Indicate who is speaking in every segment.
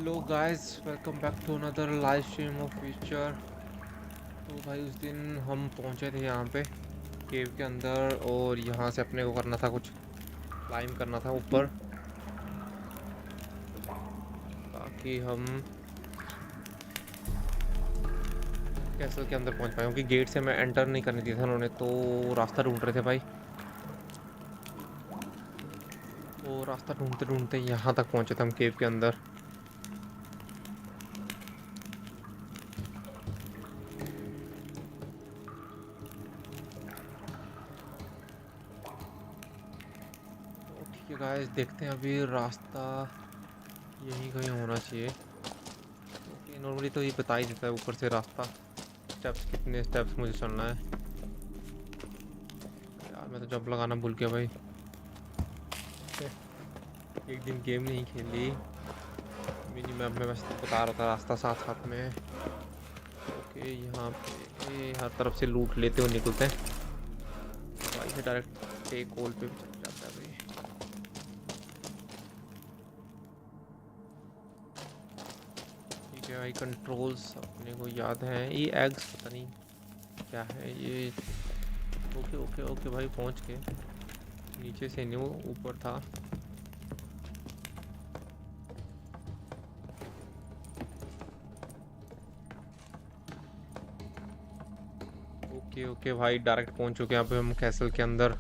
Speaker 1: Hello guys, welcome back to another live stream of future. तो भाई उस दिन हम पहुंचे थे यहाँ पे केव के अंदर, और यहाँ से अपने को करना था, कुछ क्लाइम करना था ऊपर, ताकि हम कैसल के अंदर पहुंच पाए। क्योंकि गेट से मैं एंटर नहीं करने दिया था उन्होंने, तो रास्ता ढूंढ रहे थे भाई। तो रास्ता ढूंढते ढूंढते यहाँ तक पहुंचे थे हम केव के अंदर। तो ठीक है गाइस, देखते हैं अभी रास्ता यही कहीं होना चाहिए, क्योंकि नॉर्मली तो ये बता ही देता है ऊपर से रास्ता, स्टेप्स कितने स्टेप्स मुझे चलना है। यार मैं तो जंप लगाना भूल गया भाई। एक दिन गेम नहीं खेली, मिनी मैप में बस बता रहा था रास्ता साथ साथ में। ओके, यहाँ पे हर तरफ से लूट लेते हुए निकलते हैं भाई, से डायरेक्ट टेक होल पे भी चल जाता है भाई। ठीक है भाई, कंट्रोल्स अपने को याद हैं। ये एग्स पता नहीं क्या है ये। ओके ओके ओके भाई, पहुँच गए। नीचे से नहीं, वो ऊपर था। ओके ओके भाई, डायरेक्ट पहुंच चुके हैं यहाँ पे हम कैसल के अंदर।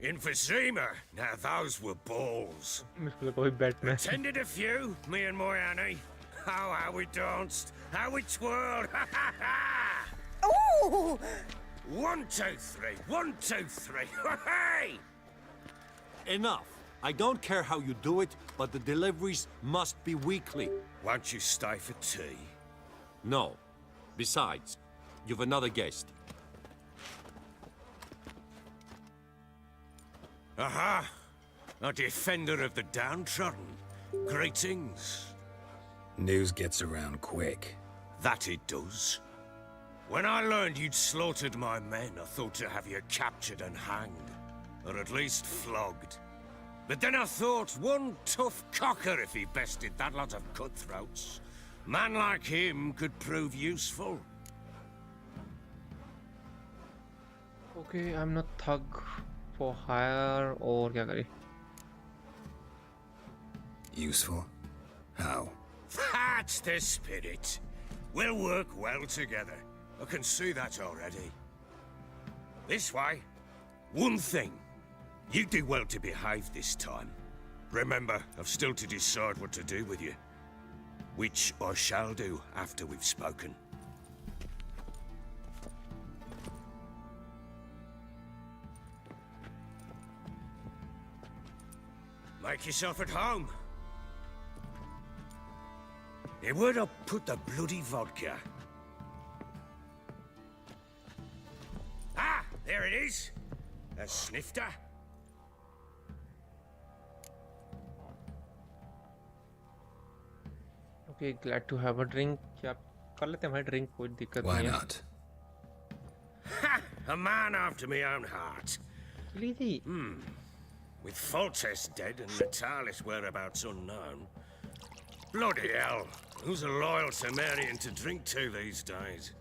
Speaker 2: Emphysema. Now those were balls.
Speaker 1: मुझको लगा कोई बैट में।
Speaker 2: Attended a few, me and my Annie. Oh, how we danced, how we twirled. Ha ha ha!
Speaker 3: Ooh!
Speaker 2: 1, 2, 3. 1, 2, 3. Hey!
Speaker 4: Enough. I don't care how you do it, but the deliveries must be weekly.
Speaker 2: Won't you stay for tea?
Speaker 4: No. Besides, you've another guest.
Speaker 2: Aha! A defender of the downtrodden. Greetings.
Speaker 5: News gets around quick.
Speaker 2: That it does. When I learned you'd slaughtered my men, I thought to have you captured and hanged. Or at least flogged. But then I thought, one tough cocker if he bested that lot of cutthroats. Man like him could prove useful.
Speaker 1: Okay, I'm not thug for hire, और क्या करें?
Speaker 5: Useful? How?
Speaker 2: That's the spirit. We'll work well together. I can see that already. This way. One thing. You do well to behave this time. Remember, I've still to decide what to do with you. Which I shall do after we've spoken. Make yourself at home. Where'd I put the bloody vodka? Ah, there it is. A snifter.
Speaker 1: Okay, glad to have a drink. क्या कर लेते हैं भाई drink, कोई दिक्कत
Speaker 5: Why
Speaker 1: नहीं है।
Speaker 5: not?
Speaker 2: Ha! A man after my own heart.
Speaker 1: लीजिए।
Speaker 2: With Foltest dead and Natalis whereabouts unknown. Bloody hell. Who's a loyal Sumerian to drink to these days?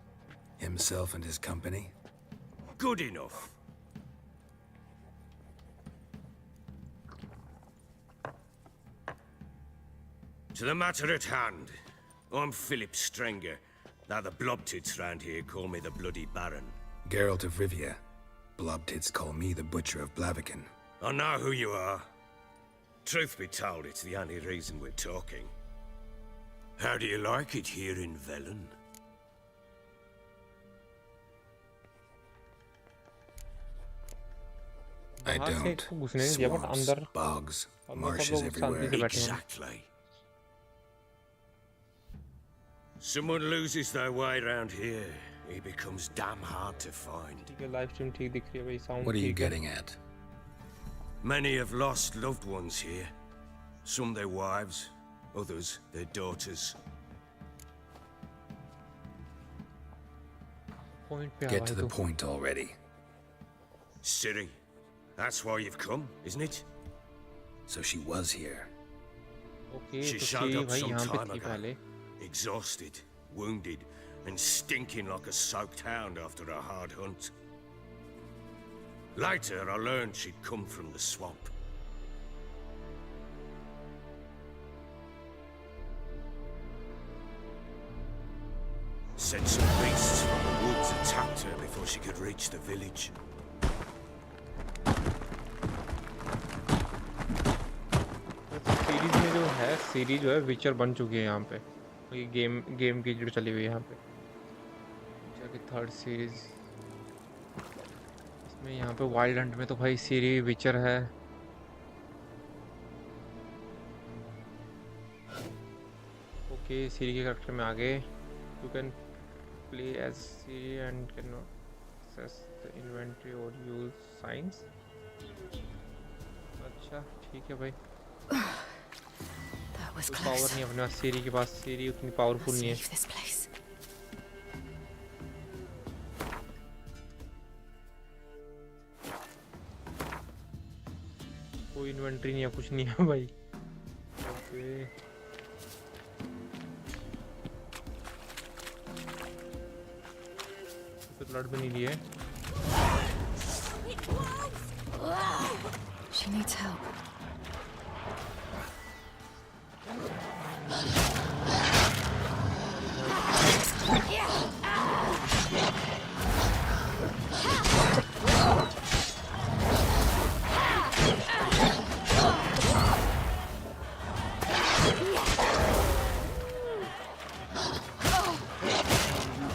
Speaker 5: Himself and his company?
Speaker 2: Good enough. To the matter at hand. I'm Philip Strenger. Now the blobtits round here call me the Bloody Baron.
Speaker 5: Geralt of Rivia. Blobtits call me the Butcher of Blaviken.
Speaker 2: I know who you are. Truth be told, it's the only reason we're talking. How do you like it here in Velen?
Speaker 5: I
Speaker 1: बाहर से
Speaker 5: don't.
Speaker 1: इसको घुसने नहीं दिया, but
Speaker 5: Swamps,
Speaker 1: अंदर
Speaker 5: bogs,
Speaker 1: अंदर सब
Speaker 5: marshes
Speaker 1: लोग शांति
Speaker 5: everywhere.
Speaker 1: से बैठे हैं।
Speaker 2: Exactly. Someone loses their way round here, he becomes damn hard to find.
Speaker 1: ठीक है, लाइव स्ट्रीम ठीक दिख रही है भाई, साउंड
Speaker 5: What are you
Speaker 1: ठीक है।
Speaker 5: getting at?
Speaker 2: Many have lost loved ones here. Some their wives, others their daughters.
Speaker 1: Point पे आ
Speaker 5: Get
Speaker 1: भाई
Speaker 5: to the
Speaker 1: तू।
Speaker 5: point already.
Speaker 2: Ciri, that's why you've come, isn't it?
Speaker 5: So she was here.
Speaker 1: Okay
Speaker 2: She
Speaker 1: तो
Speaker 2: showed
Speaker 1: सीरी
Speaker 2: up
Speaker 1: भाई
Speaker 2: some
Speaker 1: यहाँ पे
Speaker 2: time
Speaker 1: थी
Speaker 2: ago.
Speaker 1: पहले.
Speaker 2: Exhausted, wounded, and stinking like a soaked hound after a hard hunt. Later, I learned she'd come from the swamp. Said some beasts from the woods attacked her before she could reach the village.
Speaker 1: Series में जो है series जो है विचर बन चुकी है यहाँ पे. ये गेम की जो चली हुई है यहाँ पे. विचर की थर्ड सीरीज. इसमें यहाँ पे वाइल्ड हंट में तो भाई सीरी विचर है. ओके सीरी के कैरेक्टर में आगे. You can play as Ciri and can access the inventory और यूज साइंस. अच्छा ठीक है भाई.
Speaker 3: That was
Speaker 1: कोई पावर
Speaker 3: close.
Speaker 1: नहीं है अपने पास. सीरी के पास. सीरी उतनी पावरफुल
Speaker 3: Must
Speaker 1: नहीं है.
Speaker 3: leave this place.
Speaker 1: कोई इन्वेंटरी नहीं है कुछ नहीं है भाई. ओके तो ब्लड भी नहीं लिए.
Speaker 3: She needs help.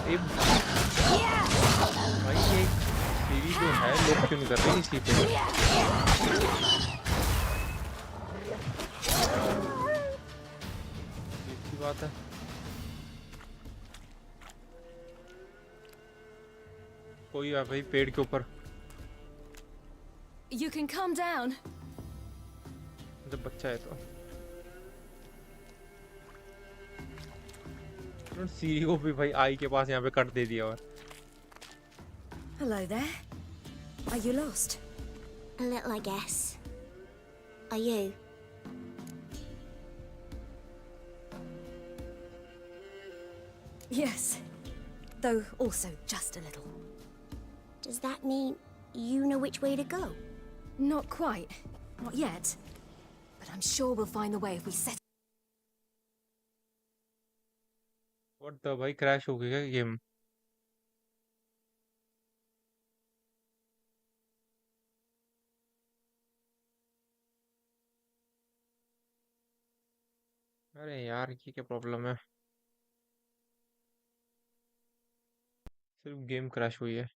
Speaker 1: ए भाई ये सीरी जो है लोग क्यों नहीं कर रहे इसी पे. अच्छी बात है. कोई है भाई पेड़ के ऊपर.
Speaker 3: You can calm down.
Speaker 1: जब बच्चा है तो सीरी को भी भाई आई के पास यहाँ पे कट दे दिया. और
Speaker 3: Hello there. Are you lost?
Speaker 6: A little, I guess. Are you?
Speaker 3: Yes. Though also just a little.
Speaker 6: Does that mean you know which way to go?
Speaker 3: Not quite. Not yet. But I'm sure we'll find the way if we set.
Speaker 1: What the भाई crash हो गया game. अरे यार ये क्या problem है. सिर्फ game crash हुई है.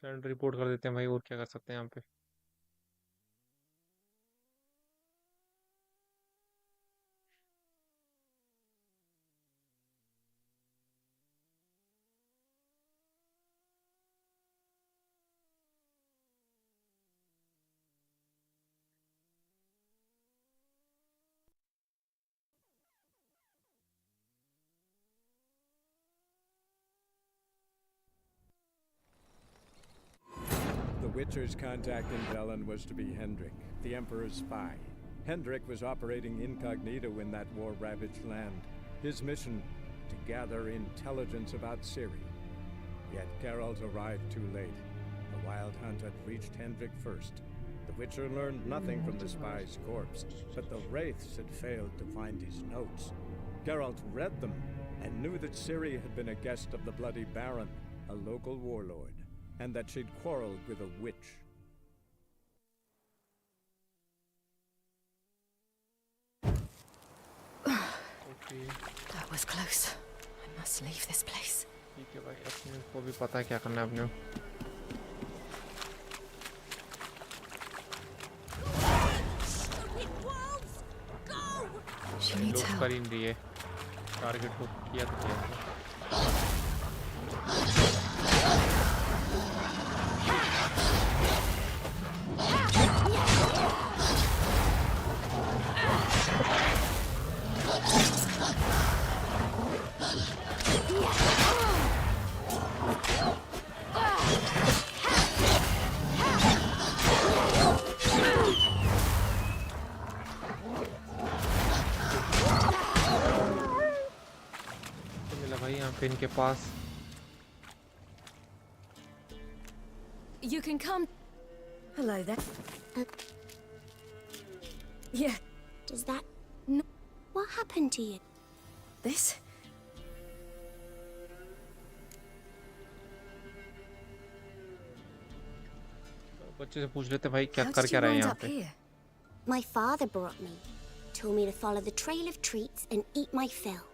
Speaker 1: सेंड रिपोर्ट कर देते हैं भाई. और क्या कर सकते हैं यहाँ पे.
Speaker 7: The Witcher's contact in Velen was to be Hendrik, the Emperor's spy. Hendrik was operating incognito in that war-ravaged land. His mission, to gather intelligence about Ciri. Yet Geralt arrived too late. The Wild Hunt had reached Hendrik first. The Witcher learned nothing from the spy's corpse, but the Wraiths had failed to find his notes. Geralt read them and knew that Ciri had been a guest of the Bloody Baron, a local warlord, and that she'd quarreled with a witch.
Speaker 1: Okay
Speaker 3: That was close. I must leave this place.
Speaker 1: ठीक है भाई. अपने को भी पता है क्या करना है अपने.
Speaker 3: She needs
Speaker 1: लोग
Speaker 3: help.
Speaker 1: कर ही नहीं रही है. टारगेट को किया तो किया. भाई यहाँ पे इनके पास?
Speaker 3: You can come. Hello there. Yeah,
Speaker 6: Does that...
Speaker 3: No.
Speaker 6: What happened to you?
Speaker 3: this?
Speaker 1: बच्चे से पूछ लेते भाई क्या
Speaker 3: How
Speaker 1: कर
Speaker 3: did
Speaker 1: क्या
Speaker 3: you
Speaker 1: रहे हैं
Speaker 3: wind
Speaker 1: यहाँ
Speaker 3: up
Speaker 1: पे?
Speaker 3: here?
Speaker 6: My father brought me. Told me to follow the trail of treats and eat my fill.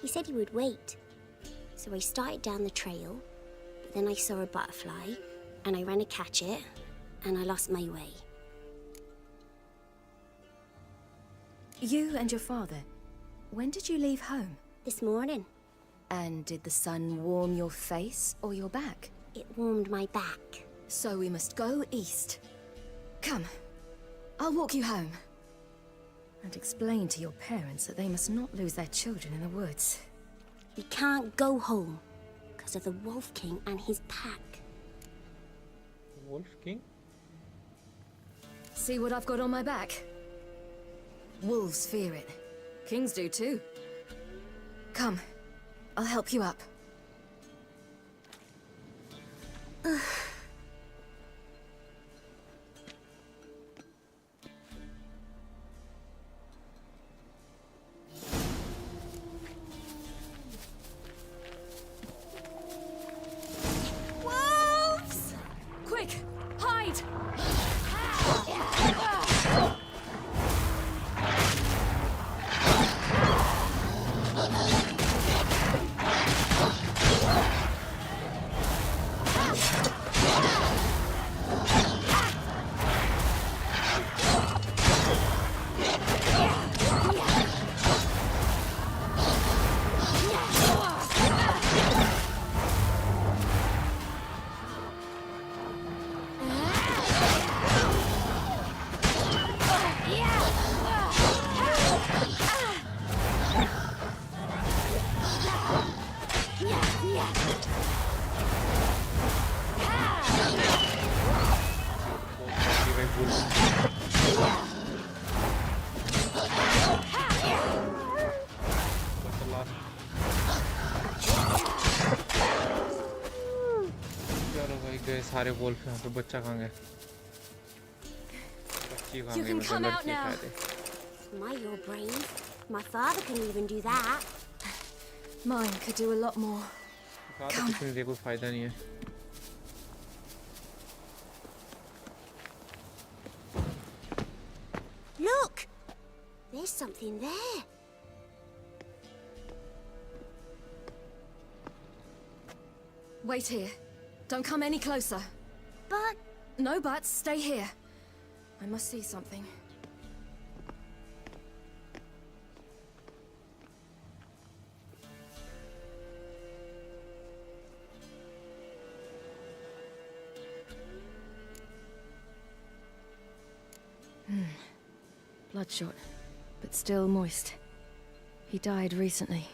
Speaker 6: He said he would wait. So I started down the trail, but then I saw a butterfly, and I ran to catch it, and I lost my way.
Speaker 3: You and your father, when did you leave home?
Speaker 6: This morning,
Speaker 3: And did the sun warm your face or your back?
Speaker 6: it warmed my back.
Speaker 3: So we must go east. Come, I'll walk you home. And explain to your parents that they must not lose their children in the woods.
Speaker 6: We can't go home, because of the Wolf King and his pack.
Speaker 1: Wolf King?
Speaker 3: See what I've got on my back? Wolves fear it. Kings do too. Come, I'll help you up. Wolves! Quick, hide!
Speaker 1: सारे Wolff यहाँ पे बच्चा कहाँ गए? बच्ची कहाँ
Speaker 3: You
Speaker 1: गई?
Speaker 3: can
Speaker 1: मतलब
Speaker 3: come out
Speaker 1: लड़की
Speaker 3: now.
Speaker 1: शायद है।
Speaker 6: My, you're brave. My father can even do that.
Speaker 3: Mine could do a lot more.
Speaker 1: कहा तो कुछ नहीं दिया, कोई फायदा नहीं है।
Speaker 6: Look! There's something there.
Speaker 3: Wait here. Don't come any closer.
Speaker 6: But
Speaker 3: No buts, stay here. I must see something. Bloodshot, but still moist. He died recently.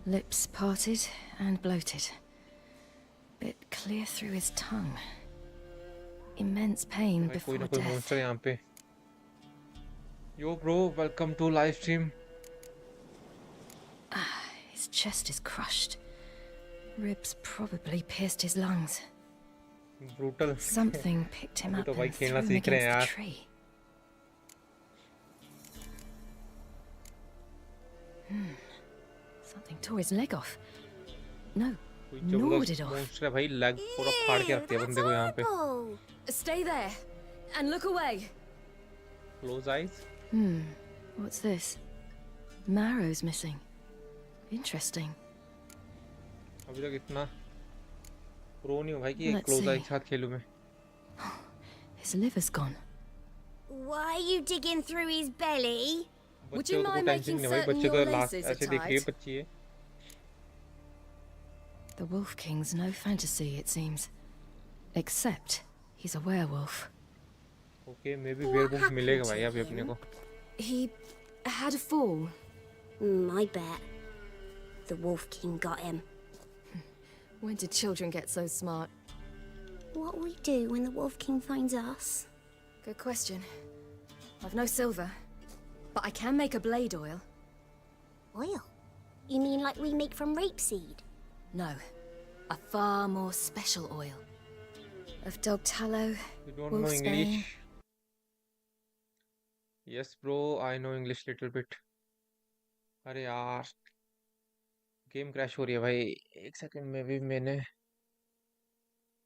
Speaker 3: Lips parted and bloated. Bit clear through his tongue. Immense pain
Speaker 1: भाई कोई
Speaker 3: before
Speaker 1: ना कोई
Speaker 3: death.
Speaker 1: monster है यहाँ पे। Yo bro, welcome to live stream.
Speaker 3: His chest is crushed. Ribs probably pierced his lungs.
Speaker 1: Brutal.
Speaker 3: Something picked him
Speaker 1: अभी
Speaker 3: up
Speaker 1: तो भाई
Speaker 3: and threw
Speaker 1: खेलना
Speaker 3: him
Speaker 1: सीख रहे हैं
Speaker 3: against the
Speaker 1: यार।
Speaker 3: tree. Something tore his leg off. No,
Speaker 1: कोई
Speaker 3: gnawed
Speaker 1: जबरदस्त
Speaker 3: it off.
Speaker 1: monster है भाई, लेग पूरा फाड़ के रखती है बंदे को यहाँ पे।
Speaker 6: horrible.
Speaker 3: Stay there and look away.
Speaker 1: Close eyes.
Speaker 3: What's this? Marrow's missing. Interesting.
Speaker 1: अभी तक इतना प्रो नहीं हूँ भाई कि एक
Speaker 3: Let's
Speaker 1: क्लोज आई
Speaker 3: see.
Speaker 1: के साथ खेलूँ मैं।
Speaker 3: His liver's gone.
Speaker 6: Why are you digging through his belly?
Speaker 3: Would
Speaker 1: बच्चे
Speaker 3: you
Speaker 1: को तो कोई
Speaker 3: mind
Speaker 1: टेंशन
Speaker 3: making
Speaker 1: नहीं है भाई,
Speaker 3: certain
Speaker 1: बच्चे
Speaker 3: your
Speaker 1: तो लास्ट
Speaker 3: laces are
Speaker 1: ऐसे देख रही है
Speaker 3: tight?
Speaker 1: बच्ची है।
Speaker 3: The Wolf King's no fantasy, it seems. Except he's a werewolf.
Speaker 1: Okay, may be
Speaker 6: What
Speaker 1: werewolf
Speaker 6: happened
Speaker 1: मिलेगा
Speaker 6: to
Speaker 1: भाई अभी अपने
Speaker 6: him?
Speaker 1: को।
Speaker 3: He had a fall.
Speaker 6: I bet. The Wolf King got him.
Speaker 3: When did children get so smart?
Speaker 6: What will we do when the Wolf King finds us?
Speaker 3: Good question. I've no silver, but I can make a blade oil.
Speaker 6: Oil? You mean like we make from rapeseed?
Speaker 3: No, a far more special oil. Of dog tallow,
Speaker 1: You don't know
Speaker 3: wolf's bane.
Speaker 1: English? Yes, bro, I know English little bit. अरे यार game crash हो रही है भाई. एक second में भी मैंने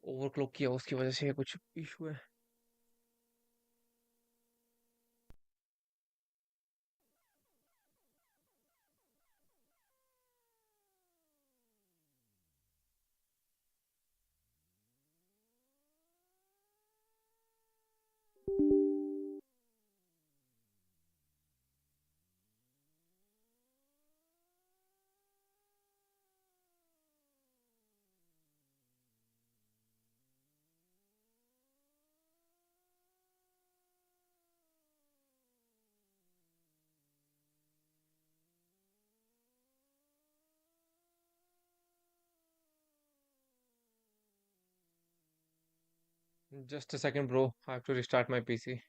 Speaker 1: ओवरक्लॉक किया, उसकी वजह से कुछ इशू है. Just a second, bro. I have to restart my PC.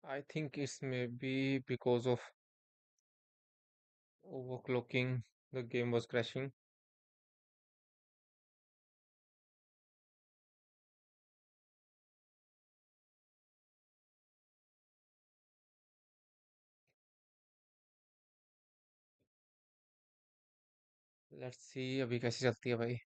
Speaker 1: I think it's maybe because of overclocking, the game was crashing. Let's see अभी कैसे चलती है भाई.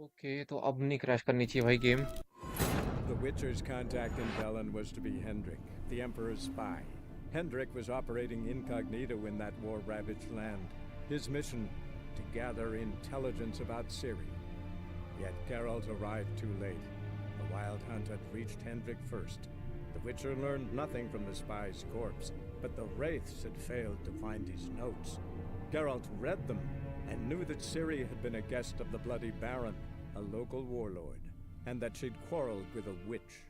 Speaker 1: ओके तो अब नहीं क्रैश करनी चाहिए भाई game.
Speaker 7: The Witcher's contact in Velen was to be Hendrik, the Emperor's spy. Hendrik was operating incognito in that war-ravaged land. His mission, to gather intelligence about Ciri. Yet Geralt arrived too late. The Wild Hunt had reached Hendrik first. The Witcher learned nothing from the spy's corpse, but the Wraiths had failed to find his notes. Geralt read them and knew that Ciri had been a guest of the Bloody Baron, a local warlord, and that she'd quarreled with a witch.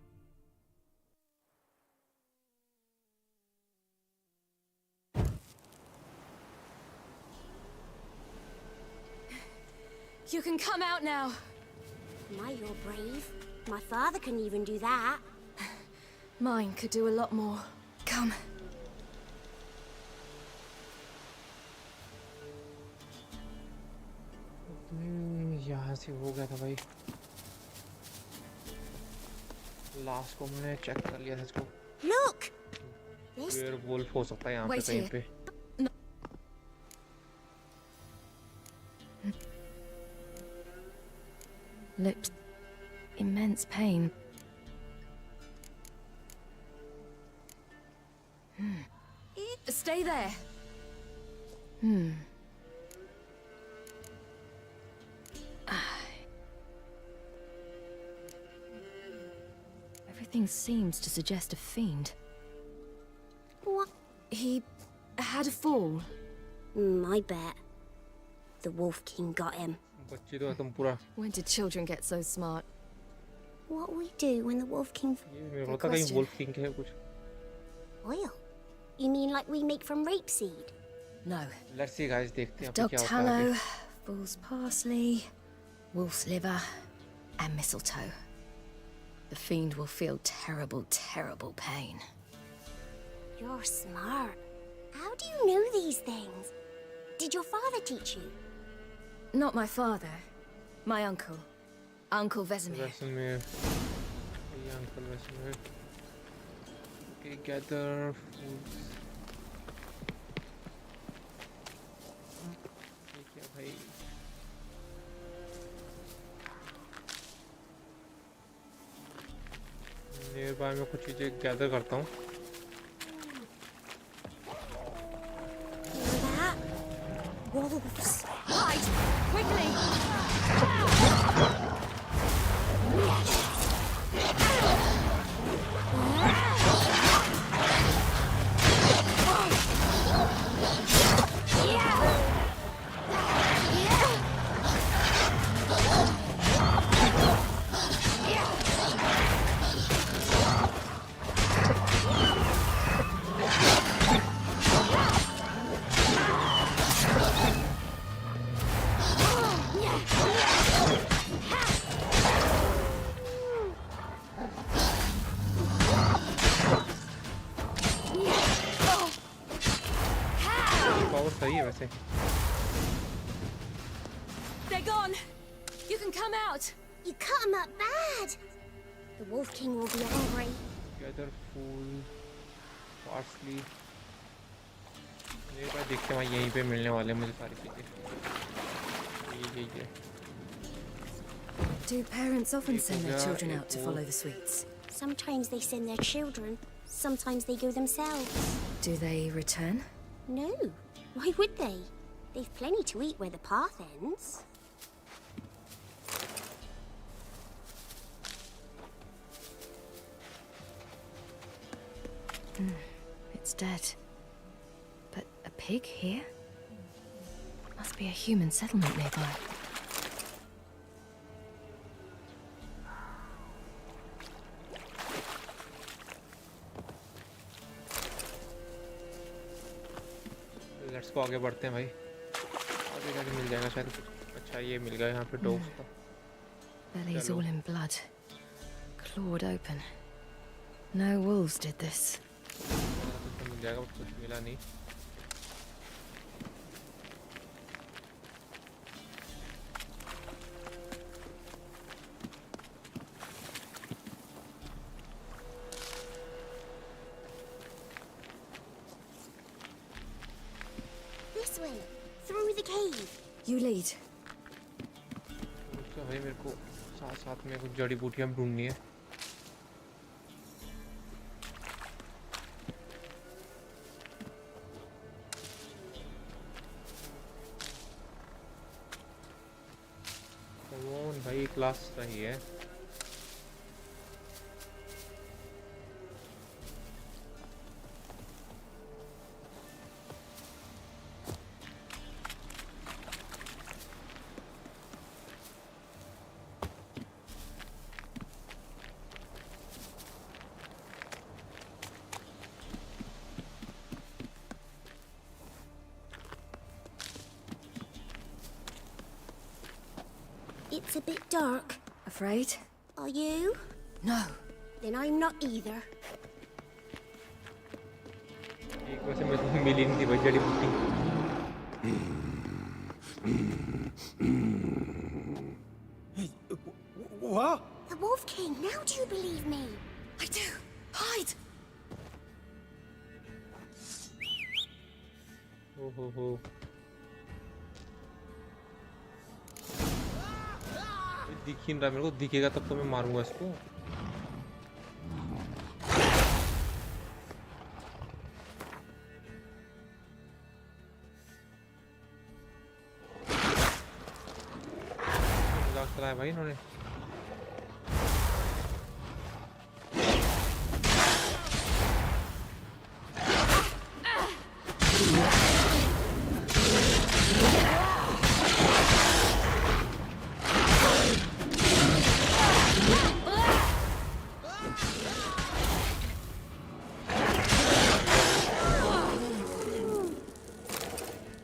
Speaker 3: You can come out now.
Speaker 6: My, you're brave. My father couldn't even do that.
Speaker 3: Mine could do a lot more. Come.
Speaker 1: यहाँ से हो गया था भाई. Last को मैंने check कर लिया था इसको.
Speaker 6: Look! This
Speaker 1: वेयरवुल्फ हो सकता है यहाँ पे
Speaker 3: Wait
Speaker 1: कहीं
Speaker 3: here.
Speaker 1: पे.
Speaker 3: Lips. Immense pain. Stay there. Everything seems to suggest a fiend.
Speaker 6: What?
Speaker 3: He had a fall.
Speaker 6: I bet. The Wolf King got him.
Speaker 1: बच्चे तो एकदम पूरा
Speaker 3: When did children get so smart?
Speaker 6: What will we do when the Wolf King...
Speaker 1: ये मेरे को लगता है कहीं
Speaker 3: question.
Speaker 1: वुल्फ किंग है कुछ
Speaker 6: Oil? You mean like we make from rapeseed?
Speaker 3: No.
Speaker 1: Let's see guys देखते हैं
Speaker 3: Dog
Speaker 1: अब क्या होता है
Speaker 3: tallow,
Speaker 1: आगे।
Speaker 3: bull's parsley, wolf's liver, and mistletoe. The fiend will feel terrible, terrible pain.
Speaker 6: You're smart. How do you know these things? Did your father teach you?
Speaker 3: Not my father. My uncle. Uncle Vesemir.
Speaker 1: Vesemir. ये uncle Vesemir. Okay, gather foods. ठीक है भाई. Nearby मैं कुछ चीजें gather करता हूँ.
Speaker 6: Hear that? Wolves.
Speaker 3: Hide! Quickly!
Speaker 1: Power सही है वैसे.
Speaker 3: They're gone! You can come out!
Speaker 6: You cut him up bad. The Wolf King will be angry.
Speaker 1: Gather food, parsley. मेरे पास देखते हैं वहाँ यहीं पे मिलने वाले हैं मुझे सारी चीजें. ये.
Speaker 3: Do parents often send their children out to follow the sweets?
Speaker 6: Sometimes they send their children. Sometimes they go themselves.
Speaker 3: Do they return?
Speaker 6: No. Why would they? They've plenty to eat where the path ends.
Speaker 3: It's dead. But a pig here? Must be a human settlement nearby.
Speaker 1: Let's को आगे बढ़ते हैं भाई. आगे जाके मिल जाएगा शायद कुछ. अच्छा ये मिल गया यहाँ पे डॉग्स का.
Speaker 3: Belly's
Speaker 1: Hello.
Speaker 3: all in blood. Clawed open. No wolves did this.
Speaker 1: कुछ तो मिल जाएगा बट कुछ मिला नहीं.
Speaker 6: This way. Through the cave.
Speaker 3: You lead.
Speaker 1: तो भाई मेरे को साथ साथ में कुछ जड़ी बूटियाँ ढूंढनी है. कौन भाई क्लास सही है.
Speaker 6: It's a bit dark.
Speaker 3: Afraid?
Speaker 6: Are you?
Speaker 3: No.
Speaker 6: Then I'm not either.
Speaker 1: एक वैसे मेरे को मिली नहीं थी भाई जड़ी बूटी.
Speaker 4: What?
Speaker 6: The Wolf King, now do you believe me?
Speaker 3: I do. Hide!
Speaker 1: हो. दिख ही नहीं रहा मेरे को. दिखेगा तब तो मैं मारूंगा इसको. डाला है भाई इन्होंने.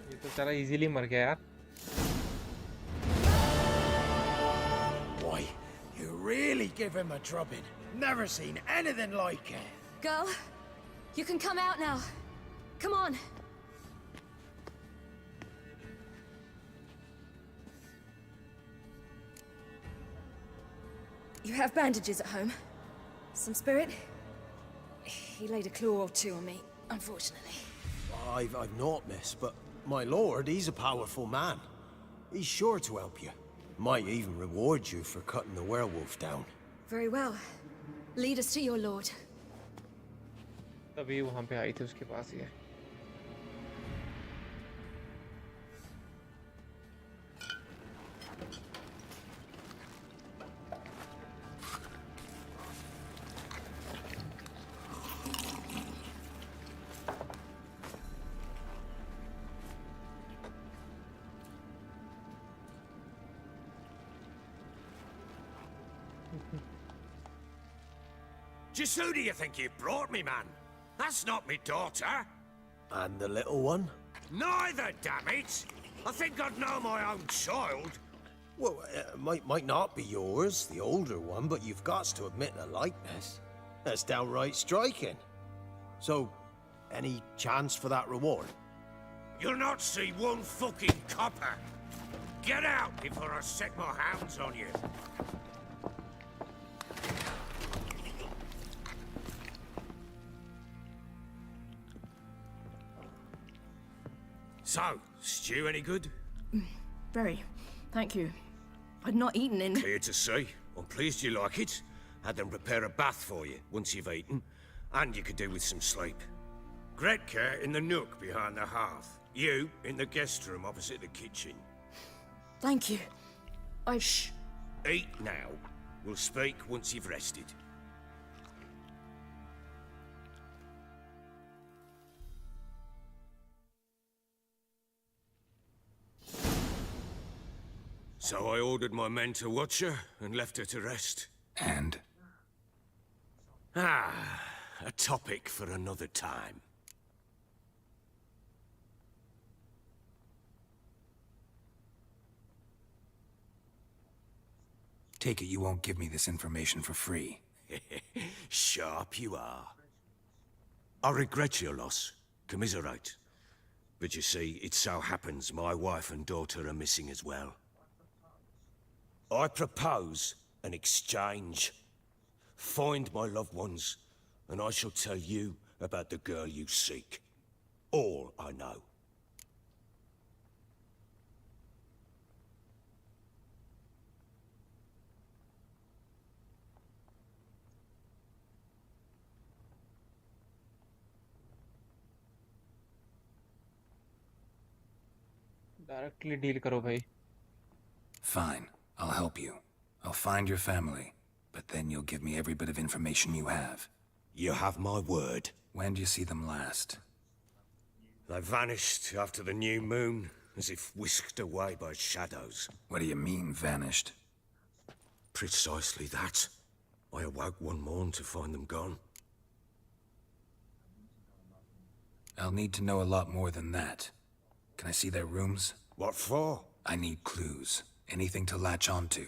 Speaker 1: ये तो चला इजीली मर गया यार.
Speaker 8: Boy, you really give him a drubbing. Never seen anything like it.
Speaker 3: Girl, you can come out now. Come on. You have bandages at home? Some spirit? He laid a claw or two on me, unfortunately.
Speaker 8: I've not, miss, but my lord, he's a powerful man. He's sure to help you. Might even reward you for cutting the werewolf down.
Speaker 3: Very well. Lead us to your lord.
Speaker 1: तभी वहां पे आई थी उसके पास ही है.
Speaker 2: Just who do you think you brought me, man? That's not me daughter.
Speaker 8: And the little one?
Speaker 2: Neither, damn it! I think I'd know my own child.
Speaker 8: Well, might not be yours, the older one, but you've got to admit the likeness. That's downright striking. So, any chance for that reward?
Speaker 2: You'll not see one fucking copper. Get out before I set my hounds on you. So, stew any good?
Speaker 3: Very. Thank you. I'd not eaten in...
Speaker 2: Clear to see. I'm pleased you like it. Had them prepare a bath for you once you've eaten, and you could do with some sleep. Gretka in the nook behind the hearth. You in the guest room opposite the kitchen.
Speaker 3: Thank you. Shh.
Speaker 2: Eat now. We'll speak once you've rested. So I ordered my men to watch her and left her to rest.
Speaker 5: And?
Speaker 2: Ah, a topic for another time.
Speaker 5: Take it you won't give me this information for free.
Speaker 2: Sharp you are. I regret your loss. Commiserate. But you see, it so happens my wife and daughter are missing as well. I propose an exchange. Find my loved ones, and I shall tell you about the girl you seek. All I know.
Speaker 1: Directly deal करो भाई.
Speaker 5: Fine. I'll help you. I'll find your family. But then you'll give me every bit of information you have.
Speaker 2: You have my word.
Speaker 5: When do you see them last?
Speaker 2: They vanished after the new moon, as if whisked away by shadows.
Speaker 5: What do you mean, vanished?
Speaker 2: Precisely that. I awoke one morn to find them gone.
Speaker 5: I'll need to know a lot more than that. Can I see their rooms?
Speaker 2: What for?
Speaker 5: I need clues. Anything to latch onto.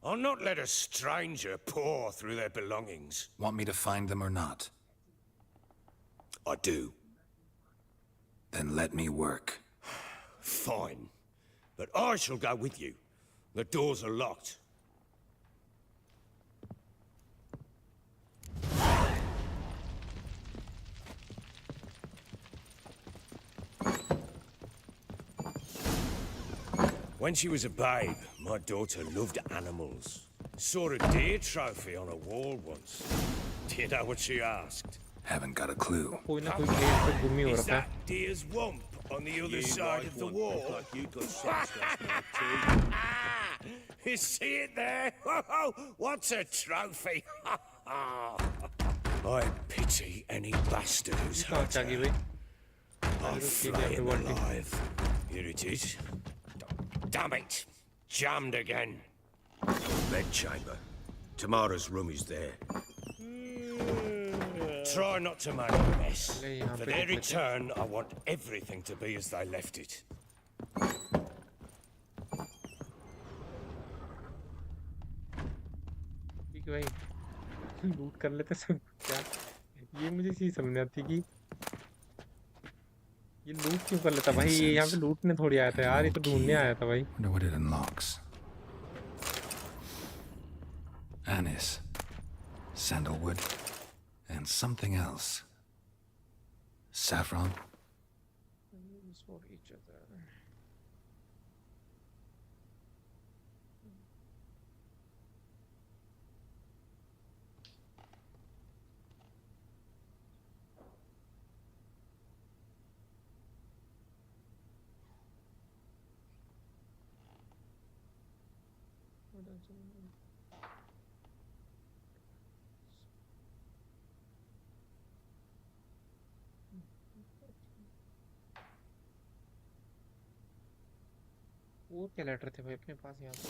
Speaker 2: I'll not let a stranger pore through their belongings.
Speaker 5: Want me to find them or not?
Speaker 2: I do.
Speaker 5: Then let me work.
Speaker 2: Fine. But I shall go with you. The doors are locked. When she was a babe, my daughter loved animals. Saw a deer trophy on a wall once. Do you know what she asked?
Speaker 5: Haven't got a clue.
Speaker 1: कोई ना कोई place पे गुम ही हो
Speaker 2: Is
Speaker 1: रखा है.
Speaker 2: that deer's wump on the other side of the wall.
Speaker 4: Like you got sex last night too.
Speaker 2: You see it there? What's a trophy? I pity any bastard who's
Speaker 1: कहाँ
Speaker 2: hurt
Speaker 1: से आ गई
Speaker 2: her.
Speaker 1: भाई?
Speaker 2: I'll flay him alive. Here it is. Damn it! Jammed again. Bedchamber. Tamara's room is there. Try not to make a mess.
Speaker 1: ले यहाँ
Speaker 2: For
Speaker 1: पे
Speaker 2: their
Speaker 1: देख लेते हैं।
Speaker 2: return, I want everything to be as they left it.
Speaker 1: ठीक है भाई, लूट कर लेते सब क्या? ये मुझे चीज समझ नहीं आती कि ये लूट क्यों कर लेता भाई? ये यहाँ पे लूटने थोड़ी आया था यार, ये तो ढूंढने आया था भाई।
Speaker 5: Wonder what it unlocks. Anise, sandalwood, and something else. Saffron?
Speaker 1: For each other. वो क्या लेटर थे भाई अपने पास यहाँ पे?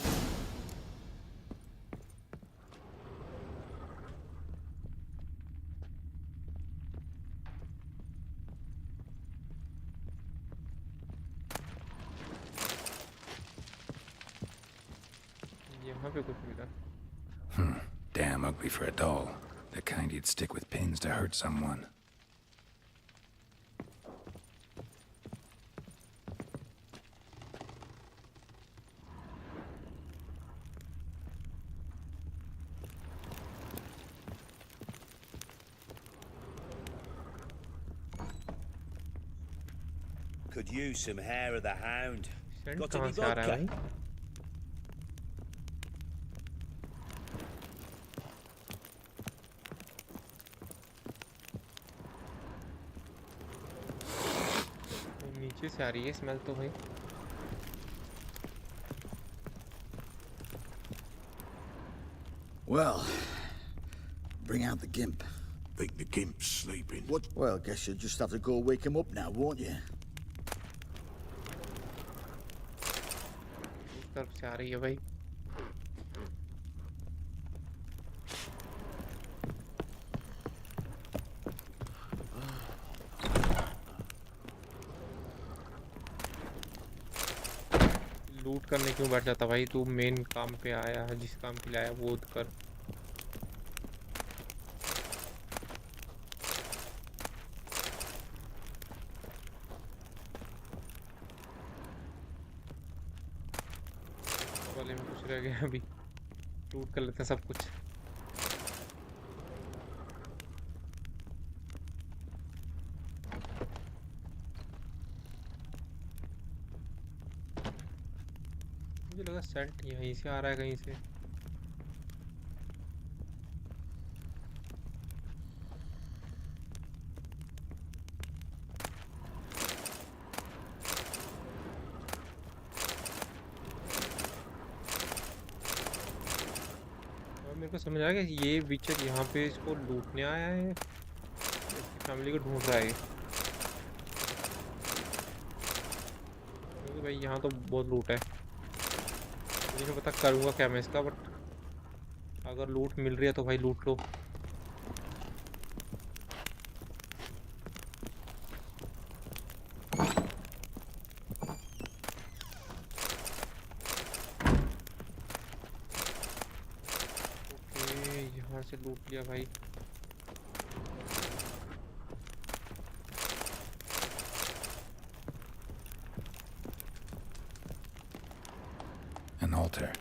Speaker 1: यहाँ पे कुछ मिला।
Speaker 5: Damn ugly for a doll. The kind you'd stick with pins to hurt someone.
Speaker 9: Could use some hair of the hound.
Speaker 1: सेंट
Speaker 9: Got
Speaker 1: कहाँ
Speaker 9: any
Speaker 1: से आ रहा है
Speaker 9: vodka?
Speaker 1: भाई? नीचे से आ रही है स्मेल तो भाई।
Speaker 10: Well, bring out the gimp.
Speaker 2: Think the gimp's sleeping.
Speaker 10: What? Well, guess you'll just have to go wake him up now, won't you?
Speaker 1: इस तरफ से आ रही है भाई। लूट करने क्यों बैठ जाता भाई? तू मेन काम पे आया है, जिस काम के लिए आया वो कर। वाले में कुछ रह गया अभी, लूट कर लेते हैं सब कुछ। मुझे लगा सेंट यहीं से आ रहा है कहीं से। और मेरे को समझ आ गया ये विचर यहाँ पे इसको लूटने आया है, इसकी फैमिली को ढूंढ रहा है। क्योंकि भाई यहाँ तो बहुत लूट है, मुझे नहीं पता करूँगा क्या मैं इसका, बट अगर लूट मिल रही है तो भाई लूट लो। ओके, यहाँ से लूट लिया भाई।
Speaker 5: An altar.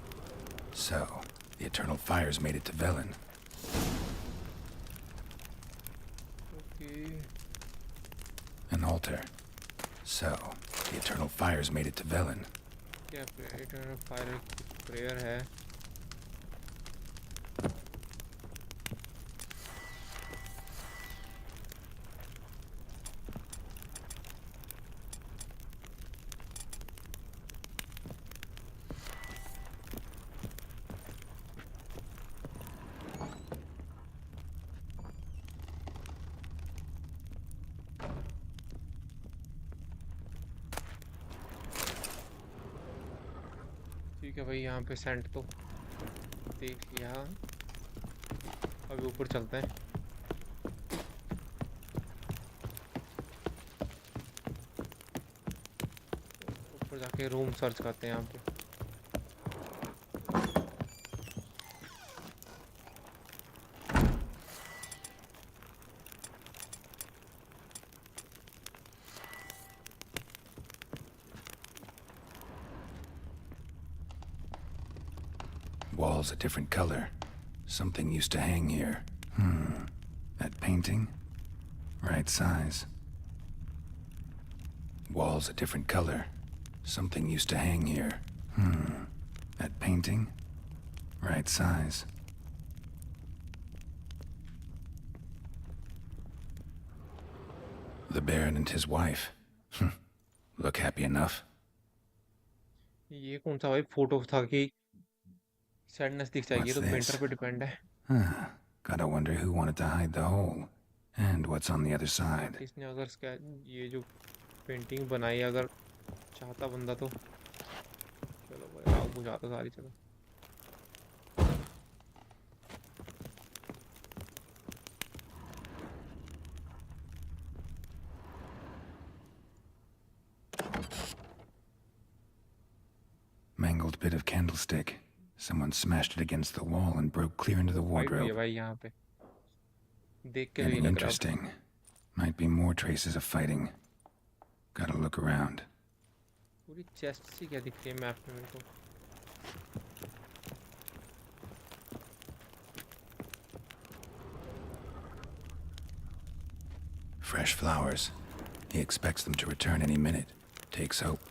Speaker 5: So, the eternal fires made it to Velen.
Speaker 1: Okay,
Speaker 5: An altar. So, the eternal fires made it to Velen.
Speaker 1: क्या प्रेयर फायर प्रेयर है? ठीक है भाई, यहाँ पे सेंट तो देख लिया। अभी ऊपर चलते हैं। ऊपर जाके रूम सर्च करते हैं यहाँ पे।
Speaker 5: Walls a different color. Something used to hang here. That painting? Right size. Walls a different color. Something used to hang here. That painting? Right size. The Baron and his wife. Look happy enough.
Speaker 1: ये कौन सा भाई photo था कि sadness दिख जाएगी? ये
Speaker 5: What's
Speaker 1: तो पेंटर
Speaker 5: this?
Speaker 1: पे डिपेंड है।
Speaker 5: Gotta wonder who wanted to hide the hole. And what's on the other side?
Speaker 1: इसने अगर ये जो पेंटिंग बनाई, अगर चाहता बंदा तो चलो भाई, आग बुझा दो सारी। चलो
Speaker 5: Mangled bit of candlestick. Someone smashed it against the wall and broke clear into the
Speaker 1: fight हुई है
Speaker 5: wardrobe.
Speaker 1: भाई यहाँ पे, देख के तो ये
Speaker 5: Getting
Speaker 1: लग रहा है।
Speaker 5: interesting. Might be more traces of fighting. Gotta look around.
Speaker 1: पूरी चेस्ट सी क्या दिख रही है मैप में मेरे को?
Speaker 5: Fresh flowers. He expects them to return any minute. Takes hope.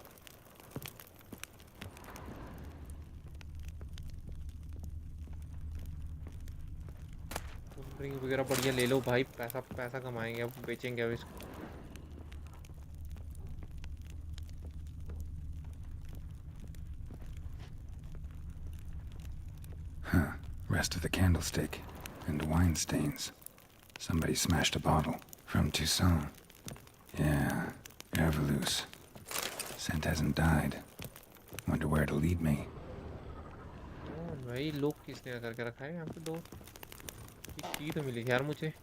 Speaker 1: Drink वगैरह बढ़िया ले लो भाई, पैसा पैसा कमाएंगे अब, बेचेंगे अब इसको।
Speaker 5: Rest of the candlestick. And wine stains. Somebody smashed a bottle. From Toussaint. Yeah, Ervelus. Scent hasn't died. Wonder where it'll lead me.
Speaker 1: तो भाई लोग किसने करके रखा है यहाँ पे? दो की तो मिली यार मुझे।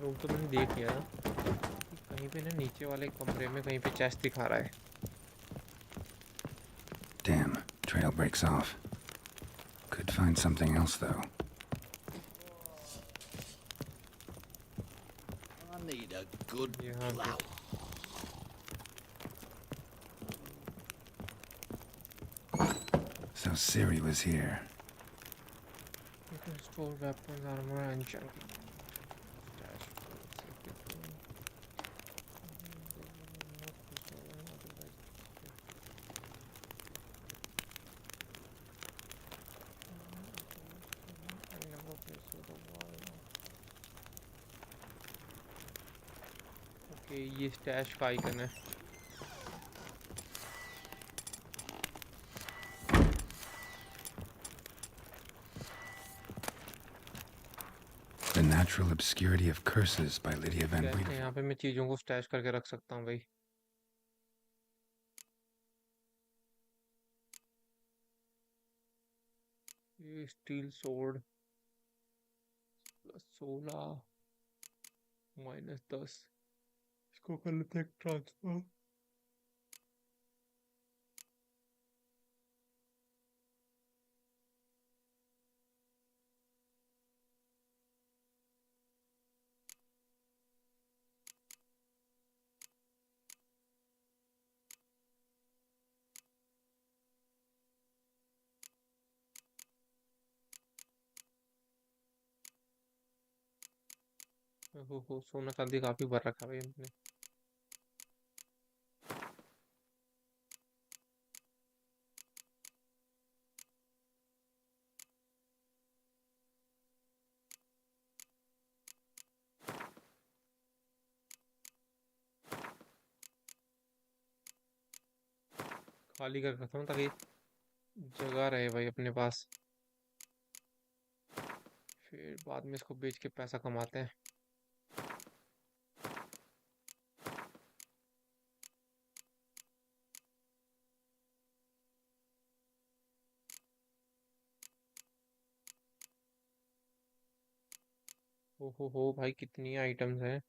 Speaker 1: रूम तो मैंने देख लिया कि कहीं पे ना नीचे वाले कमरे में कहीं पे चेस्ट दिखा रहा है।
Speaker 5: Damn, trail breaks off. Could find something else though.
Speaker 10: I need a good
Speaker 1: यहाँ पे
Speaker 10: plow.
Speaker 5: So Ciri was here.
Speaker 1: you can store weapons, armor and junk. Okay, ये स्टैश का आइकन है।
Speaker 5: The Natural Obscurity of Curses by Lydia Van
Speaker 1: कैसे
Speaker 5: Breedevoort.
Speaker 1: यहाँ पे मैं चीजों को स्टैश करके रख सकता हूँ भाई? ये स्टील सोर्ड +16 -10, इसको कर लेते हैं ट्रांसफर। हो सोना चांदी काफी भर रखा है भाई हमने। खाली कर रखता हूँ ताकि जगह रहे भाई अपने पास। फिर बाद में इसको बेच के पैसा कमाते हैं। हो भाई, कितनी आइटम्स हैं।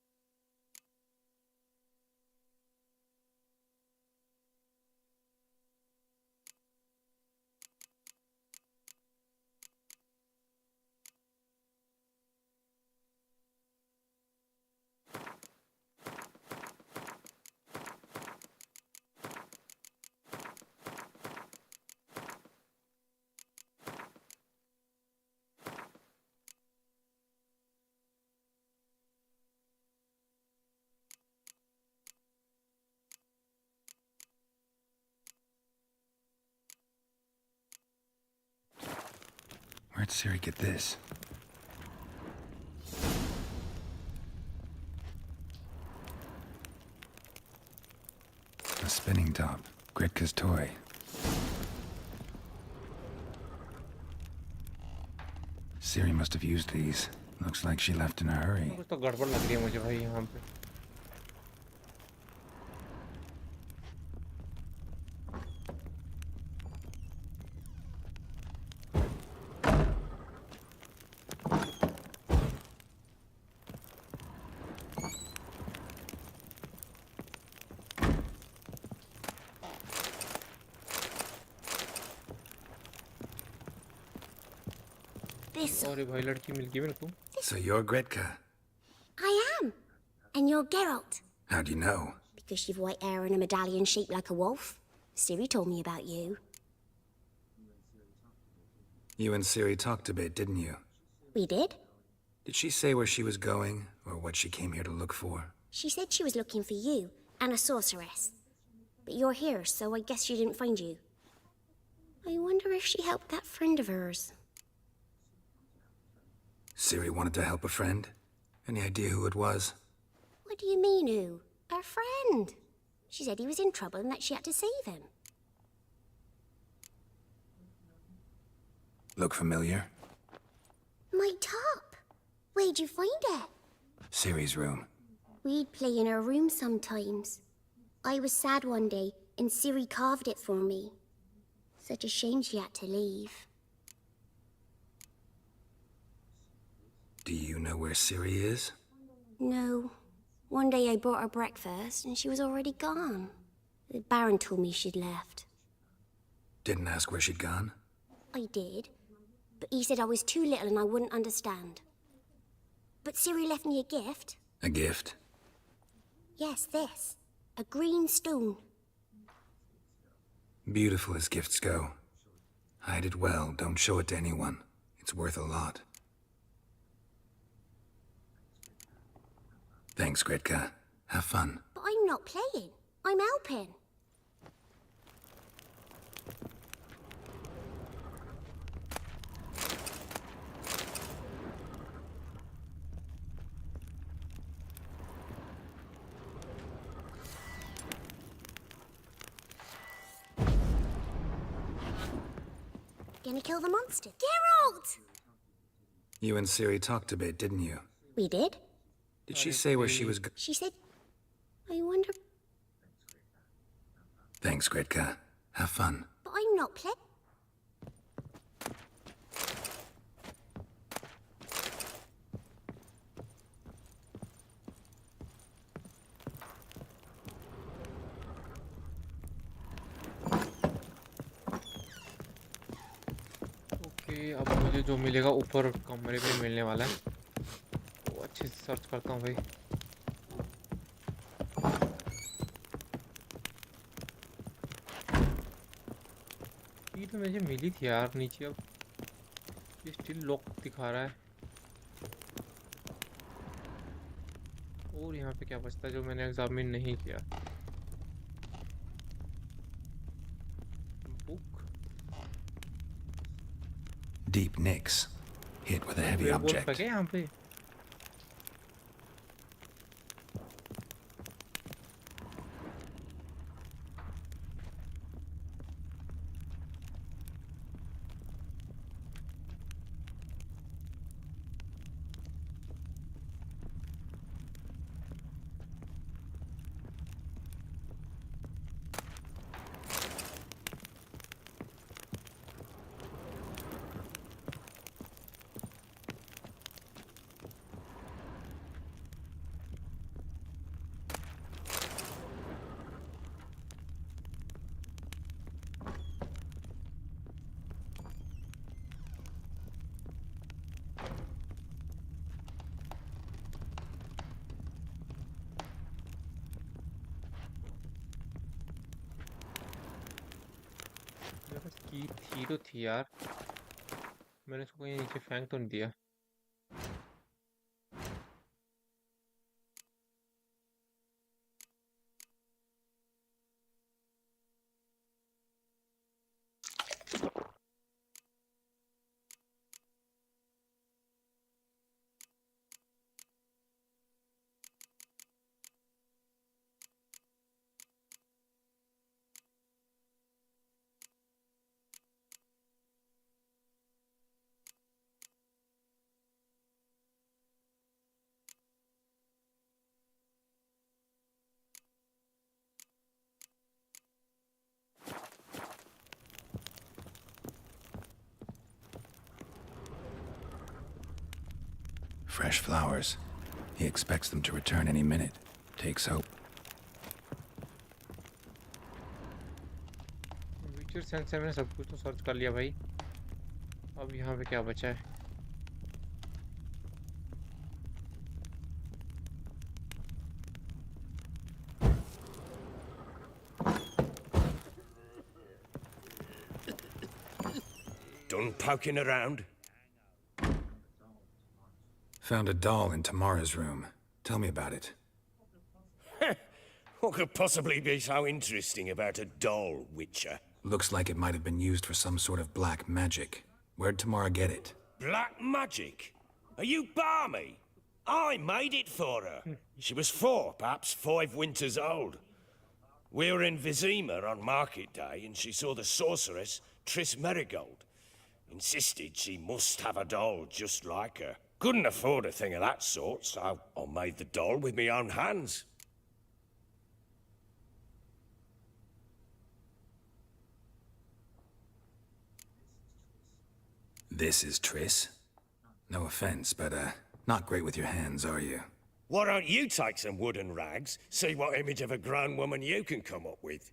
Speaker 5: Where'd Siri get this? A spinning top. Gretka's toy. Siri must have used these. Looks like she left in a hurry.
Speaker 1: कुछ तो गड़बड़ लग रही है मुझे भाई यहाँ पे।
Speaker 6: This.
Speaker 1: अरे भाई, लड़की मिल गई मेरे को।
Speaker 5: So you're Gretka.
Speaker 6: I am. And you're Geralt.
Speaker 5: How'd you know?
Speaker 6: Because you've white hair and a medallion shaped like a wolf. Siri told me about you.
Speaker 5: You and Siri talked a bit, didn't you?
Speaker 6: We did.
Speaker 5: Did she say where she was going, or what she came here to look for?
Speaker 6: She said she was looking for you and a sorceress. But you're here, so I guess she didn't find you. I wonder if she helped that friend of hers.
Speaker 5: Siri wanted to help a friend? Any idea who it was?
Speaker 6: What do you mean, who? Her friend. She said he was in trouble and that she had to save him.
Speaker 5: Look familiar?
Speaker 6: My top. Where'd you find it?
Speaker 5: Siri's room.
Speaker 6: We'd play in her room sometimes. I was sad one day, and Siri carved it for me. Such a shame she had to leave.
Speaker 5: Do you know where Siri is?
Speaker 6: No. One day I brought her breakfast, and she was already gone. The Baron told me she'd left.
Speaker 5: Didn't ask where she'd gone?
Speaker 6: I did, but he said I was too little and I wouldn't understand. But Siri left me a gift.
Speaker 5: A gift?
Speaker 6: Yes, this. A green stone.
Speaker 5: Beautiful as gifts go. Hide it well, don't show it to anyone. It's worth a lot. Thanks, Gretka. Have fun.
Speaker 6: But I'm not playing. I'm helping. Gonna kill the monster. Geralt!
Speaker 5: You and Siri talked a bit, didn't you?
Speaker 6: We did.
Speaker 5: Did she say where she was go-
Speaker 6: She said, I wonder...
Speaker 5: Thanks, Gretka. Have fun.
Speaker 6: But I'm not playing.
Speaker 1: Okay, अब मुझे जो मिलेगा ऊपर कमरे में मिलने वाला है, वो अच्छे से सर्च करता हूँ भाई। ये तो मुझे मिली थी यार नीचे, अब ये स्टिल लॉक दिखा रहा है। और यहाँ पे क्या बचता है जो मैंने एग्जामिन नहीं किया? Book.
Speaker 5: Deep nicks. Hit with a heavy object.
Speaker 1: है यहाँ पे? की तो थी यार, मैंने इसको कहीं नीचे फेंक तो नहीं दिया।
Speaker 5: Fresh flowers. He expects them to return any minute. Takes hope.
Speaker 1: Feature sense से मैंने सब कुछ तो सर्च कर लिया भाई, अब यहाँ पे क्या बचा है?
Speaker 2: Done poking around?
Speaker 5: Found a doll in Tamara's room. Tell me about it.
Speaker 2: What could possibly be so interesting about a doll, Witcher?
Speaker 5: Looks like it might have been used for some sort of black magic. Where'd Tamara get it?
Speaker 2: Black magic? Are you balmy? I made it for her. She was 4, perhaps 5 winters old. We were in Vizima on market day, and she saw the sorceress, Triss Merigold. Insisted she must have a doll just like her. Couldn't afford a thing of that sort, so I made the doll with my own hands.
Speaker 5: This is Triss? No offense, but, not great with your hands, are you?
Speaker 2: Why don't you take some wooden rags, see what image of a grown woman you can come up with?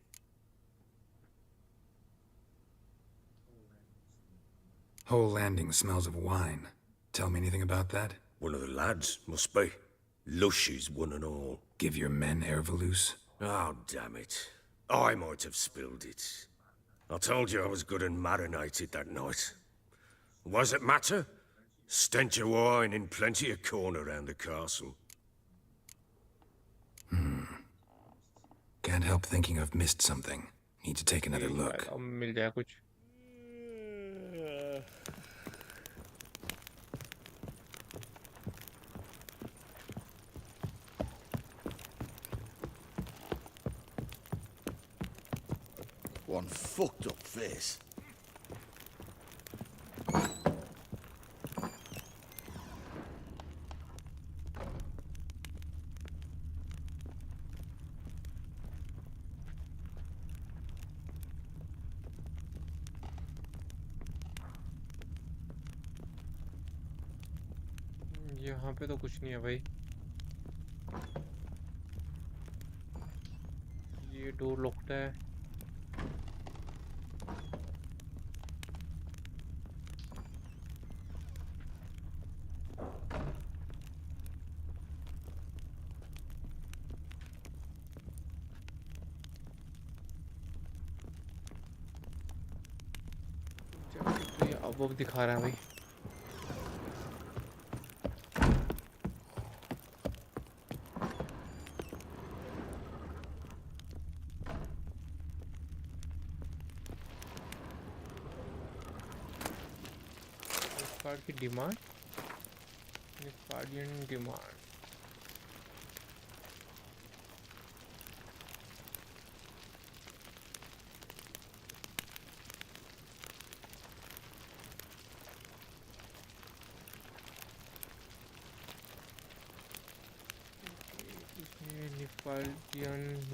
Speaker 5: Whole landing smells of wine. Tell me anything about that?
Speaker 2: One of the lads, must be. Lush is one and all.
Speaker 5: Give your men Ervalus?
Speaker 2: Oh, damn it. I might have spilled it. I told you I was good and marinated that night. What does it matter? Stench of wine in plenty of corn around the castle.
Speaker 5: Can't help thinking I've missed something. Need to take another look.
Speaker 1: अब मिल जाए कुछ।
Speaker 10: One fucked up face.
Speaker 1: यहाँ पे तो कुछ नहीं है भाई, ये डोर लॉक्ड है। तो ये अब दिखा रहा है भाई। कार्ड की डिमांड, कार्डियन डिमांड।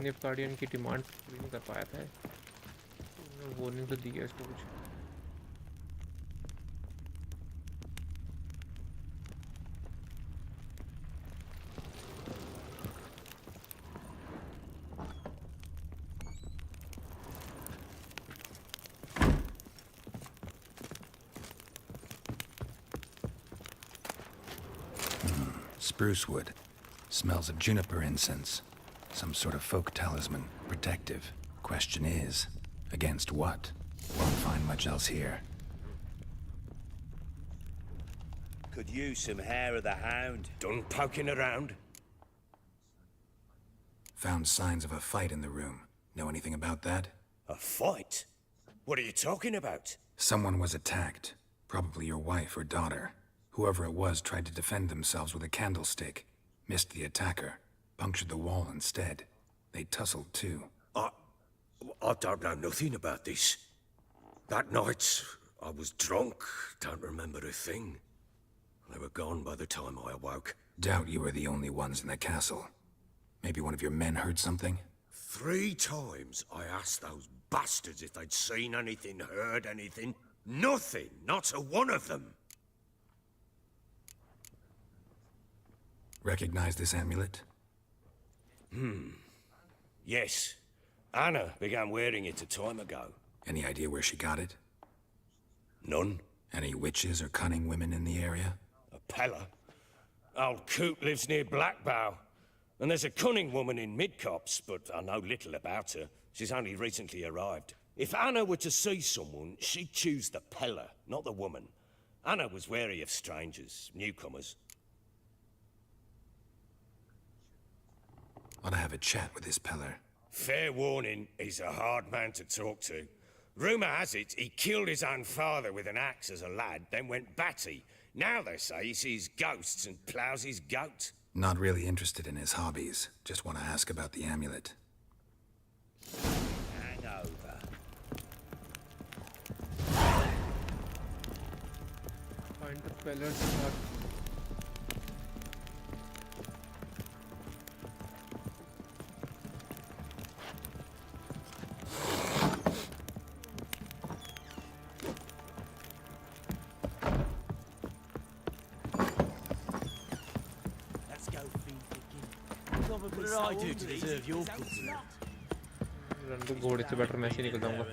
Speaker 1: निफगार्डियन की डिमांड पूरी नहीं कर पाया था, वार्निंग तो दी है इसको कुछ।
Speaker 5: Spruce wood. Smells of juniper incense. Some sort of folk talisman. Protective. Question is, against what? Won't find much else here.
Speaker 9: Could use some hair of the hound.
Speaker 2: Done poking around?
Speaker 5: Found signs of a fight in the room. Know anything about that?
Speaker 2: A fight? What are you talking about?
Speaker 5: Someone was attacked. Probably your wife or daughter. Whoever it was tried to defend themselves with a candlestick. Missed the attacker. Punctured the wall instead. They tussled too.
Speaker 2: I don't know nothing about this. That night, I was drunk, don't remember a thing. They were gone by the time I awoke.
Speaker 5: Doubt you were the only ones in the castle. Maybe one of your men heard something?
Speaker 2: 3 times I asked those bastards if they'd seen anything, heard anything. Nothing, not a one of them.
Speaker 5: Recognize this amulet?
Speaker 2: Yes. Anna began wearing it a time ago.
Speaker 5: Any idea where she got it?
Speaker 2: None.
Speaker 5: Any witches or cunning women in the area?
Speaker 2: A Pella. Old Coot lives near Blackbow. And there's a cunning woman in Midcopse, but I know little about her. She's only recently arrived. If Anna were to see someone, she'd choose the Pella, not the woman. Anna was wary of strangers, newcomers.
Speaker 5: Ought to have a chat with this Peller.
Speaker 2: Fair warning, he's a hard man to talk to. Rumour has it he killed his own father with an axe as a lad, then went batty. Now they say he sees ghosts and ploughs his goat.
Speaker 5: Not really interested in his hobbies. Just want to ask about the amulet.
Speaker 9: Hangover.
Speaker 1: Find the Peller's hut.
Speaker 4: What did I do to deserve your company?
Speaker 1: Randu घोड़े से better मैं से निकल जाऊंगा।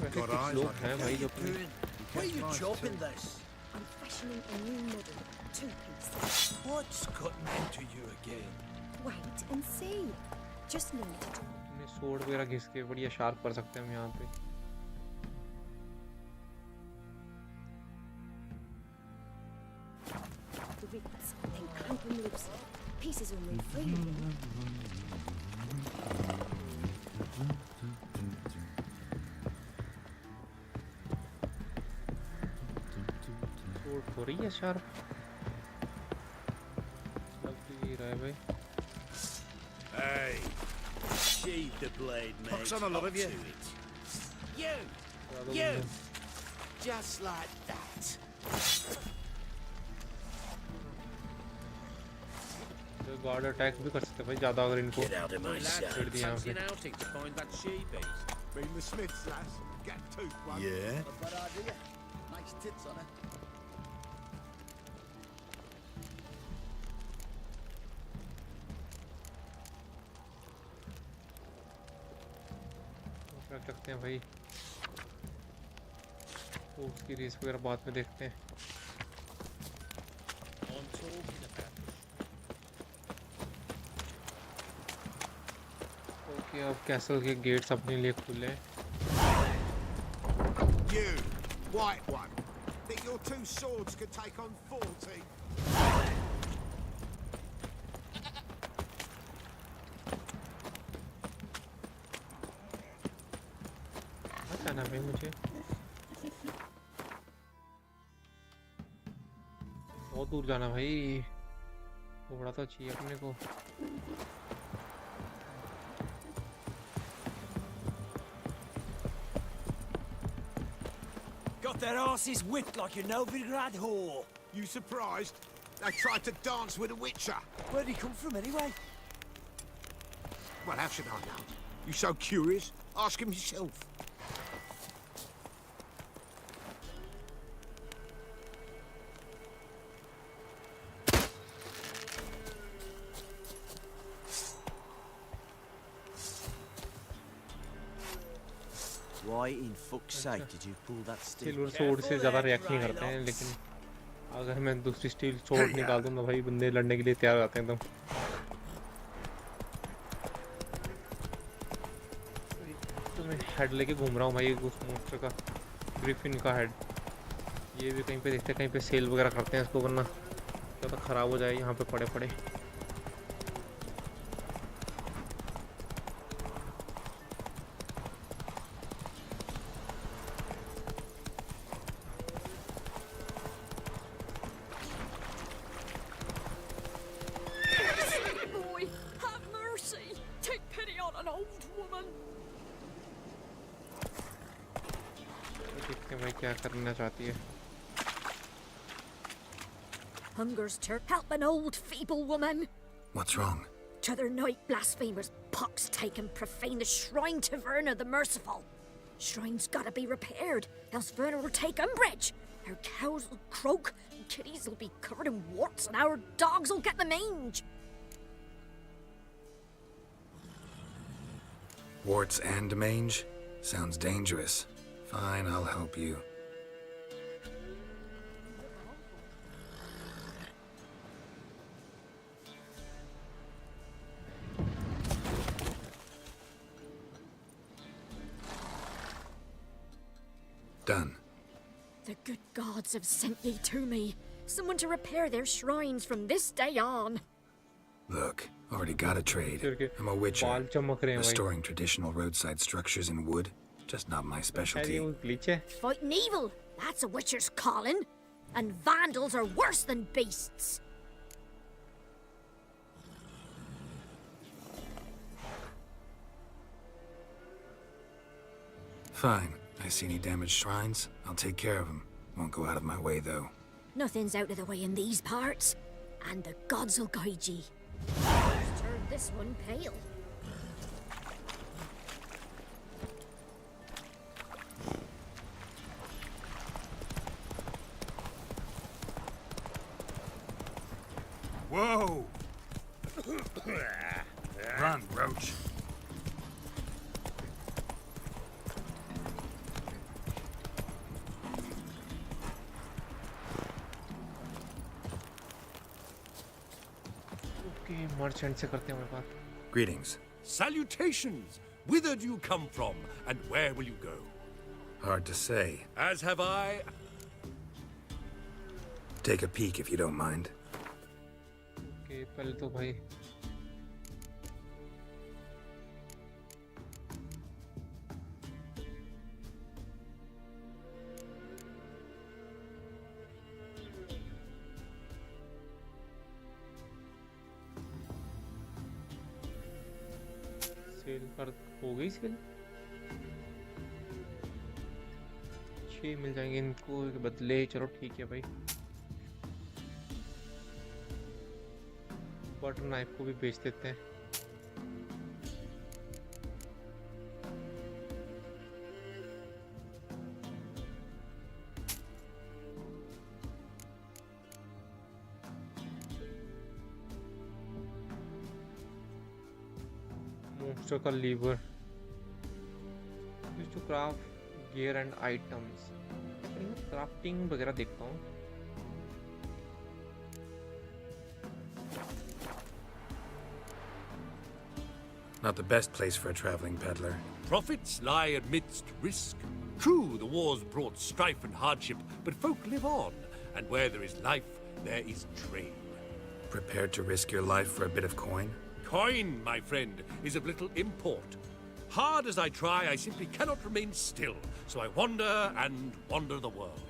Speaker 1: वैसे कुछ लोग हैं भाई जो अपने
Speaker 10: Where are you chopping this?
Speaker 3: I'm fashioning a new model. 2 pieces.
Speaker 10: What's cutting into you again?
Speaker 3: Wait and see. Just need to do.
Speaker 1: अपने sword वगैरह घिस के बढ़िया शार्प कर सकते हैं हम यहाँ पे।
Speaker 3: The ribs, then clamp them loosely. Pieces will move freely.
Speaker 1: Sword हो रही है शार्प। चल भी रहा है भाई।
Speaker 9: Hey, sheathe the blade, mate.
Speaker 10: Fuck's on a lot of you.
Speaker 9: You, just like that.
Speaker 1: Guard attack भी कर सकते हैं भाई ज़्यादा अगर इनको
Speaker 9: Get out of my sight.
Speaker 1: छेड़ दिया यहाँ पे।
Speaker 11: outing to find that sheep is.
Speaker 10: Been the Smiths, lass. Get tooth one. Yeah. Bad idea. Nice tits on her.
Speaker 1: रख सकते हैं भाई। तो उसकी रेस वगैरह बाद में देखते हैं।
Speaker 11: I'm talking about
Speaker 1: ओके अब कैसल के गेट्स अपने लिए खुले हैं।
Speaker 10: You, white one. Think your 2 swords could take on 40?
Speaker 1: कहाँ जाना भाई मुझे? बहुत दूर जाना भाई। थोड़ा तो चाहिए अपने को।
Speaker 4: Got their asses whipped like a Novigrad whore.
Speaker 10: You surprised? They tried to dance with a witcher.
Speaker 4: Where'd he come from anyway?
Speaker 10: Well, how should I know? You so curious? Ask him yourself.
Speaker 9: Why in fuck's sake did you pull that stick?
Speaker 1: Silver sword से ज़्यादा react नहीं करते हैं, लेकिन अगर मैं दूसरी steel sword निकाल दूँ तो भाई बंदे लड़ने के लिए तैयार रहते हैं एकदम। मैं हेड लेके घूम रहा हूँ भाई उस मोस्टर का, ग्रिफिन का हेड। ये भी कहीं पे देखते हैं, कहीं पे सेल वगैरह करते हैं इसको, वरना क्या तो ख़राब हो जाए यहाँ पे पड़े पड़े।
Speaker 12: Boy, have mercy. Take pity on an old woman.
Speaker 1: देखते हैं भाई क्या करना चाहती है।
Speaker 12: Hunger's to help an old feeble woman.
Speaker 5: What's wrong?
Speaker 12: T'other night blasphemers pox take and profane the shrine to Verna the Merciful. Shrine's gotta be repaired, else Verna will take umbrage. Our cows will croak, and kitties will be covered in warts, and our dogs will get the mange.
Speaker 5: Warts and mange? Sounds dangerous. Fine, I'll help you. Done.
Speaker 12: The good gods have sent ye to me. Someone to repair their shrines from this day on.
Speaker 5: Look, already got a trade.
Speaker 1: करके
Speaker 5: I'm a witcher.
Speaker 1: बाल चमक रहे हैं भाई।
Speaker 5: Restoring traditional roadside structures in wood. Just not my
Speaker 1: शायद
Speaker 5: specialty.
Speaker 1: ये वो glitch है।
Speaker 12: Fighting evil, that's a witcher's calling. And vandals are worse than beasts.
Speaker 5: Fine. I see any damaged shrines, I'll take care of them. Won't go out of my way, though.
Speaker 12: Nothing's out of the way in these parts. And the gods will guide ye. Let's turn this one pale.
Speaker 2: Whoa!
Speaker 5: Run, Roach.
Speaker 1: Okay, merchant से करते हैं हमारे बात।
Speaker 5: Greetings.
Speaker 4: Salutations! Whither do you come from, and where will you go?
Speaker 5: Hard to say.
Speaker 4: As have I.
Speaker 5: Take a peek if you don't mind.
Speaker 1: Okay, पहले तो भाई cell कर हो गई सेल। 6 मिल जाएंगे इनको के बदले, चलो ठीक है भाई। बटर नाइफ को भी बेच देते हैं। मोस्टर का liver, to craft gear and items. Crafting वगैरह देखता हूँ।
Speaker 5: Not the best place for a traveling peddler.
Speaker 4: Profits lie amidst risk. True, the wars brought strife and hardship, but folk live on, and where there is life, there is trade.
Speaker 5: Prepared to risk your life for a bit of coin?
Speaker 4: Coin, my friend, is of little import. Hard as I try, I simply cannot remain still, so I wander and wander the world.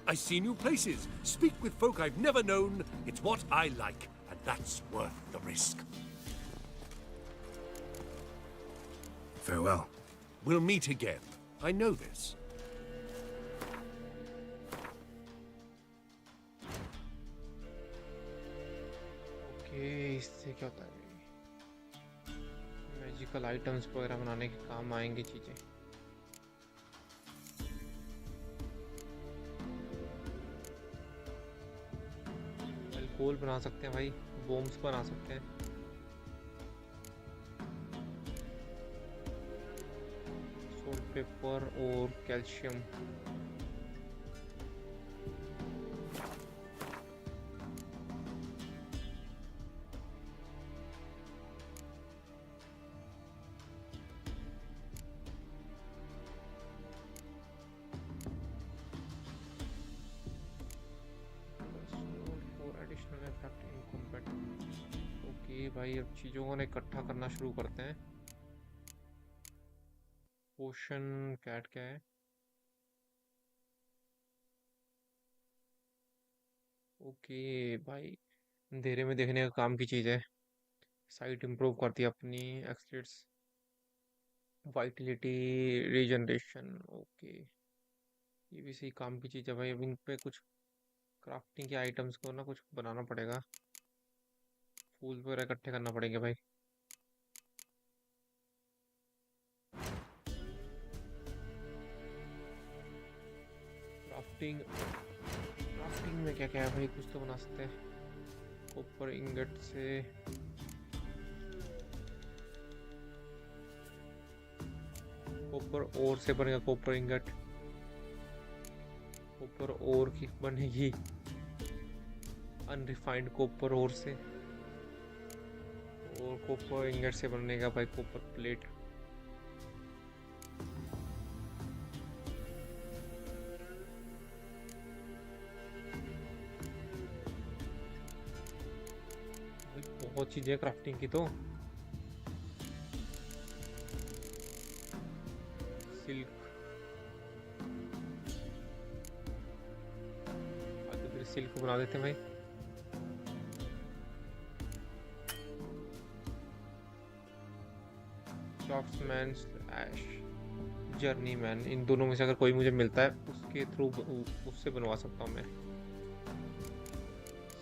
Speaker 4: I see new places, speak with folk I've never known. It's what I like, and that's worth the risk.
Speaker 5: Farewell.
Speaker 4: We'll meet again. I know this.
Speaker 1: Okay, इससे क्या होता है? Magical items वगैरह बनाने के काम आएंगी चीजें। अल्कोहल बना सकते हैं भाई, बॉम्ब्स बना सकते हैं। सोल्ट पेपर और कैल्शियम। भाई अब चीज़ों को ना इकट्ठा करना शुरू करते हैं। पोशन कैट क्या है? ओके भाई, अंधेरे में देखने का काम की चीज़ है। साइट इम्प्रूव करती है अपनी, एक्सलेट्स वाइटलिटी, रीजनरेशन। ओके, ये भी सही काम की चीज़ है भाई। अब इन पे कुछ क्राफ्टिंग के आइटम्स को ना कुछ बनाना पड़ेगा, फूल वगैरह इकट्ठे करना पड़ेंगे भाई। क्राफ्टिंग, क्राफ्टिंग में क्या क्या है भाई? कुछ तो बना सकते हैं कॉपर इंगट से। कॉपर ओर से बनेगा कॉपर इंगट, कॉपर ओर की बनेगी अनरिफाइंड कॉपर ओर से, और कॉपर इंगट से बनेगा भाई कॉपर प्लेट। बहुत चीजें क्राफ्टिंग की तो। सिल्क, आगे फिर सिल्क बना देते हैं भाई। क्रॉफ्ट्समैन स्लैश जर्नी मैन, इन दोनों में से अगर कोई मुझे मिलता है उसके थ्रू उससे बनवा सकता हूँ मैं।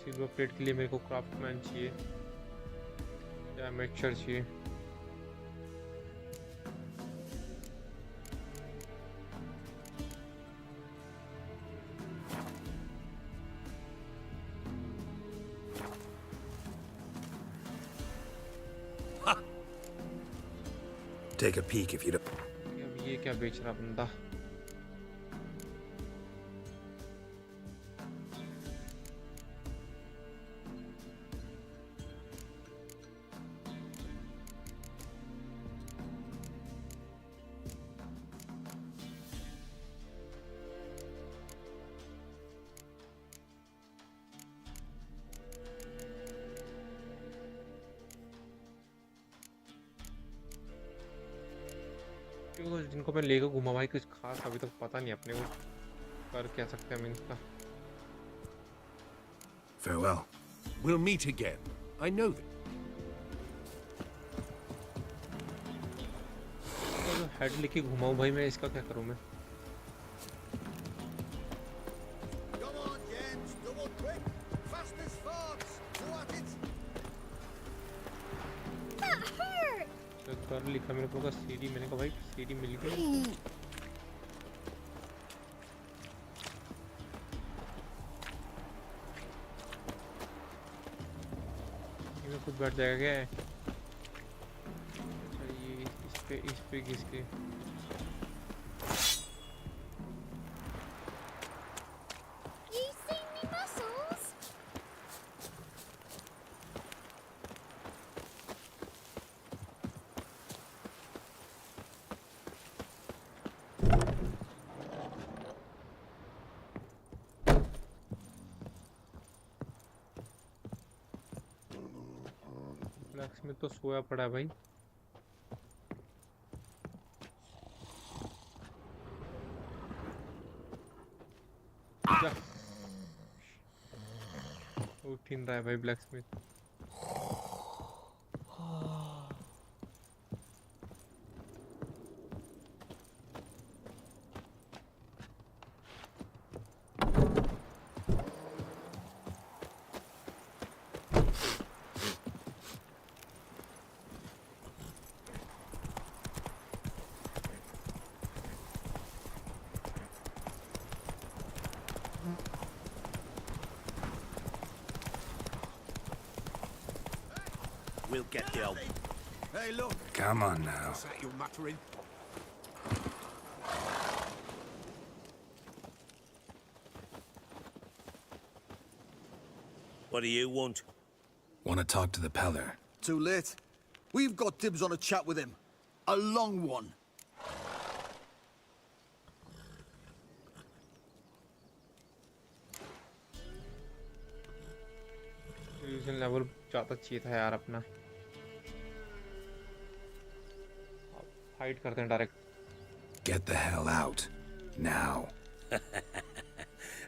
Speaker 1: सिल्वर प्लेट के लिए मेरे को क्राफ्टमैन चाहिए या मेचर चाहिए।
Speaker 10: Take a peek if you don't.
Speaker 1: अब ये क्या बेच रहा बंदा? जिनको मैं लेकर घूमा भाई कुछ खास अभी तक पता नहीं अपने को कर क्या सकते हैं हम इनका।
Speaker 10: Farewell.
Speaker 4: We'll meet again. I know that.
Speaker 1: तो हेड लेके घुमाऊं भाई मैं, इसका क्या करूं मैं?
Speaker 10: Come on, gents, double quick, fast as farts. Go at it.
Speaker 12: That hurt!
Speaker 1: तो कर लिखा मेरे को का सीडी, मैंने कहा भाई सीडी मिल गई। ये खुद बैठ जाएगा क्या है? अच्छा ये इस पे घिस के।
Speaker 6: You seen me muscles?
Speaker 1: ब्लैक्समिथ तो सोया पड़ा है भाई। जा। उठ नहीं रहा है भाई ब्लैक्समिथ।
Speaker 9: We'll get the old.
Speaker 10: Hey, look.
Speaker 5: Come on now.
Speaker 10: What's that you're muttering?
Speaker 9: What do you want?
Speaker 5: Want to talk to the Peller?
Speaker 10: Too late. We've got dibs on a chat with him. A long one.
Speaker 1: Level ज़्यादा चाहिए था यार अपना। Fight करते हैं direct.
Speaker 5: Get the hell out. Now.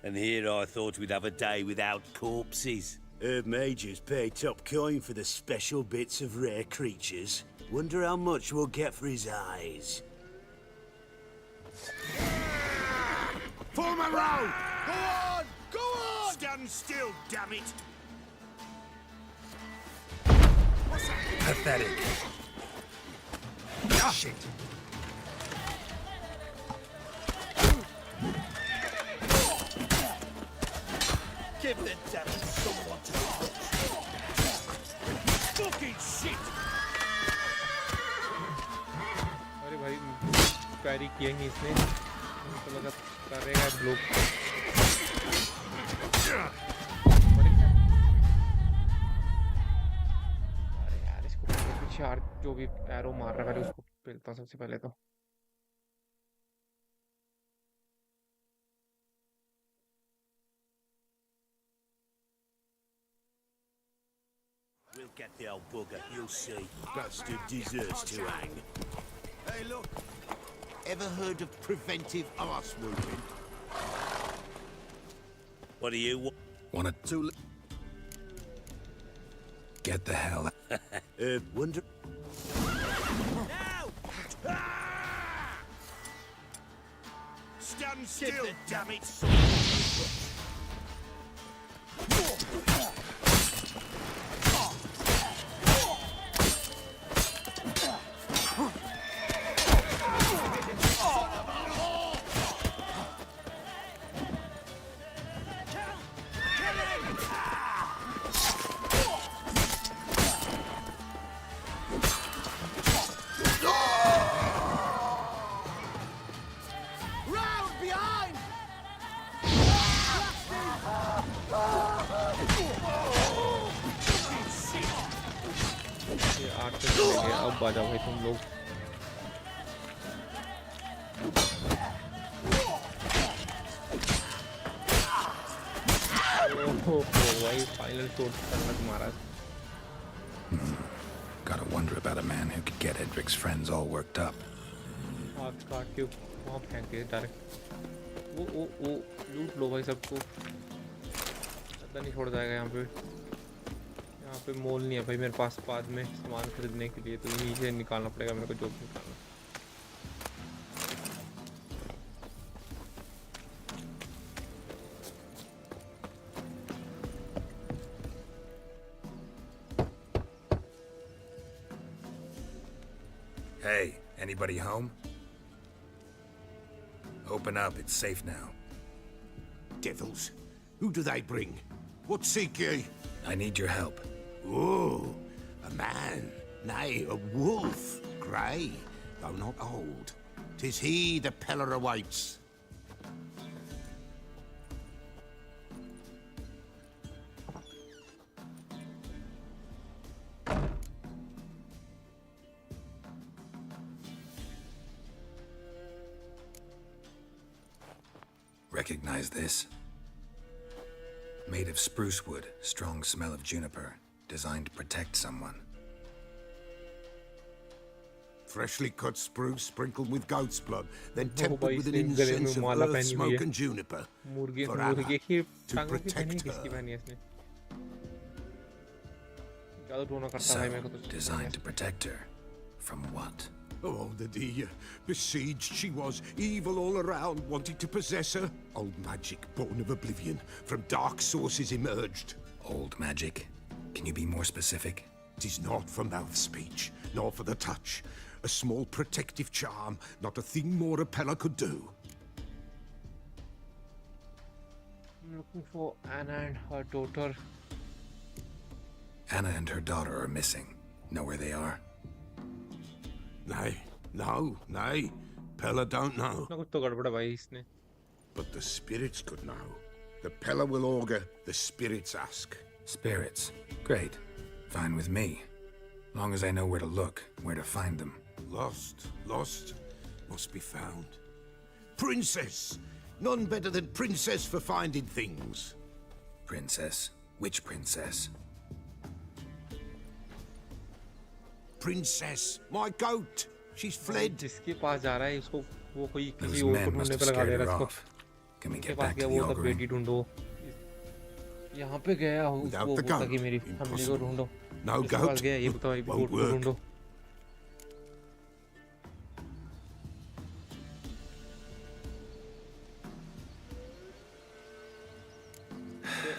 Speaker 9: And here I thought we'd have a day without corpses. Herb Majors pay top coin for the special bits of rare creatures. Wonder how much we'll get for his eyes.
Speaker 2: Form a row!
Speaker 10: Go on! Go on!
Speaker 2: Stand still, damn it!
Speaker 5: Pathetic.
Speaker 2: Shit!
Speaker 10: Give the devil someone to
Speaker 2: Fucking shit!
Speaker 1: अरे भाई पैरी किया नहीं इसने. तो लगा करेगा block. अरे यार इसको पीछे जो भी एरो मार रहा है उसको पेलता हूं सबसे पहले तो.
Speaker 9: We'll get the old bugger, you'll see. Bastard deserves to hang.
Speaker 10: Hey, look. Ever heard of preventive arse wounding?
Speaker 9: What do you want?
Speaker 5: Wanna get the hell out.
Speaker 9: Wonder...
Speaker 2: Stand still, damn it!
Speaker 10: Round behind!
Speaker 1: ये 8 तक चले गए. अब आ जाओ भाई तुम लोग. ओहो भाई फाइनल शॉट तक मारा.
Speaker 5: Gotta wonder about a man who could get Edric's friends all worked up.
Speaker 1: हाथ काट के वहाँ फेंक दिया डायरेक्ट. वो लूट लो भाई सबको. ज़्यादा नहीं छोड़ जाएगा यहाँ पे. यहाँ पे मोल नहीं है भाई मेरे पास बाद में सामान खरीदने के लिए, तो यहीं से निकालना पड़ेगा मेरे को जो भी निकालना.
Speaker 5: Hey, anybody home? Open up, it's safe now.
Speaker 2: Devils, who do they bring? What seek ye?
Speaker 5: I need your help.
Speaker 2: Oh, a man, nay, a wolf, grey, though not old. 'Tis he the Peller awaits.
Speaker 5: Recognize this? Made of spruce wood, strong smell of juniper, designed to protect someone.
Speaker 2: Freshly cut spruce sprinkled with goat's blood, then
Speaker 1: भाई
Speaker 2: tempered with an
Speaker 1: इसने गले
Speaker 2: incense
Speaker 1: में
Speaker 2: of
Speaker 1: Mala
Speaker 2: earth
Speaker 1: पहनी हुई
Speaker 2: smoke
Speaker 1: है.
Speaker 2: and juniper.
Speaker 1: मुर्गे
Speaker 2: For
Speaker 1: मुर्गे
Speaker 2: Anna,
Speaker 1: की
Speaker 2: to
Speaker 1: टांगों की पहनी
Speaker 2: protect
Speaker 1: किसकी
Speaker 2: her.
Speaker 1: पहनी है इसने. ज़्यादा टोना करता
Speaker 5: So,
Speaker 1: है मेरे को तो.
Speaker 5: designed to protect her. From what?
Speaker 2: Oh, the dear. Besieged she was, evil all around, wanting to possess her. Old magic, born of oblivion, from dark sources emerged.
Speaker 5: Old magic? Can you be more specific?
Speaker 2: 'Tis not for mouth speech, nor for the touch. A small protective charm, not a thing more a Peller could do.
Speaker 1: I'm looking for Anna and her daughter.
Speaker 5: Anna and her daughter are missing. Know where they are?
Speaker 2: Nay, nay. Peller don't know.
Speaker 1: कुछ तो गड़बड़ है भाई इसने.
Speaker 2: But the spirits could know. The Peller will augur, the spirits ask.
Speaker 5: Spirits. Great. Fine with me. Long as I know where to look, where to find them.
Speaker 2: Lost, must be found. Princess! None better than Princess for finding things.
Speaker 5: Princess? Which princess?
Speaker 2: Princess, my goat!
Speaker 10: She's fled.
Speaker 1: जिसके पास जा रहा है उसको वो कोई
Speaker 5: Those
Speaker 1: किसी और को
Speaker 5: men must
Speaker 1: ढूंढने
Speaker 5: have
Speaker 1: पे लगा दे
Speaker 5: scared her
Speaker 1: रहा है
Speaker 5: off. Can we
Speaker 1: उसके
Speaker 5: get
Speaker 1: पास
Speaker 5: back
Speaker 1: गया
Speaker 5: to
Speaker 1: वो
Speaker 5: the
Speaker 1: सब
Speaker 5: augury?
Speaker 1: बेटी ढूंढो यहाँ पे गया
Speaker 10: Without
Speaker 1: उसको
Speaker 10: the
Speaker 1: बोलता
Speaker 10: goat,
Speaker 1: कि मेरी फैमिली को
Speaker 10: impossible.
Speaker 1: ढूंढो
Speaker 10: No
Speaker 1: उसके पास
Speaker 10: goat,
Speaker 1: गया ये बताओ ये
Speaker 10: won't
Speaker 1: गोट को
Speaker 10: work.
Speaker 1: ढूंढो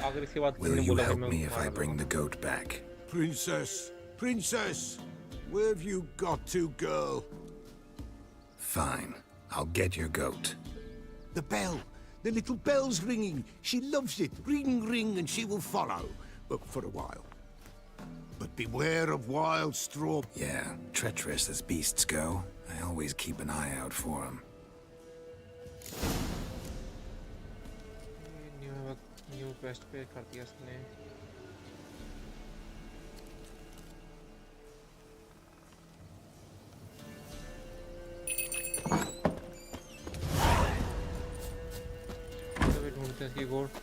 Speaker 1: अगर इसके बाद किसी
Speaker 5: Will
Speaker 1: ने
Speaker 5: you
Speaker 1: बोला कि
Speaker 5: help
Speaker 1: मैं
Speaker 5: me
Speaker 1: उसको
Speaker 5: if I
Speaker 1: मार
Speaker 5: bring the
Speaker 1: दूंगा।
Speaker 5: goat back?
Speaker 10: Princess, princess, where have you got to, girl?
Speaker 5: Fine. I'll get your goat.
Speaker 10: The bell. The little bell's ringing. She loves it. Ring, ring, and she will follow. But for a while. But beware of wild straw.
Speaker 5: Yeah, treacherous as beasts go. I always keep an eye out for them.
Speaker 1: New quest पे कर दिया इसने तो ढूंढते हैं इसकी गोट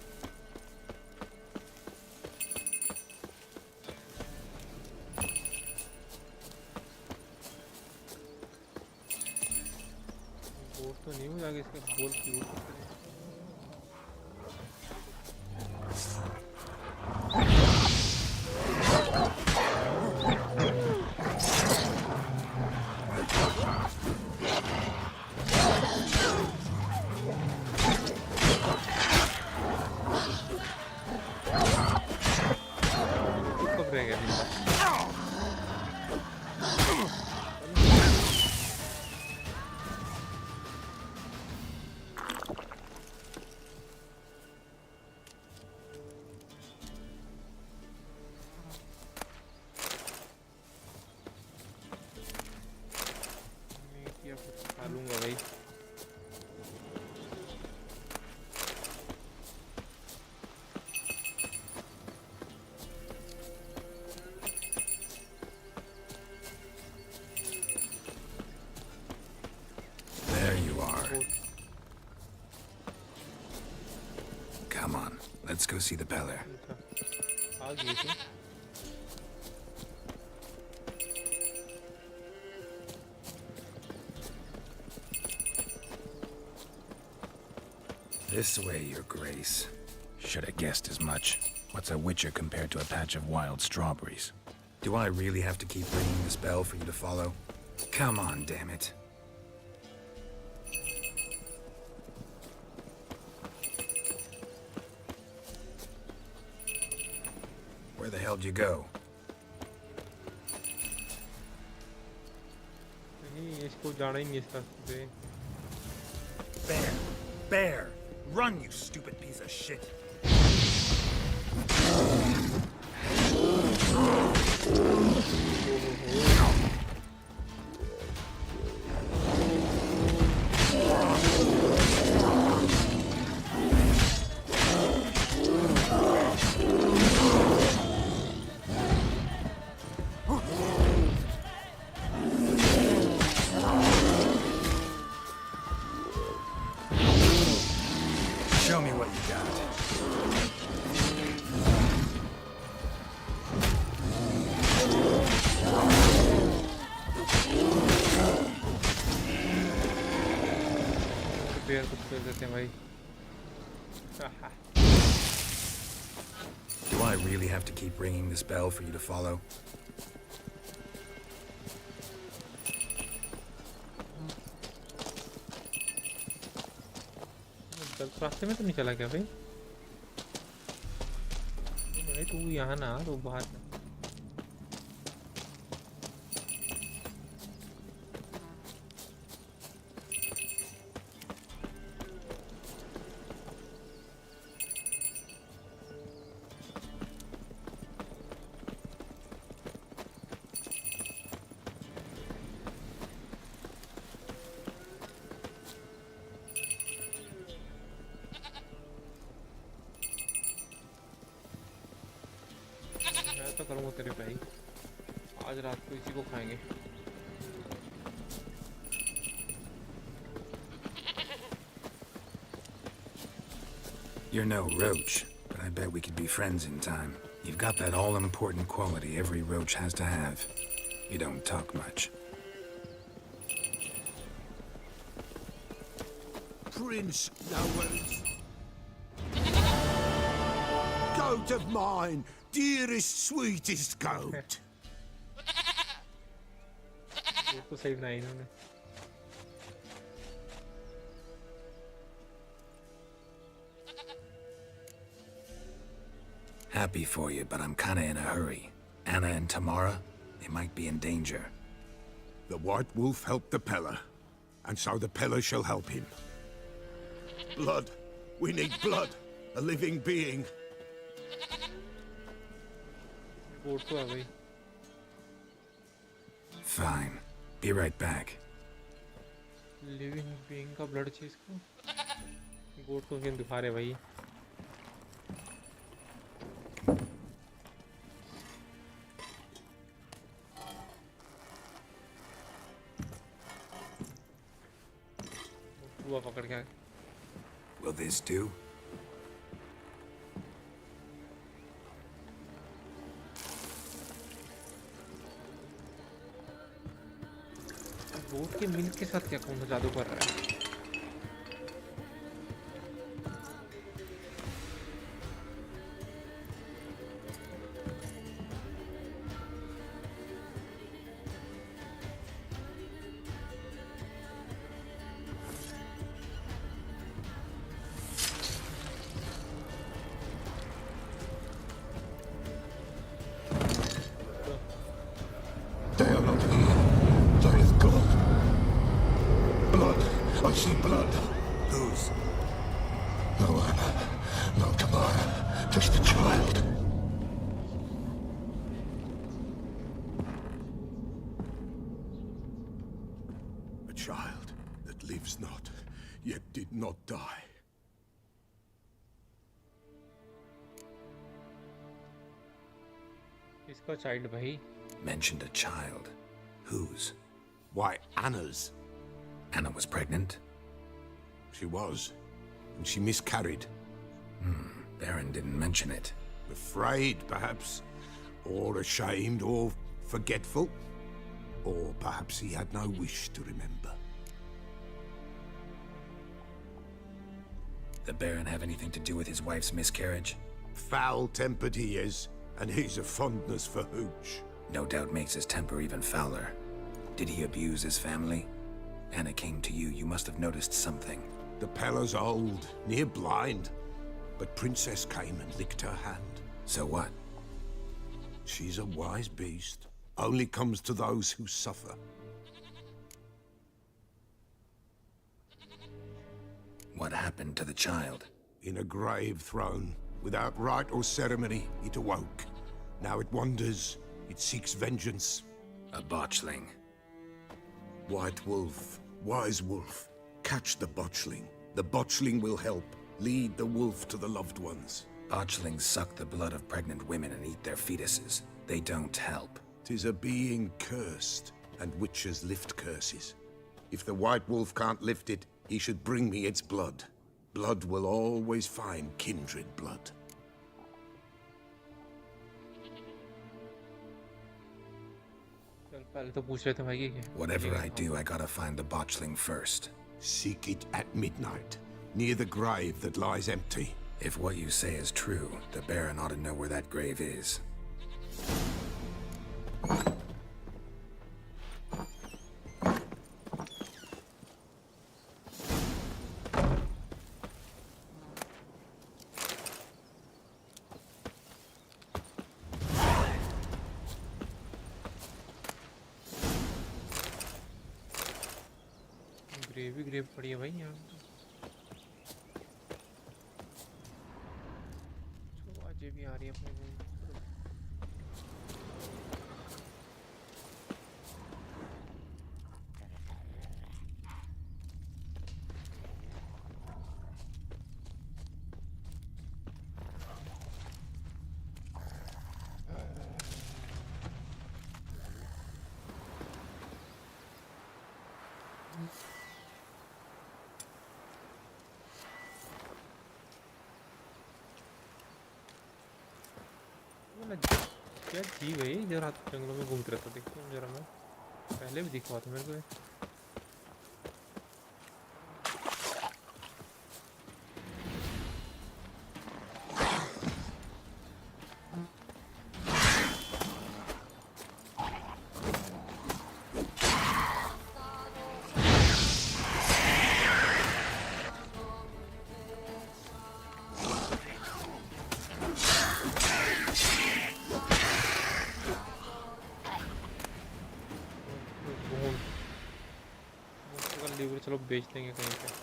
Speaker 1: गोट तो नहीं हो जाएगा इसका गोल क्यों लूंगा भाई
Speaker 5: There you are. Come on, let's go see the Peller.
Speaker 1: आ गई थी
Speaker 5: This way, Your Grace. Should have guessed as much. What's a witcher compared to a patch of wild strawberries? Do I really have to keep ringing this bell for you to follow? Come on, damn it. Where the hell did you go?
Speaker 1: नहीं इसको जाना ही नहीं इस रास्ते पे
Speaker 13: Bear! Bear! Run, you stupid piece of shit!
Speaker 5: Show me what you got.
Speaker 1: पैर कुछ कर देते हैं भाई
Speaker 5: Do I really have to keep ringing this bell for you to follow?
Speaker 1: गलत रास्ते में तो नहीं चला क्या भाई भाई तू यहाँ ना तो बाहर ना मैं तो करूँगा तेरे भाई आज रात को इसी को खाएंगे
Speaker 5: You're no roach, but I bet we could be friends in time. You've got that all-important quality every roach has to have. You don't talk much.
Speaker 10: prince nowheres. Goat of mine, dearest, sweetest goat.
Speaker 1: वो तो सही बनाया इन्होंने.
Speaker 5: Happy for you, but I'm kinda in a hurry. Anna and Tamara, they might be in danger.
Speaker 10: The White Wolf helped the Peller, and so the Peller shall help him. Blood. We need blood. A living being.
Speaker 1: Boat तो आ गई.
Speaker 5: Fine. Be right back.
Speaker 1: Living being का blood चाहिए इसको. Boat को क्यों दिखा रहे भाई? वो पकड़ के.
Speaker 5: Will this do?
Speaker 1: बोट के मिल्क के साथ क्या कौन सा जादू कर रहा है?
Speaker 10: They are not here. There is God. Blood. I see blood.
Speaker 9: Whose?
Speaker 10: No Anna. No Tamara. Just a child. A child that lives not, yet did not die.
Speaker 1: इसका चाइल्ड भाई.
Speaker 5: Mentioned a child. Whose?
Speaker 10: Why, Anna's.
Speaker 5: Anna was pregnant?
Speaker 10: She was. And she miscarried.
Speaker 5: Baron didn't mention it.
Speaker 10: Afraid, perhaps. Or ashamed, or forgetful. Or perhaps he had no wish to remember.
Speaker 5: The Baron have anything to do with his wife's miscarriage?
Speaker 10: Foul-tempered he is, and he's a fondness for hooch.
Speaker 5: No doubt makes his temper even fouler. Did he abuse his family? Anna came to you. You must have noticed something.
Speaker 10: The Peller's old, near blind. But Princess came and licked her hand.
Speaker 5: So what?
Speaker 10: She's a wise beast. Only comes to those who suffer.
Speaker 5: What happened to the child?
Speaker 10: In a grave thrown. Without rite or ceremony, it awoke. Now it wanders. It seeks vengeance.
Speaker 5: A botchling.
Speaker 10: White Wolf. Wise Wolf. Catch the botchling. The botchling will help. Lead the wolf to the loved ones.
Speaker 5: Botchlings suck the blood of pregnant women and eat their fetuses. They don't help.
Speaker 10: 'Tis a being cursed, and witches lift curses. If the White Wolf can't lift it, he should bring me its blood. Blood will always find kindred blood.
Speaker 1: पहले तो पूछ रहे थे भाई कि क्या.
Speaker 5: Whatever I do, I gotta find the botchling first.
Speaker 10: Seek it at midnight, near the grave that lies empty.
Speaker 5: If what you say is true, the Baron ought to know where that grave is.
Speaker 1: Grave पड़ी है भाई यहाँ. आवाजें भी आ रही है अपने को. क्या जी भाई इधर रात जंगलों में घूमते रहता. देखते हैं जरा. मैं पहले भी दिखा था मेरे को. लीवर चलो बेच देंगे कहीं पे।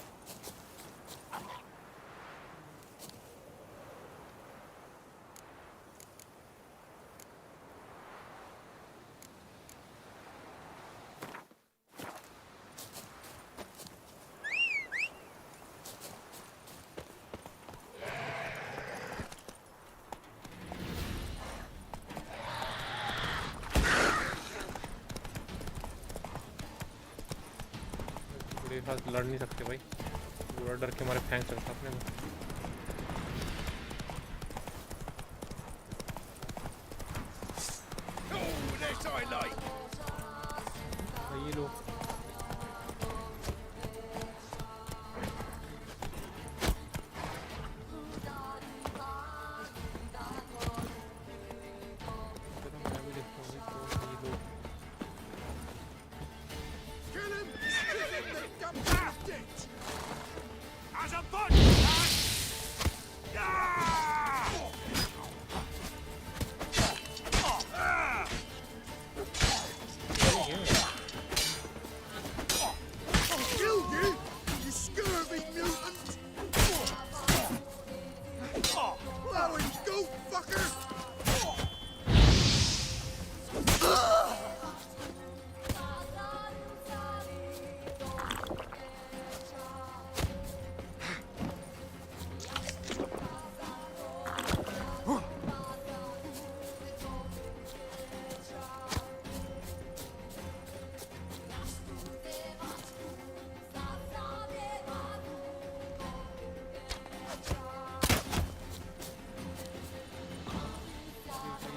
Speaker 1: बड़े साथ लड़ नहीं सकते भाई, पूरा डर के हमारे फेंक चलता अपने में। ये लो मैं भी देखता हूँ तो ये लो।
Speaker 2: As a bunch! Kill you, you scurvy mutant! Blowing goat fucker!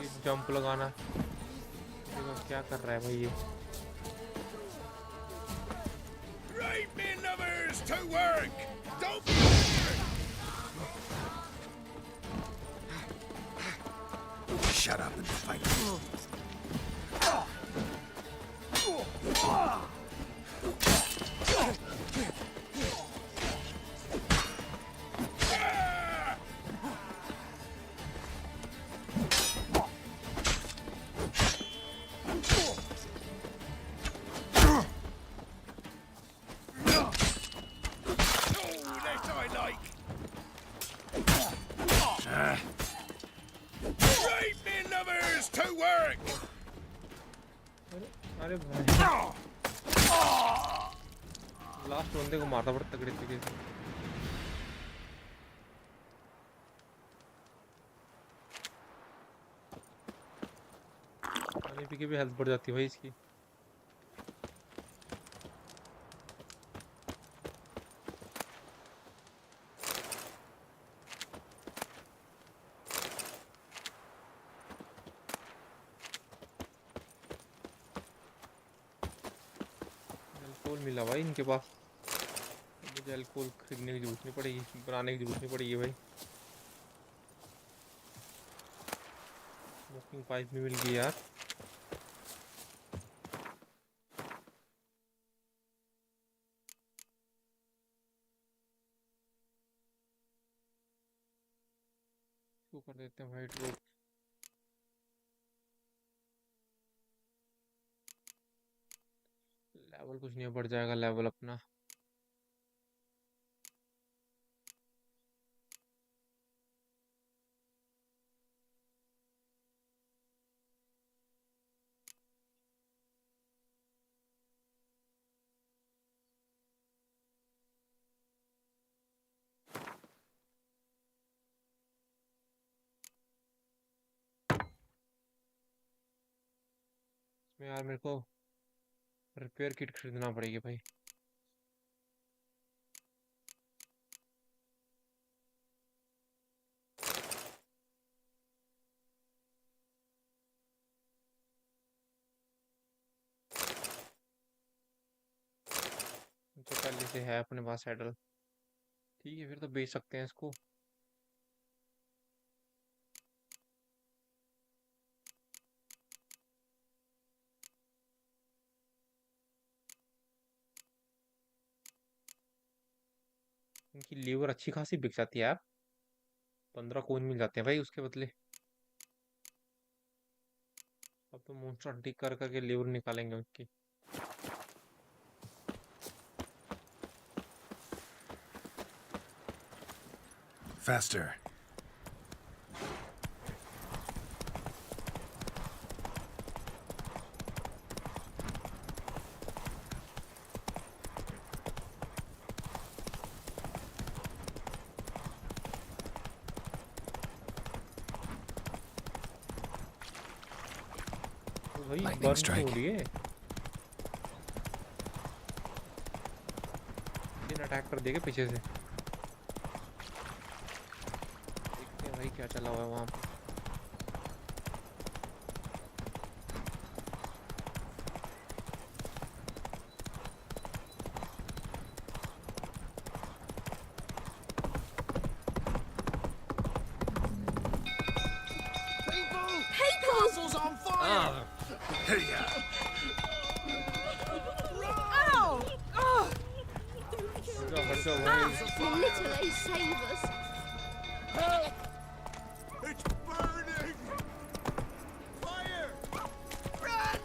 Speaker 1: ये जंप लगाना देखो क्या कर रहा है भाई ये।
Speaker 2: Right, me lovers, to work! Don't be
Speaker 10: Shut up and fight.
Speaker 2: Right, me lovers, to work!
Speaker 1: अरे भाई लास्ट बंदे को मारना पड़ता तगड़े तरीके से। पानी पी के भी हेल्थ बढ़ जाती है भाई इसकी। अल्कोहल मिला भाई इनके पास, मुझे अल्कोहल खरीदने की जरूरत नहीं पड़ेगी, बनाने की जरूरत नहीं पड़ेगी भाई। स्मोकिंग पाइप भी मिल गई यार। इसको कर देते हैं वाइट रोप। लेवल कुछ नहीं बढ़ जाएगा लेवल अपना। इसमें यार मेरे को रिपेयर किट खरीदना पड़ेगी भाई। तो पहले से है अपने पास सैडल, ठीक है फिर तो बेच सकते हैं इसको। इनकी लीवर अच्छी खासी बिक जाती है यार, 15 कोइन मिल जाते हैं भाई उसके बदले। अब तो मोन्स्टर हंटिंग कर करके लीवर निकालेंगे उनकी।
Speaker 13: Faster.
Speaker 5: Lightning strike.
Speaker 1: अटैक कर देगा पीछे से। देखते हैं भाई क्या चला हुआ है वहाँ पे।
Speaker 8: Castle's on fire!
Speaker 12: Literally save us.
Speaker 2: It's burning! Fire! Run!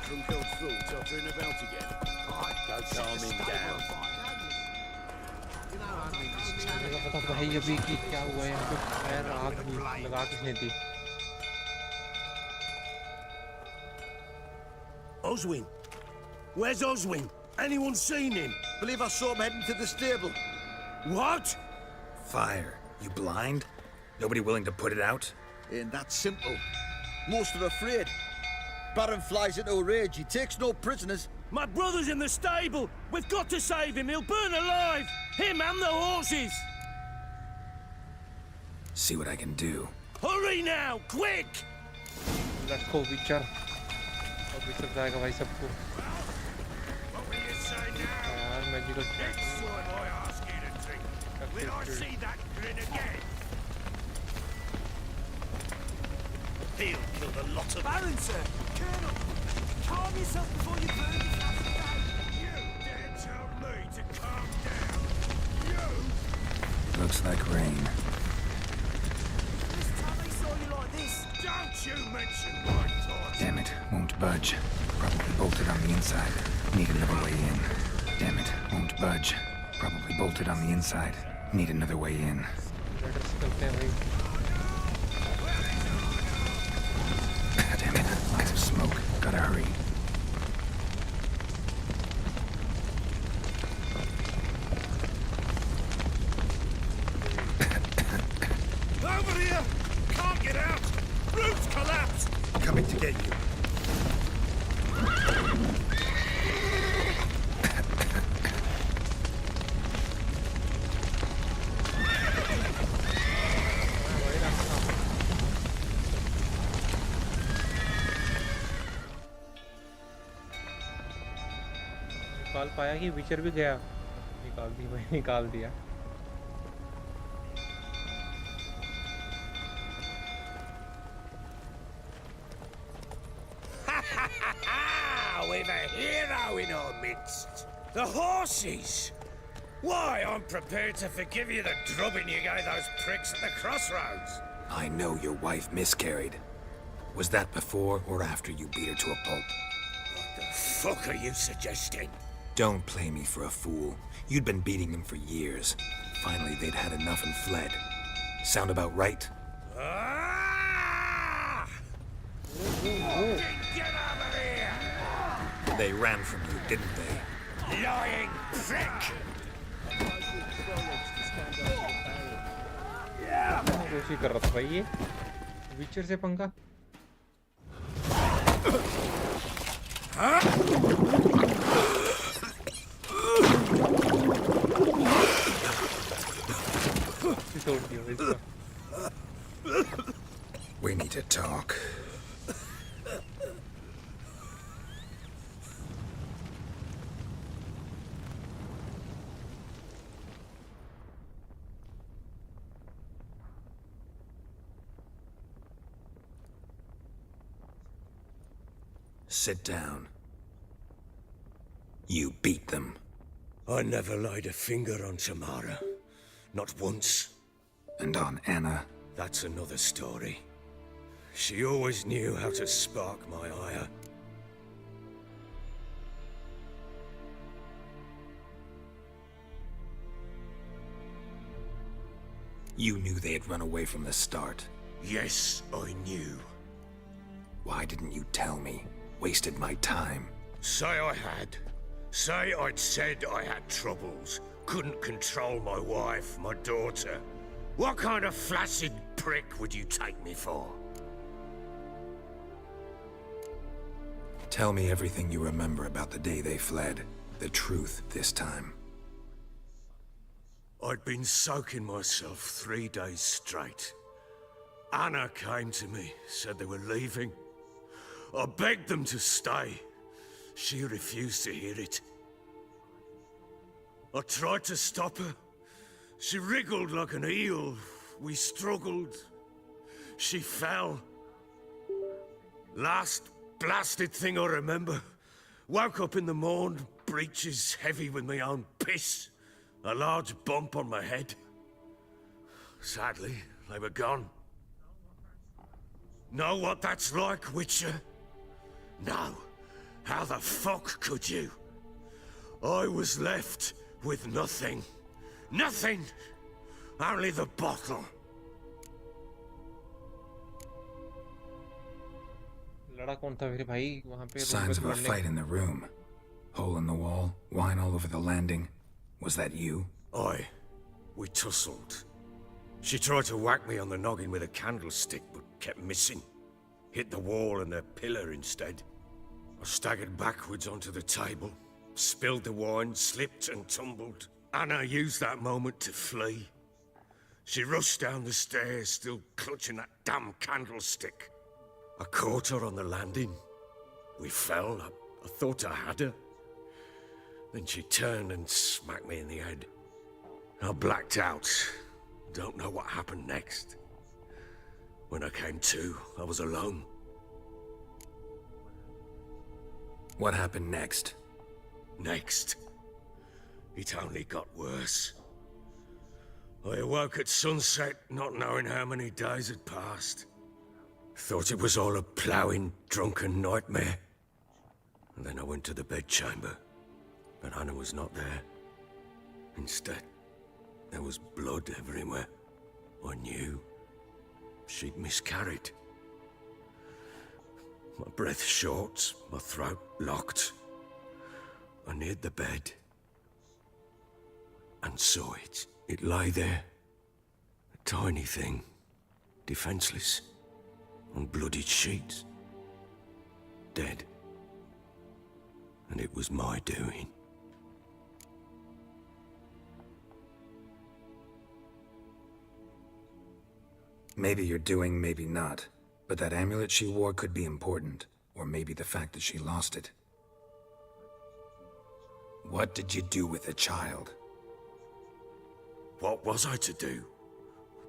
Speaker 9: Drunk old fool tottering about again. Go calm him down.
Speaker 1: मुझे पता भाई अभी कि क्या हुआ है यहाँ पे। पैर आग लगा किसने दी?
Speaker 9: Oswin? Where's Oswin? Anyone seen him?
Speaker 8: Believe I saw him heading to the stable.
Speaker 9: What?
Speaker 13: Fire. You blind? Nobody willing to put it out?
Speaker 8: Ain't that simple. Most are afraid. Baron flies into a rage. He takes no prisoners.
Speaker 9: My brother's in the stable. We've got to save him. He'll burn alive. Him and the horses.
Speaker 13: See what I can do.
Speaker 9: Hurry now, quick!
Speaker 1: Let's go, Witcher. अभी सब जाएगा भाई सबको।
Speaker 2: What will you say now?
Speaker 1: यार magical.
Speaker 2: Next time I ask you to drink, will I see that grin again?
Speaker 9: He'll kill the lot of
Speaker 14: Baron, sir! Colonel! Calm yourself before you burn this house down!
Speaker 2: You dare tell me to calm down? You?
Speaker 5: Looks like rain.
Speaker 14: This time they saw you like this!
Speaker 2: Don't you mention my thoughts!
Speaker 5: Damn it, won't budge. Probably bolted on the inside. Need another way in. Damn it, won't budge. Probably bolted on the inside. Need another way in. Damn it, lots of smoke. Gotta hurry.
Speaker 2: Over here! Can't get out! Roof's collapsed!
Speaker 13: Coming to get you.
Speaker 1: निकाल पाया कि विचर भी गया? निकाल दी भाई, निकाल दिया।
Speaker 2: We've a hero in our midst. The horses! Why, I'm prepared to forgive you the drubbing you gave those pricks at the crossroads.
Speaker 13: I know your wife miscarried. Was that before or after you beat her to a pulp?
Speaker 2: What the fuck are you suggesting?
Speaker 13: Don't play me for a fool. You'd been beating them for years. Finally, they'd had enough and fled. Sound about right?
Speaker 2: Ah! Fucking get over here!
Speaker 13: They ran from you, didn't they?
Speaker 2: Lying prick!
Speaker 1: कोशिश कर रहा था भाई ये विचर से पंगा। तोड़ दिया इसका।
Speaker 13: We need to talk. Sit down. You beat them.
Speaker 2: I never laid a finger on Tamara. Not once.
Speaker 5: And on Anna?
Speaker 2: That's another story. She always knew how to spark my ire.
Speaker 13: You knew they had run away from the start.
Speaker 2: Yes, I knew.
Speaker 13: Why didn't you tell me? Wasted my time.
Speaker 2: Say I had. Say I'd said I had troubles. Couldn't control my wife, my daughter. What kind of flaccid prick would you take me for?
Speaker 13: Tell me everything you remember about the day they fled. The truth this time.
Speaker 2: I'd been soaking myself 3 days straight. Anna came to me, said they were leaving. I begged them to stay. She refused to hear it. I tried to stop her. She wriggled like an eel. We struggled. She fell. Last blasted thing I remember. Woke up in the morn, breeches heavy with my own piss. A large bump on my head. Sadly, they were gone. Know what that's like, Witcher? No. How the fuck could you? I was left with nothing. Nothing! Only the bottle.
Speaker 1: लड़ा कौन था फिर भाई वहाँ पे?
Speaker 13: Signs of a fight in the room. Hole in the wall, wine all over the landing. Was that you?
Speaker 2: Aye. We tussled. She tried to whack me on the noggin with a candlestick, but kept missing. Hit the wall and the pillar instead. I staggered backwards onto the table, spilled the wine, slipped and tumbled. Anna used that moment to flee. She rushed down the stairs, still clutching that damn candlestick. I caught her on the landing. We fell. I thought I had her. Then she turned and smacked me in the head. I blacked out. Don't know what happened next. When I came to, I was alone.
Speaker 13: What happened next?
Speaker 2: Next? It only got worse. I awoke at sunset, not knowing how many days had passed. Thought it was all a ploughing, drunken nightmare. And then I went to the bedchamber, but Anna was not there. Instead, there was blood everywhere. I knew she'd miscarried. My breath short, my throat locked. I neared the bed and saw it. It lay there, a tiny thing, defenseless, on bloodied sheets, dead. And it was my doing.
Speaker 13: Maybe you're doing, maybe not. But that amulet she wore could be important. Or maybe the fact that she lost it. What did you do with the child?
Speaker 2: What was I to do?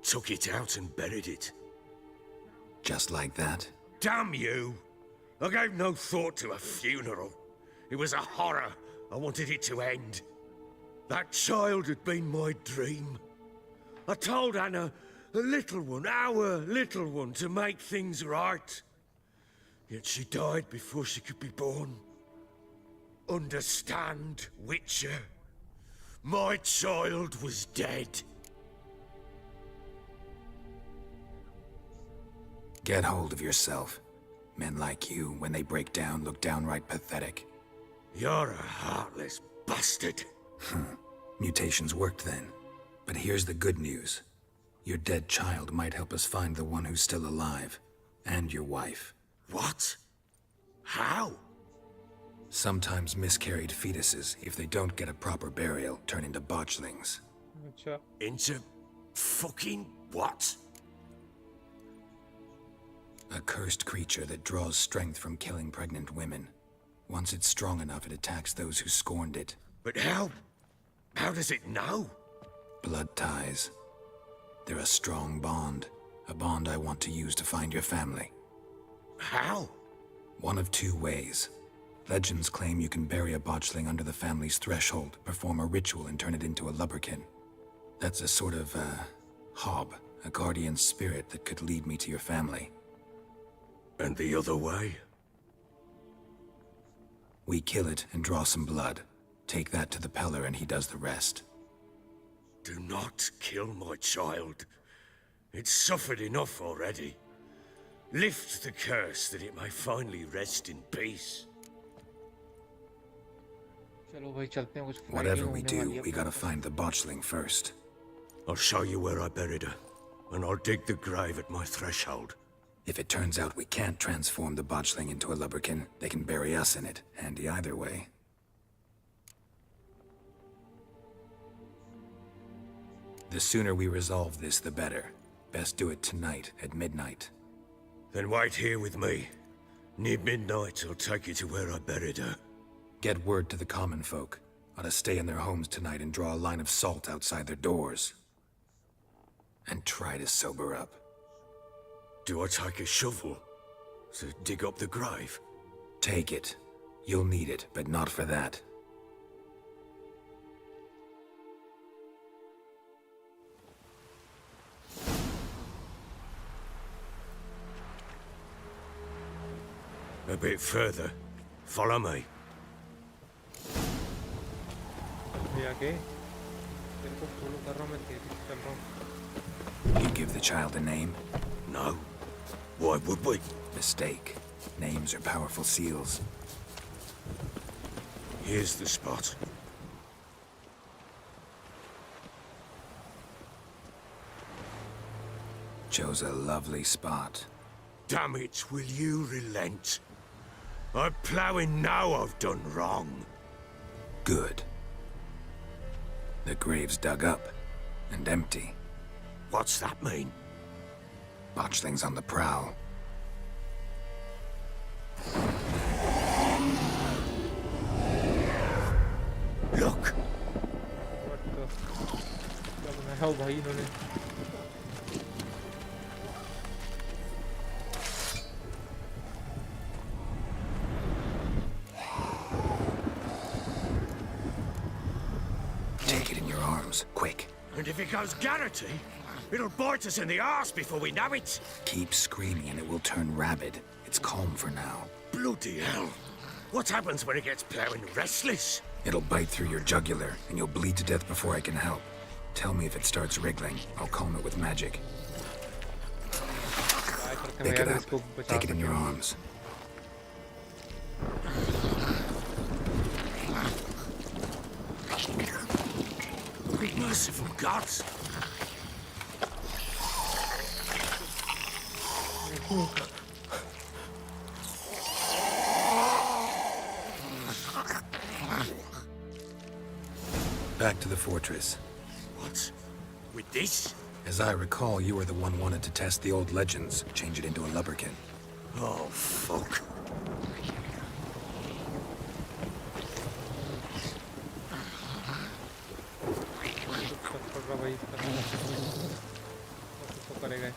Speaker 2: Took it out and buried it.
Speaker 13: Just like that?
Speaker 2: Damn you! I gave no thought to a funeral. It was a horror. I wanted it to end. That child had been my dream. I told Anna, the little one, our little one, to make things right. Yet she died before she could be born. Understand, Witcher? My child was dead.
Speaker 13: Get hold of yourself. Men like you, when they break down, look downright pathetic.
Speaker 2: You're a heartless bastard.
Speaker 13: Mutations worked then. But here's the good news. Your dead child might help us find the one who's still alive. And your wife.
Speaker 2: What? How?
Speaker 13: Sometimes miscarried fetuses, if they don't get a proper burial, turn into botchlings.
Speaker 1: अच्छा.
Speaker 2: Into fucking what?
Speaker 13: A cursed creature that draws strength from killing pregnant women. Once it's strong enough, it attacks those who scorned it.
Speaker 2: But how? How does it know?
Speaker 13: Blood ties. They're a strong bond. A bond I want to use to find your family.
Speaker 2: How?
Speaker 13: One of two ways. Legends claim you can bury a botchling under the family's threshold, perform a ritual, and turn it into a lubberkin. That's a sort of, hob. A guardian spirit that could lead me to your family.
Speaker 2: And the other way?
Speaker 13: We kill it and draw some blood. Take that to the Peller and he does the rest.
Speaker 2: Do not kill my child. It's suffered enough already. Lift the curse that it may finally rest in peace.
Speaker 1: चलो भाई चलते हैं कुछ fighting
Speaker 13: Whatever we
Speaker 1: होने
Speaker 13: do,
Speaker 1: वाली है
Speaker 13: we
Speaker 1: अपने
Speaker 13: gotta
Speaker 1: pass.
Speaker 13: find the botchling first.
Speaker 2: I'll show you where I buried her, and I'll dig the grave at my threshold.
Speaker 13: If it turns out we can't transform the botchling into a lubberkin, they can bury us in it. Handy either way. The sooner we resolve this, the better. Best do it tonight, at midnight.
Speaker 2: Then wait here with me. Near midnight, I'll take you to where I buried her.
Speaker 13: Get word to the common folk. Ought to stay in their homes tonight and draw a line of salt outside their doors. And try to sober up.
Speaker 2: Do I take a shovel to dig up the grave?
Speaker 13: Take it. You'll need it, but not for that.
Speaker 2: A bit further. Follow me.
Speaker 1: ये आके तेरे को follow कर रहा हूँ मैं तेरी चल रहा हूँ।
Speaker 13: You give the child a name?
Speaker 2: No. Why would we?
Speaker 13: Mistake. Names are powerful seals.
Speaker 2: Here's the spot.
Speaker 13: Chose a lovely spot.
Speaker 2: Damn it, will you relent? I'm ploughing now I've done wrong.
Speaker 13: Good. The grave's dug up and empty.
Speaker 2: What's that mean?
Speaker 13: Botchling's on the prowl.
Speaker 2: Look!
Speaker 1: What the? क्या बनाया हो भाई इन्होंने?
Speaker 13: Take it in your arms, quick.
Speaker 2: And if it goes Garrity, it'll bite us in the arse before we know it.
Speaker 13: Keep screaming and it will turn rabid. It's calm for now.
Speaker 2: Bloody hell. What happens when it gets ploughing restless?
Speaker 13: It'll bite through your jugular, and you'll bleed to death before I can help. Tell me if it starts wriggling. I'll calm it with magic. Pick it up. Take it in your arms.
Speaker 2: Merciful gods!
Speaker 13: Back to the fortress.
Speaker 2: What? With this?
Speaker 13: As I recall, you were the one wanted to test the old legends, change it into a lubberkin.
Speaker 2: Oh, fuck.
Speaker 1: पड़ रहा भाई तो करेगा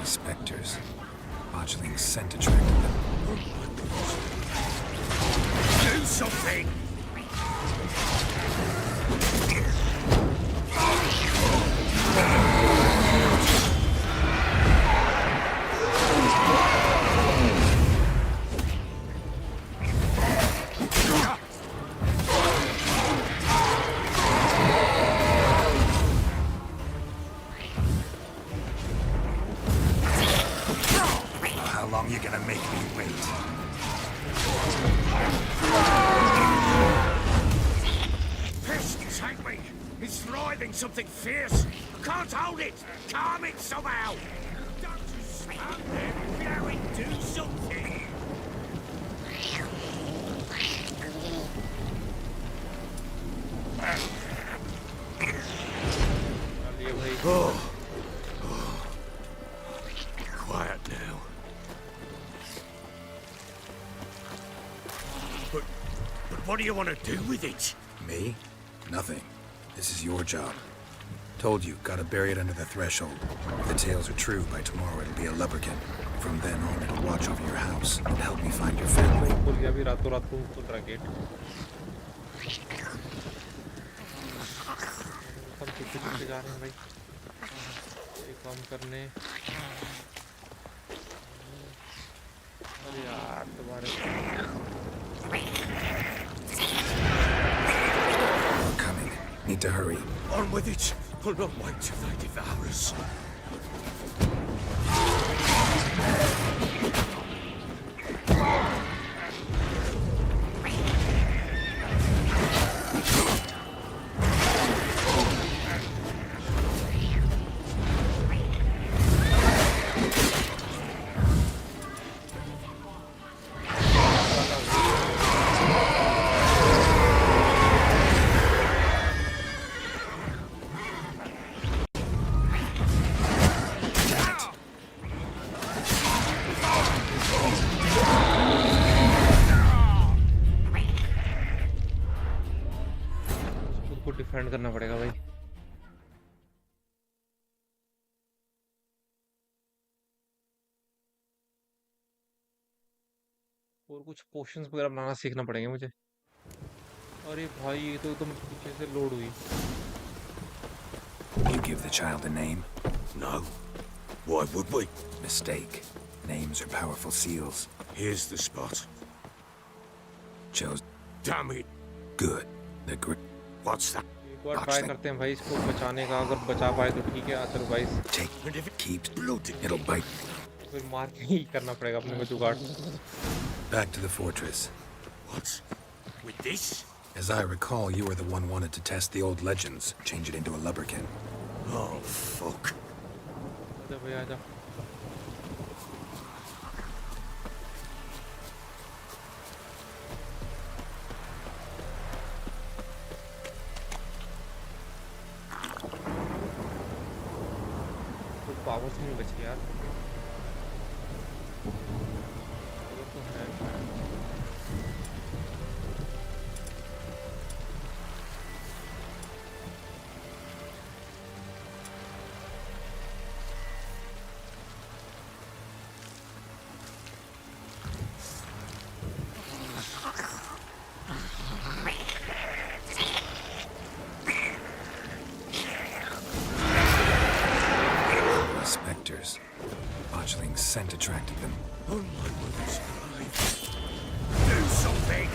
Speaker 13: Spectres. Botchling's scent attracted them.
Speaker 2: Do something!
Speaker 13: How long you gonna make me wait?
Speaker 2: Pest, take me! It's writhing something fierce! I can't hold it! Calm it somehow! Don't just stand there and blow it, do something!
Speaker 1: ये भाई
Speaker 2: Oh. Quiet now. what do you want to do with it?
Speaker 13: Me? Nothing. This is your job. Told you, gotta bury it under the threshold. If the tales are true, by tomorrow it'll be a lubberkin. From then on, it'll watch over your house and help me find your family.
Speaker 1: खुल गया भी रातों रात को खुल रहा gate हम छुट्टी छुट्टी जा रहे हैं भाई एक काम करने अरे यार दोबारा
Speaker 13: Coming. Need to hurry.
Speaker 2: On with it. I'll not wait till they devour us.
Speaker 1: Defend करना पड़ेगा भाई और कुछ पोशंस वगैरह बनाना सीखना पड़ेंगे मुझे अरे भाई ये तो एकदम पीछे से लोड हुई
Speaker 13: You give the child a name?
Speaker 2: No. Why would we?
Speaker 13: Mistake. Names are powerful seals.
Speaker 2: Here's the spot.
Speaker 13: Chose.
Speaker 2: Damn it.
Speaker 13: Good. The grit.
Speaker 2: What's that?
Speaker 1: एक बार ट्राई करते हैं भाई इसको बचाने का अगर बचा पाए तो ठीक है otherwise
Speaker 13: Take it. Keep bloating. It'll bite.
Speaker 1: फिर मार के ही करना पड़ेगा अपने को जुगाड़
Speaker 13: Back to the fortress.
Speaker 2: What? With this?
Speaker 13: As I recall, you were the one wanted to test the old legends, change it into a lubberkin.
Speaker 2: Oh, fuck.
Speaker 1: आजा भाई आजा तो पावर से नहीं बच गया यार वो तो है
Speaker 13: Spectres. Botchling's scent attracted them.
Speaker 2: Oh my goodness. Do something!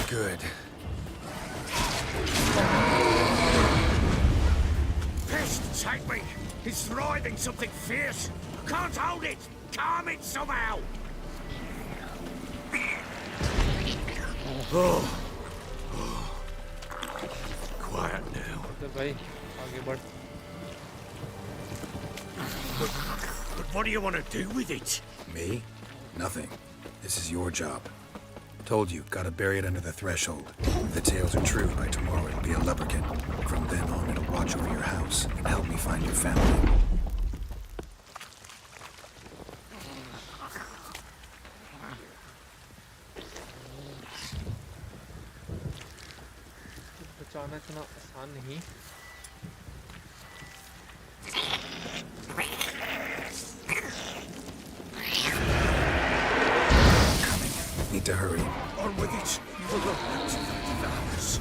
Speaker 13: Good.
Speaker 2: Pest, take me! It's writhing something fierce! Can't hold it! Calm it somehow! Oh. Quiet now.
Speaker 1: तो भाई आगे बढ़
Speaker 2: But what do you want to do with it?
Speaker 13: Me? Nothing. This is your job. Told you, gotta bury it under the threshold. If the tales are true, by tomorrow it'll be a lubberkin. From then on, it'll watch over your house and help me find your family.
Speaker 1: बचाना इतना आसान नहीं
Speaker 13: Need to hurry.
Speaker 2: On with it! You will not want to devour us.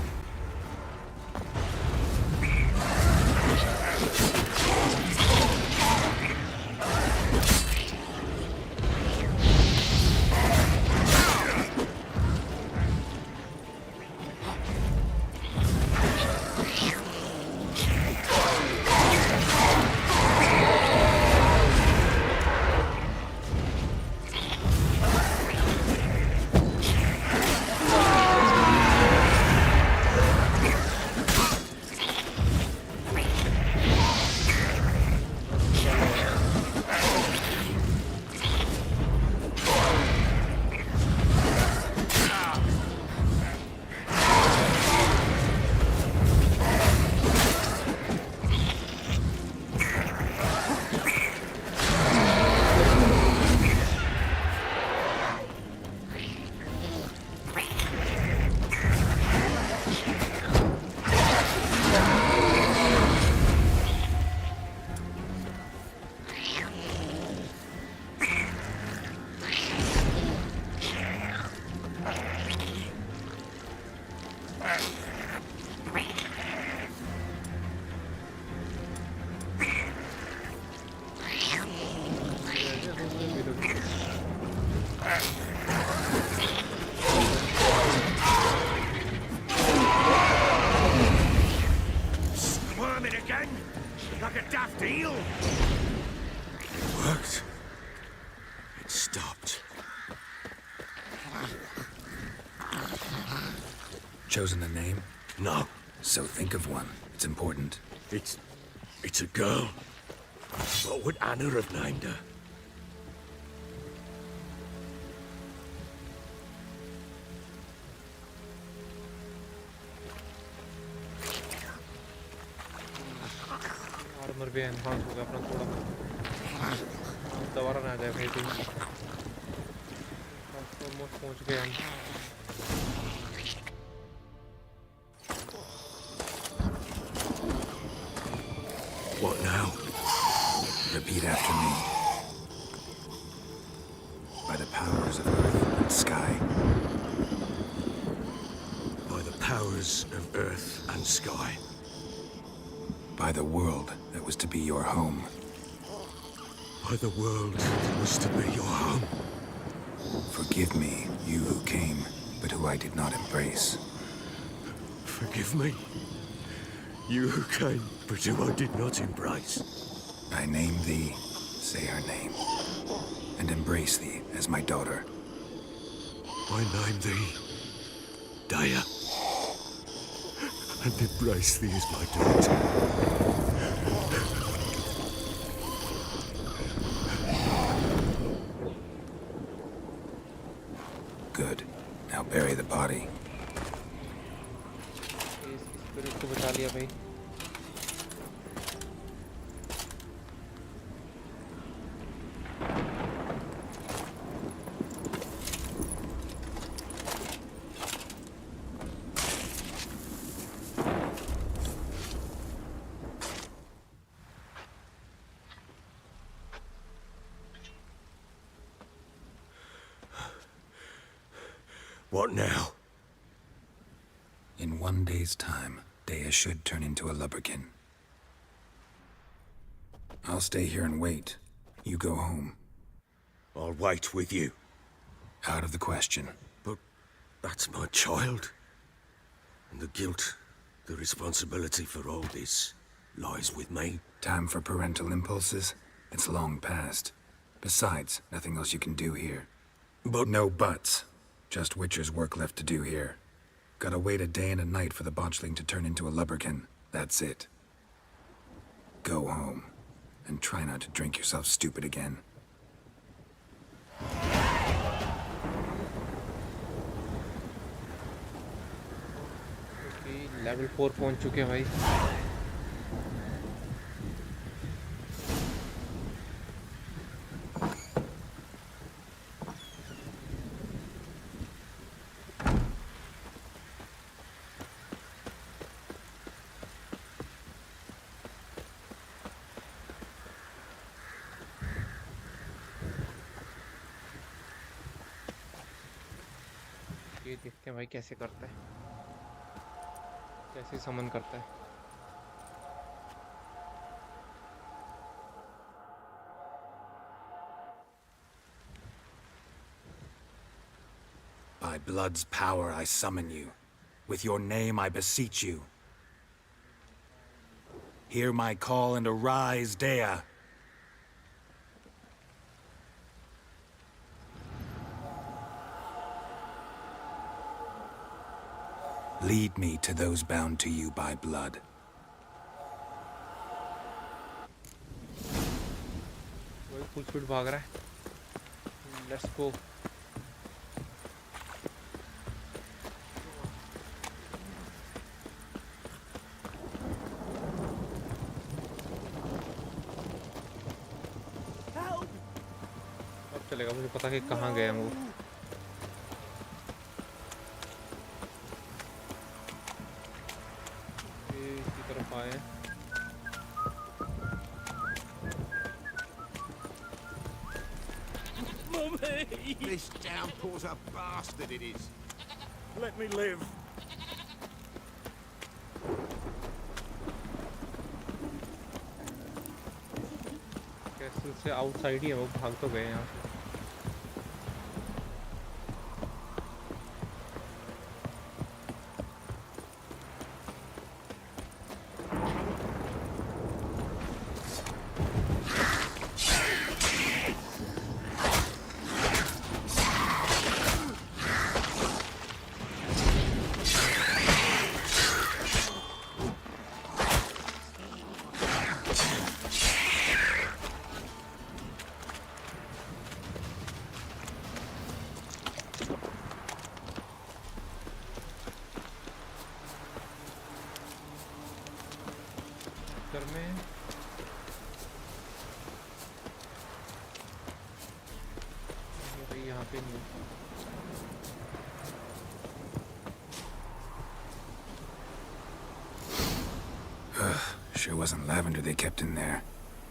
Speaker 2: Squirming again, like a daft eel. It worked. It stopped.
Speaker 13: Chosen a name?
Speaker 2: No.
Speaker 13: So think of one. It's important.
Speaker 2: It's a girl. What would Anna have named her?
Speaker 1: Armour भी enhance हो गया अपना थोड़ा दोबारा ना आ जाए भाई कोई ऑलमोस्ट पहुंच गए हम
Speaker 2: What now?
Speaker 13: Repeat after me. By the powers of earth and sky.
Speaker 2: By the powers of earth and sky.
Speaker 13: By the world that was to be your home.
Speaker 2: By the world that was to be your home.
Speaker 13: Forgive me, you who came, but who I did not embrace.
Speaker 2: Forgive me. You who came, but who I did not embrace.
Speaker 13: I name thee, say her name, and embrace thee as my daughter.
Speaker 2: I name thee Daya, and embrace thee as my daughter.
Speaker 13: Good. Now bury the body.
Speaker 1: Spirit को बचा लिया भाई
Speaker 2: What now?
Speaker 13: In 1 day's time, Dea should turn into a lubberkin. I'll stay here and wait. You go home.
Speaker 2: I'll wait with you.
Speaker 13: Out of the question.
Speaker 2: But that's my child. And the guilt, the responsibility for all this lies with me.
Speaker 13: Time for parental impulses? It's long past. Besides, nothing else you can do here.
Speaker 2: But
Speaker 13: no buts. Just Witcher's work left to do here. Gotta wait a day and a night for the botchling to turn into a lubberkin. That's it. Go home. And try not to drink yourself stupid again.
Speaker 1: Level 4 पहुंच चुके हैं भाई ये देखते हैं भाई कैसे करता है कैसे समन करता है
Speaker 13: By blood's power I summon you. With your name I beseech you. Hear my call and arise, Dea. Lead me to those bound to you by blood.
Speaker 1: वो फुल स्पीड भाग रहा है लेट्स गो अब चलेगा मुझे पता कि कहाँ गए हम वो इसी तरफ आए हैं
Speaker 10: This downpour's a bastard, it is.
Speaker 2: let me live.
Speaker 1: Castle से आउटसाइड ही है वो भाग तो गए यहाँ से में भाई यहाँ पे नहीं।
Speaker 5: Sure wasn't lavender they kept in there.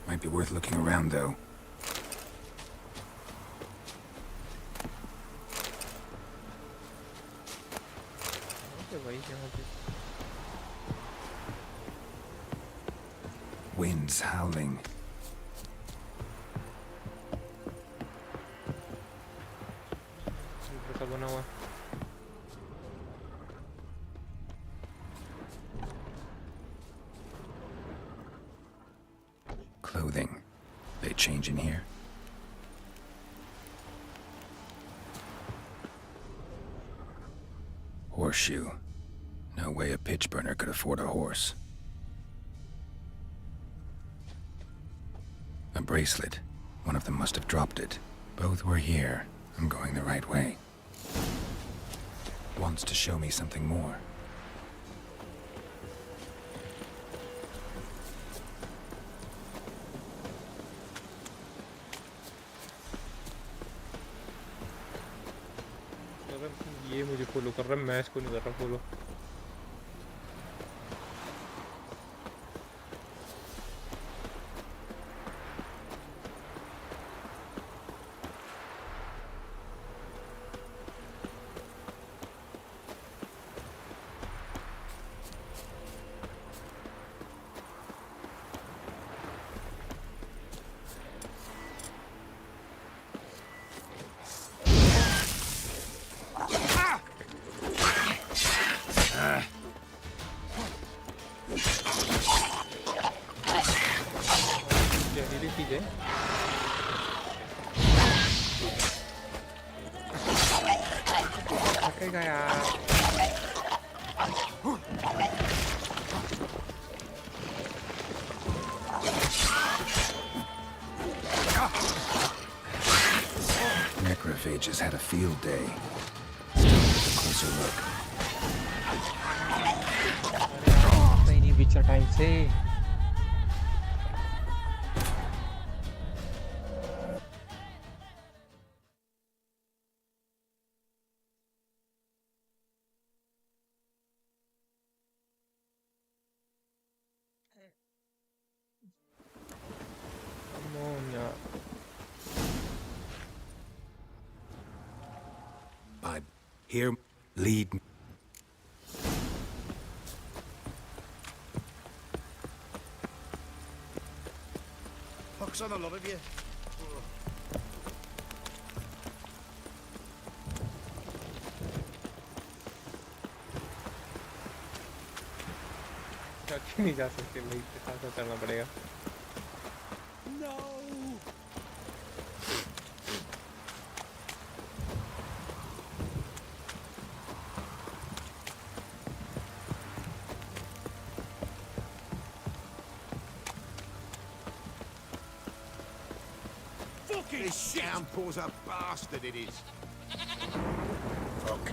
Speaker 5: Might be worth looking around, though.
Speaker 1: Okay, भाई यहाँ पे
Speaker 5: Winds howling.
Speaker 1: सा बना हुआ।
Speaker 5: Clothing. They change in here? Horseshoe. No way a pitch burner could afford a horse. A bracelet. One of them must have dropped it. Both were here. I'm going the right way. Wants to show me something more.
Speaker 1: ये मुझे follow कर रहा है, मैं इसको नहीं कर रहा follow.
Speaker 5: Necrophages had a field day. Let's take a closer look.
Speaker 1: नहीं बिचा टाइम से।
Speaker 5: Here, lead.
Speaker 8: Puck's on a lot of you.
Speaker 1: नहीं जा सकते भाई, के साथ चलना पड़ेगा।
Speaker 10: This downpour's a bastard, it is. Fuck.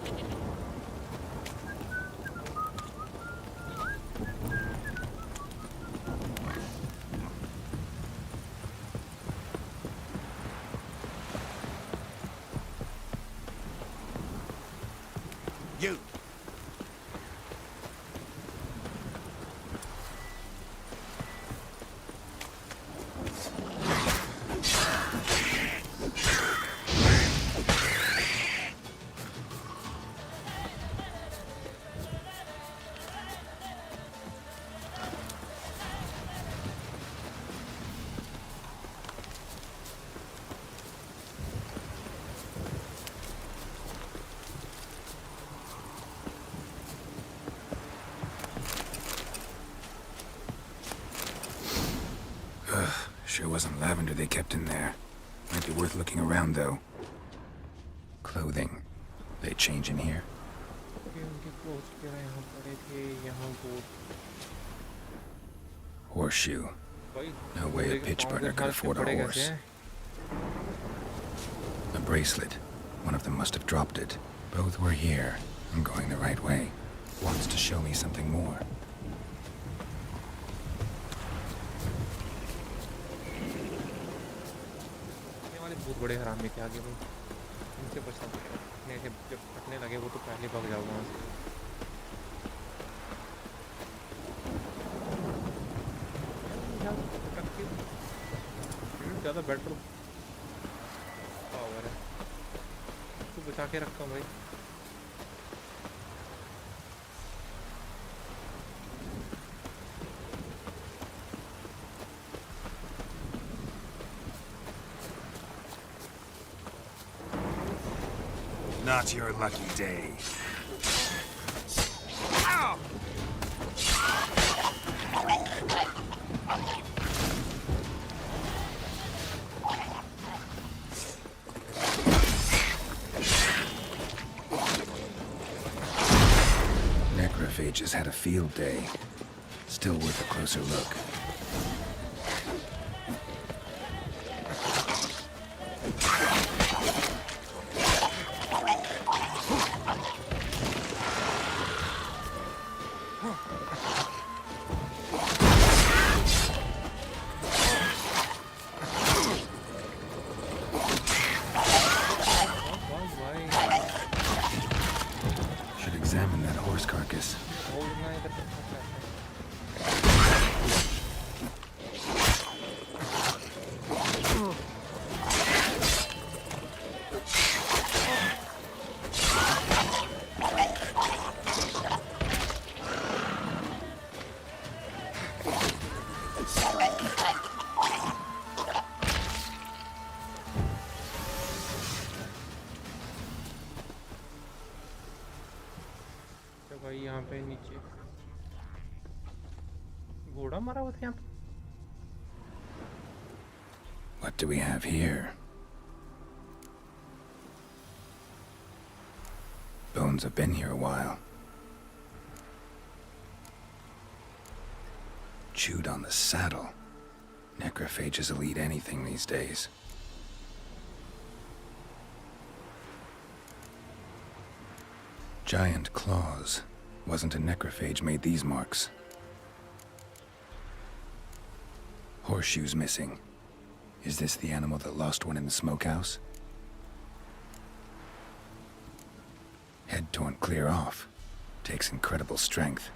Speaker 10: You.
Speaker 5: Sure wasn't lavender they kept in there. Might be worth looking around, though. Clothing. They change in here? Horseshoe. No way a pitch burner could afford a horse. A bracelet. One of them must have dropped it. Both were here. I'm going the right way. Wants to show me something more.
Speaker 1: वाले बहुत बड़े हरामी थे आगे भाई, इनसे बचना पड़ेगा। अपने से जब फटने लगे वो तो पहले भाग जाओगे वहाँ से। ज़्यादा बेटर पावर है, तो बचा के रखता हूँ भाई।
Speaker 13: Not your lucky day.
Speaker 2: Ow!
Speaker 5: Necrophages had a field day. Still worth a closer look. Should examine that horse carcass.
Speaker 1: भाई यहाँ पे नीचे घोड़ा मारा हुआ था यहाँ पे।
Speaker 5: What do we have here? Bones have been here a while. Chewed on the saddle. Necrophages will eat anything these days. Giant claws. Wasn't a necrophage made these marks. Horseshoes missing. Is this the animal that lost one in the smokehouse? Head torn clear off. Takes incredible strength.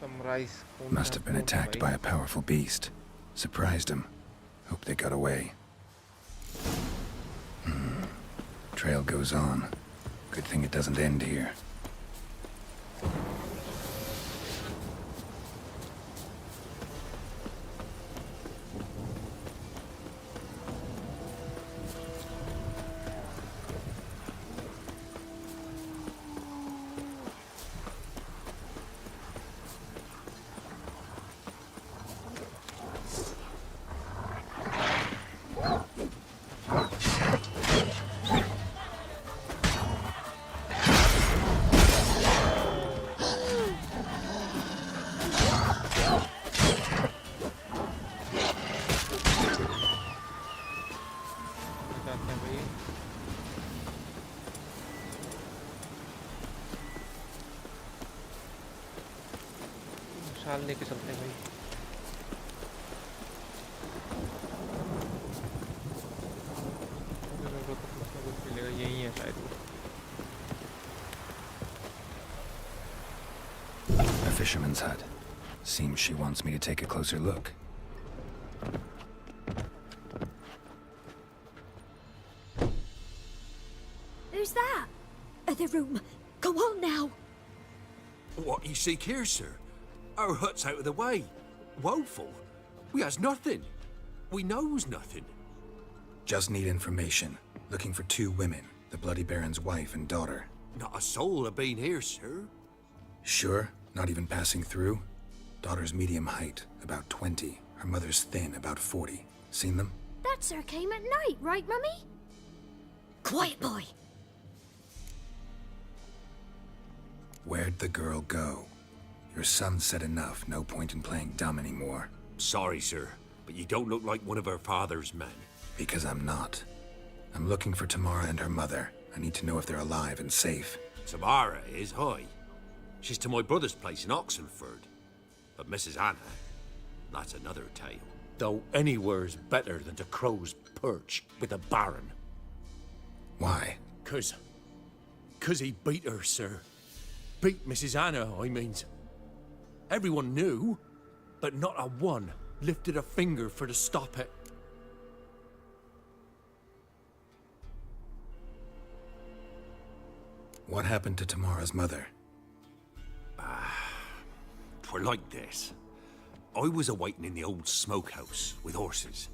Speaker 1: Summarize.
Speaker 5: Must have been attacked by a powerful beast. Surprised him. Hope they got away. Trail goes on. Good thing it doesn't end here.
Speaker 1: शाल लेके चलते हैं भाई। तो कुछ ना कुछ मिलेगा, यही है शायद वो।
Speaker 5: A fisherman's hut. Seems she wants me to take a closer look.
Speaker 12: Who's that? Other room. Go on now.
Speaker 4: What you seek here, sir? Our hut's out of the way. Woeful. We has nothing. We knows nothing.
Speaker 5: Just need information. Looking for 2 women. The Bloody Baron's wife and daughter.
Speaker 4: Not a soul have been here, sir.
Speaker 5: Sure? Not even passing through? Daughter's medium height, about 20. Her mother's thin, about 40. Seen them?
Speaker 12: That sir came at night, right, Mummy? Quiet, boy.
Speaker 5: Where'd the girl go? Your son said enough. No point in playing dumb anymore.
Speaker 4: Sorry, sir, but you don't look like one of her father's men.
Speaker 5: Because I'm not. I'm looking for Tamara and her mother. I need to know if they're alive and safe.
Speaker 4: Tamara is, hi. She's to my brother's place in Oxenford. But Mrs. Anna, that's another tale. Though anywhere's better than the crow's perch with a baron.
Speaker 13: Why?
Speaker 4: 'Cause he beat her, sir. Beat Mrs. Anna, I means. Everyone knew, but not a one lifted a finger for to stop it.
Speaker 13: What happened to Tamara's mother?
Speaker 4: 'Twere like this. I was awaiting in the old smokehouse with horses.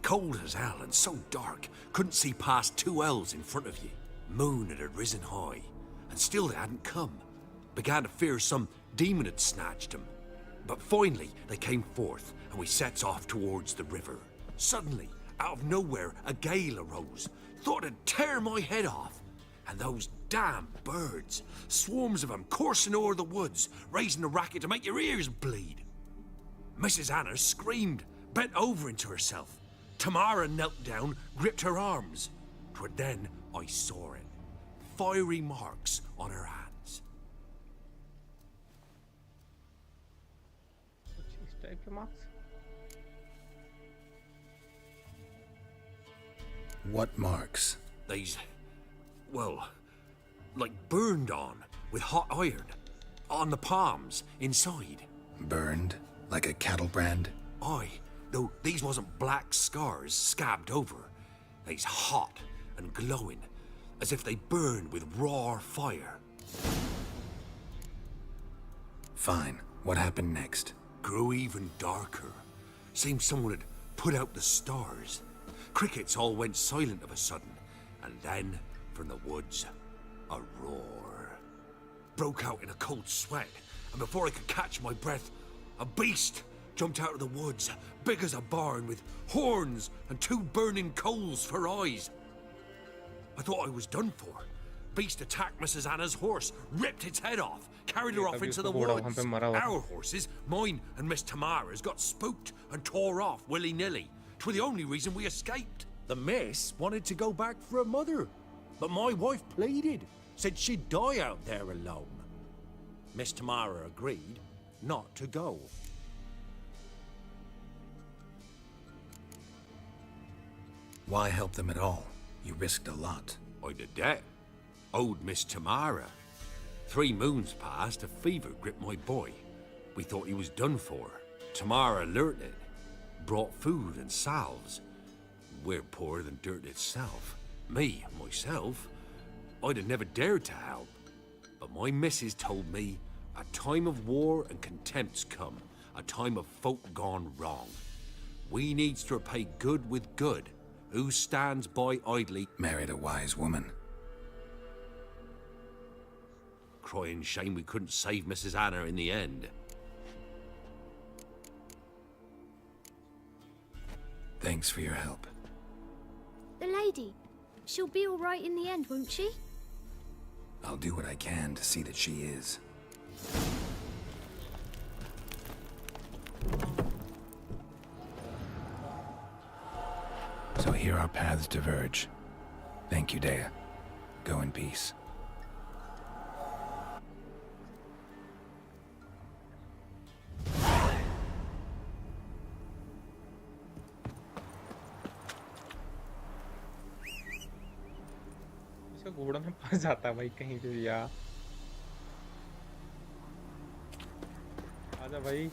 Speaker 4: Cold as hell and so dark, couldn't see past 2 ells in front of you. Moon had risen high, and still they hadn't come. Began to fear some demon had snatched them. But finally they came forth, and we sets off towards the river. Suddenly, out of nowhere, a gale arose. Thought it'd tear my head off. And those damn birds, swarms of them coursing o'er the woods, raising a racket to make your ears bleed. Mrs. Anna screamed, bent over into herself. Tamara knelt down, gripped her arms. 'Twere then I saw it. Fiery marks on her hands.
Speaker 1: इस type के marks?
Speaker 13: What marks?
Speaker 4: These, well, like burned on with hot iron. On the palms, inside.
Speaker 13: Burned? Like a cattle brand?
Speaker 4: Aye, though these wasn't black scars scabbed over. They's hot and glowing, as if they burned with raw fire.
Speaker 13: Fine. What happened next?
Speaker 4: Grew even darker. Seemed someone had put out the stars. Crickets all went silent of a sudden, and then, from the woods, a roar. Broke out in a cold sweat, and before I could catch my breath, a beast jumped out of the woods, big as a barn, with horns and 2 burning coals for eyes. I thought I was done for. Beast attacked Mrs. Anna's horse, ripped its head off, carried her off into the woods. Our horses, mine and Miss Tamara's, got spooked and tore off willy-nilly. 'Twere the only reason we escaped.
Speaker 11: The miss wanted to go back for her mother, but my wife pleaded, said she'd die out there alone. Miss Tamara agreed not to go.
Speaker 13: Why help them at all? You risked a lot.
Speaker 4: I'd a debt. Owed Miss Tamara. 3 moons passed, a fever gripped my boy. We thought he was done for. Tamara learnt it. Brought food and salves. We're poorer than dirt itself. Me, myself, I'd have never dared to help. But my missus told me a time of war and contempt's come. A time of folk gone wrong. We needs to repay good with good. Who stands by idly?
Speaker 13: Married a wise woman.
Speaker 4: Crying shame we couldn't save Mrs. Anna in the end.
Speaker 13: Thanks for your help.
Speaker 6: The lady, she'll be all right in the end, won't she?
Speaker 13: I'll do what I can to see that she is. So here our paths diverge. Thank you, Dea. Go in peace.
Speaker 1: इसका घोड़ा में फंस जाता है भाई कहीं पे भी यार आजा भाई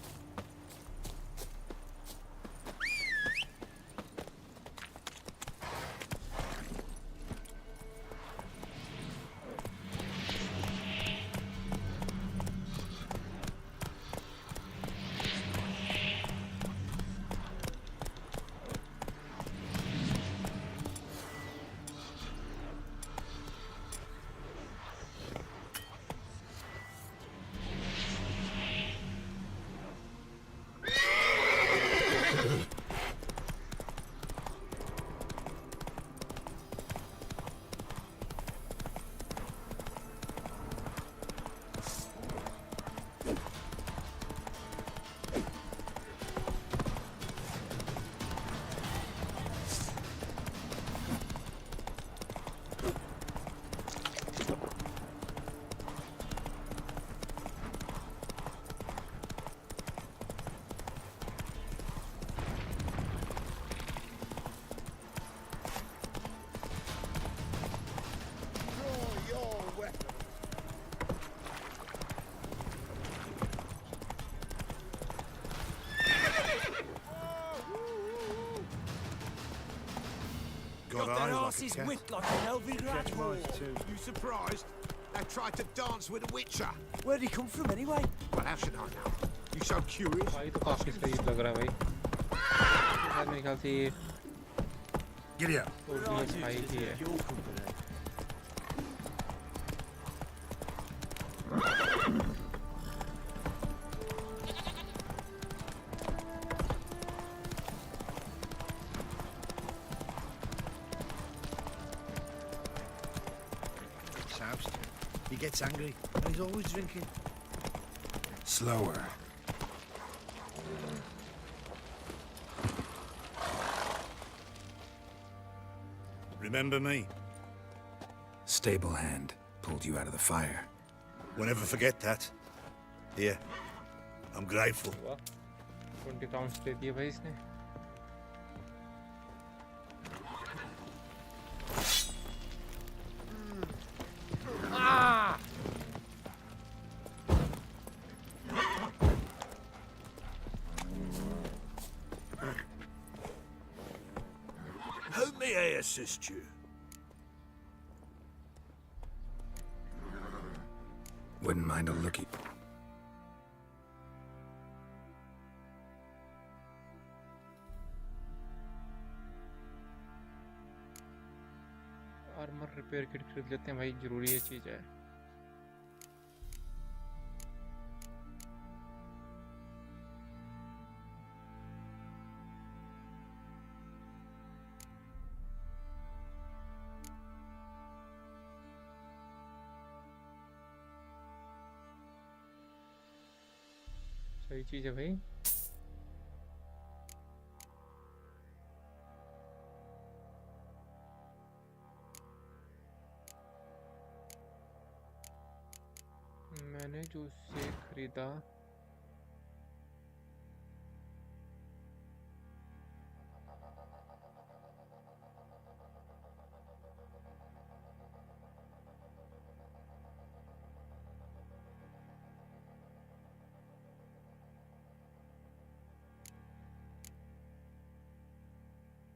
Speaker 10: got
Speaker 14: Got their
Speaker 10: eyes like a
Speaker 14: asses
Speaker 10: cat.
Speaker 14: whipped like an elven rat.
Speaker 10: You surprised? They tried to dance with a witcher.
Speaker 14: Where'd he come from anyway?
Speaker 10: Well, how should I know? You so curious?
Speaker 1: भाई तो काफी सही लग रहा है भाई। शायद मेरे ख्याल से ये
Speaker 13: Giddy up.
Speaker 1: ओरिजिनल भाई ही है।
Speaker 15: Soused. He gets angry, and he's always drinking.
Speaker 5: Slower.
Speaker 15: Remember me?
Speaker 5: Stable hand pulled you out of the fire.
Speaker 15: Won't ever forget that. Here, I'm grateful.
Speaker 1: 20 counts दे दिए भाई इसने।
Speaker 9: How may I assist you?
Speaker 5: Wouldn't mind a lookie.
Speaker 1: Armour repair kit खरीद लेते हैं भाई, जरूरी ये चीज है। सही चीज है भाई। मैंने जो उससे खरीदा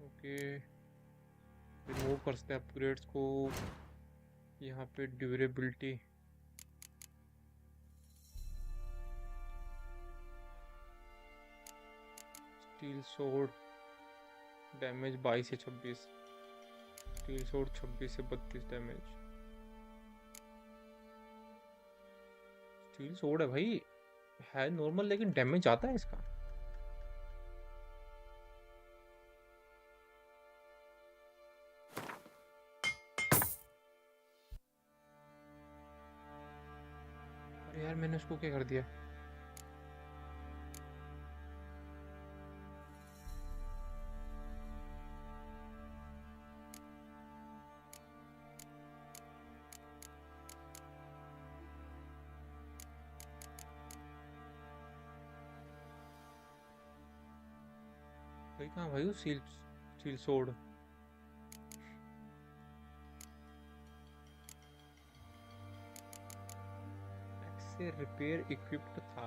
Speaker 1: ओके, रिमूव कर सकते हैं अपग्रेड्स को। यहाँ पे ड्यूरेबिलिटी, स्टील सोर्ड डैमेज 22 से 26, स्टील सोर्ड 26 से 32 डैमेज। स्टील सोर्ड है भाई, है नॉर्मल लेकिन डैमेज आता है इसका। अरे यार मैंने उसको क्या कर दिया? भाई कहाँ भाई वो स्टील सोर्ड? से रिपेयर इक्विप्ड था।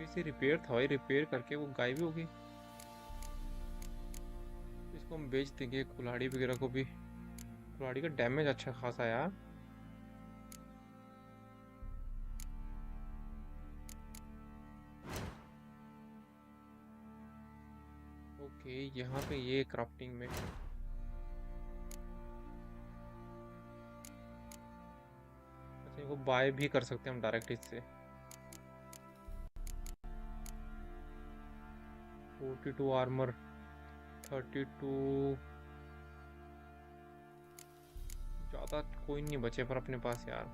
Speaker 1: इसे रिपेयर था भाई, रिपेयर करके वो गायब हो गई। इसको हम बेच देंगे कुल्हाड़ी वगैरह को भी। कुल्हाड़ी का डैमेज अच्छा खासा यार। ओके, यहाँ पे ये क्राफ्टिंग में अच्छा, इनको बाय भी कर सकते हैं हम डायरेक्ट इससे। 42 आर्मर, 32 ज़्यादा कोई नहीं बचे पर अपने पास यार।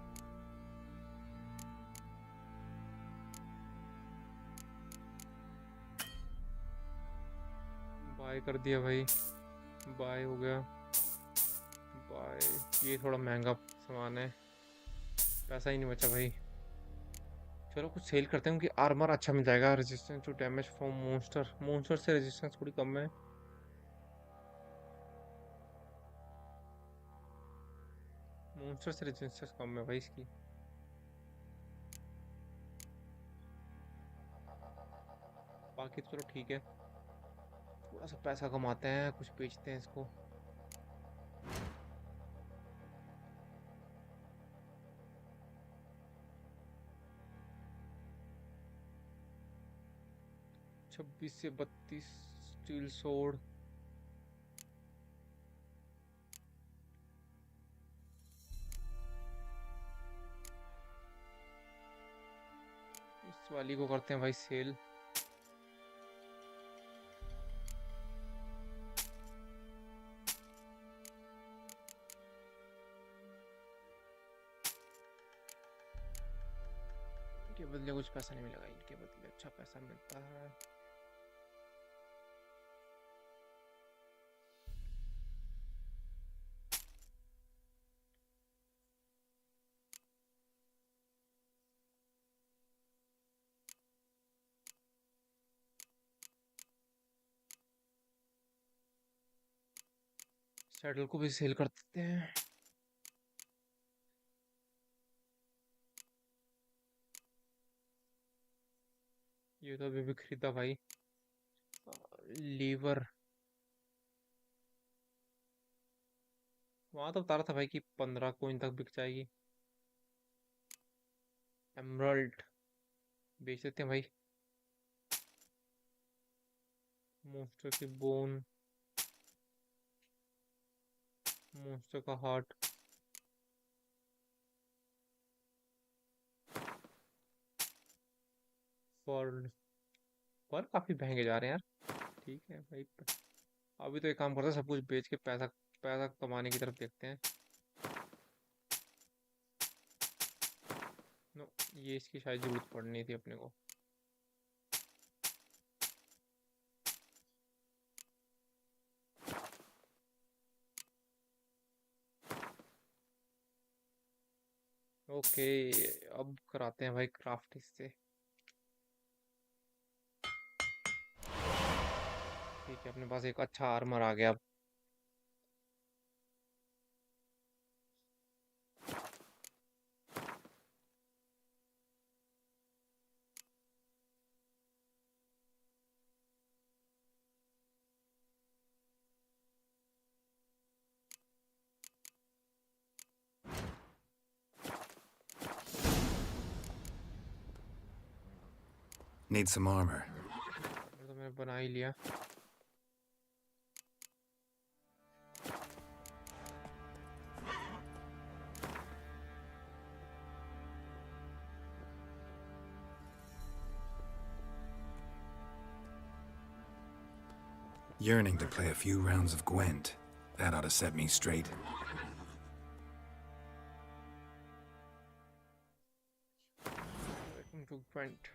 Speaker 1: बाय कर दिया भाई, बाय हो गया बाय। ये थोड़ा महंगा सामान है, पैसा ही नहीं बचा भाई। चलो कुछ सेल करते हैं क्योंकि आर्मर अच्छा मिल जाएगा। Resistance to damage from monster से रेजिस्टेंस थोड़ी कम है। मॉन्स्टर से रेजिस्टेंस कम है भाई इसकी। बाकी तो चलो ठीक है, थोड़ा सा पैसा कमाते हैं, कुछ बेचते हैं इसको। छब्बीस से 32 स्टील सोर्ड। इस वाली को करते हैं भाई सेल। इनके बदले कुछ पैसा नहीं मिलेगा, इनके बदले अच्छा पैसा मिलता है। सैडल को भी सेल कर देते हैं। ये तो अभी भी खरीदा भाई। लीवर वहां तो बता रहा था भाई कि 15 कोइन तक बिक जाएगी। एमरल्ड बेच देते हैं भाई। मोस्टर की बोन, मोस्टर का हार्ट। पर्ल, पर्ल काफी महंगे जा रहे हैं यार। ठीक है भाई, अभी तो एक काम करते हैं, सब कुछ बेच के पैसा पैसा कमाने की तरफ देखते हैं। नो, ये इसकी शायद जरूरत पड़नी थी अपने को। ओके, अब कराते हैं भाई क्राफ्ट इससे। ठीक है, अपने पास एक अच्छा आर्मर आ गया अब।
Speaker 13: Need some armor.
Speaker 1: तो मैंने बना ही लिया।
Speaker 13: Yearning to play a few rounds of Gwent. That ought to set me straight.
Speaker 1: Welcome to Gwent.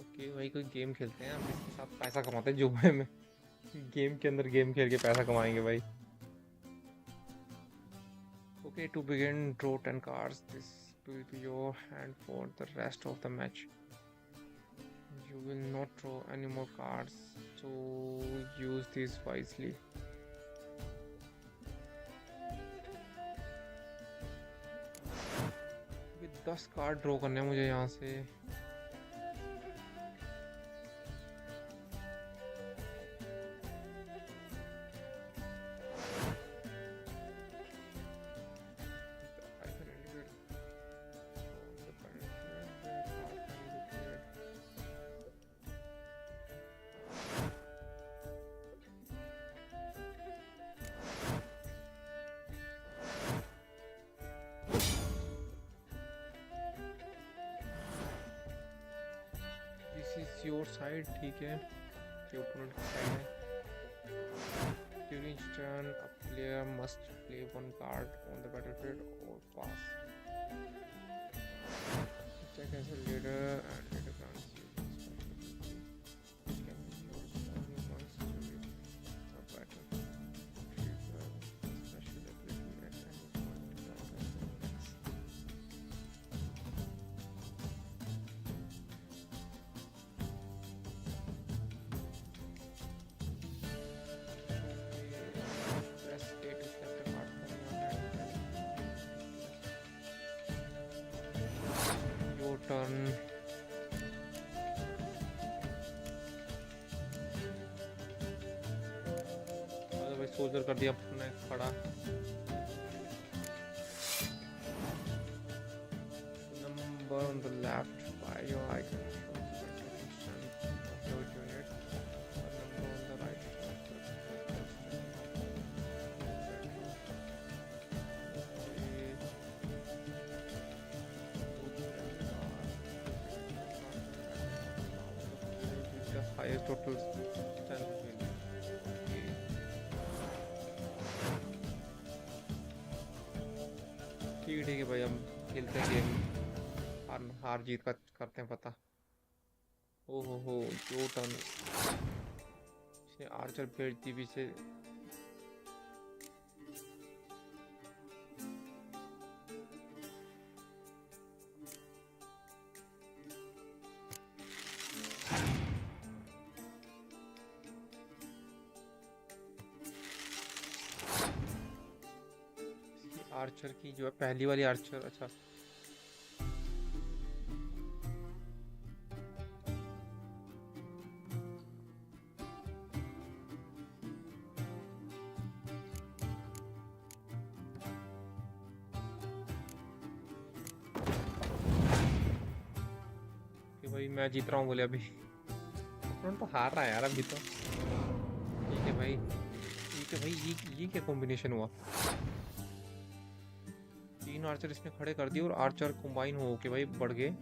Speaker 1: Okay भाई, कोई गेम खेलते हैं, हम इसके साथ पैसा कमाते हैं जुए में। गेम के अंदर गेम खेल के पैसा कमाएंगे भाई। Okay, to begin, draw 10 cards. This will be your hand for the rest of the match. You will not draw any more cards, so use these wisely. अभी 10 कार्ड ड्रॉ करने हैं मुझे यहाँ से। योर साइड, ठीक है, के opponent की साइड है। During turn a player must play one card on the battlefield और pass. Check as a leader and leader grants you can use only once to win a battle. Trigger special ability at any point target next. Press A to select a card from your hand. Soldier कर दिया अपने खड़ा। Number on the left by your icon shows the strength of your unit. A number on the right shows the the highest total strength win. ठीक है भाई, हम खेलते हैं गेम। हार जीत का करते हैं पता। ओहो हो, जो टर्न इसने आर्चर भेज दी पीछे। आर्चर की जो है पहली वाली आर्चर, अच्छा कि भाई मैं जीत रहा हूँ बोले अभी। फ्रंट तो हार रहा है यार अभी तो। ठीक है भाई, ठीक है भाई, ये क्या कॉम्बिनेशन हुआ? तीन आर्चर इसने खड़े कर दिए और आर्चर कंबाइन हो के भाई बढ़ गए।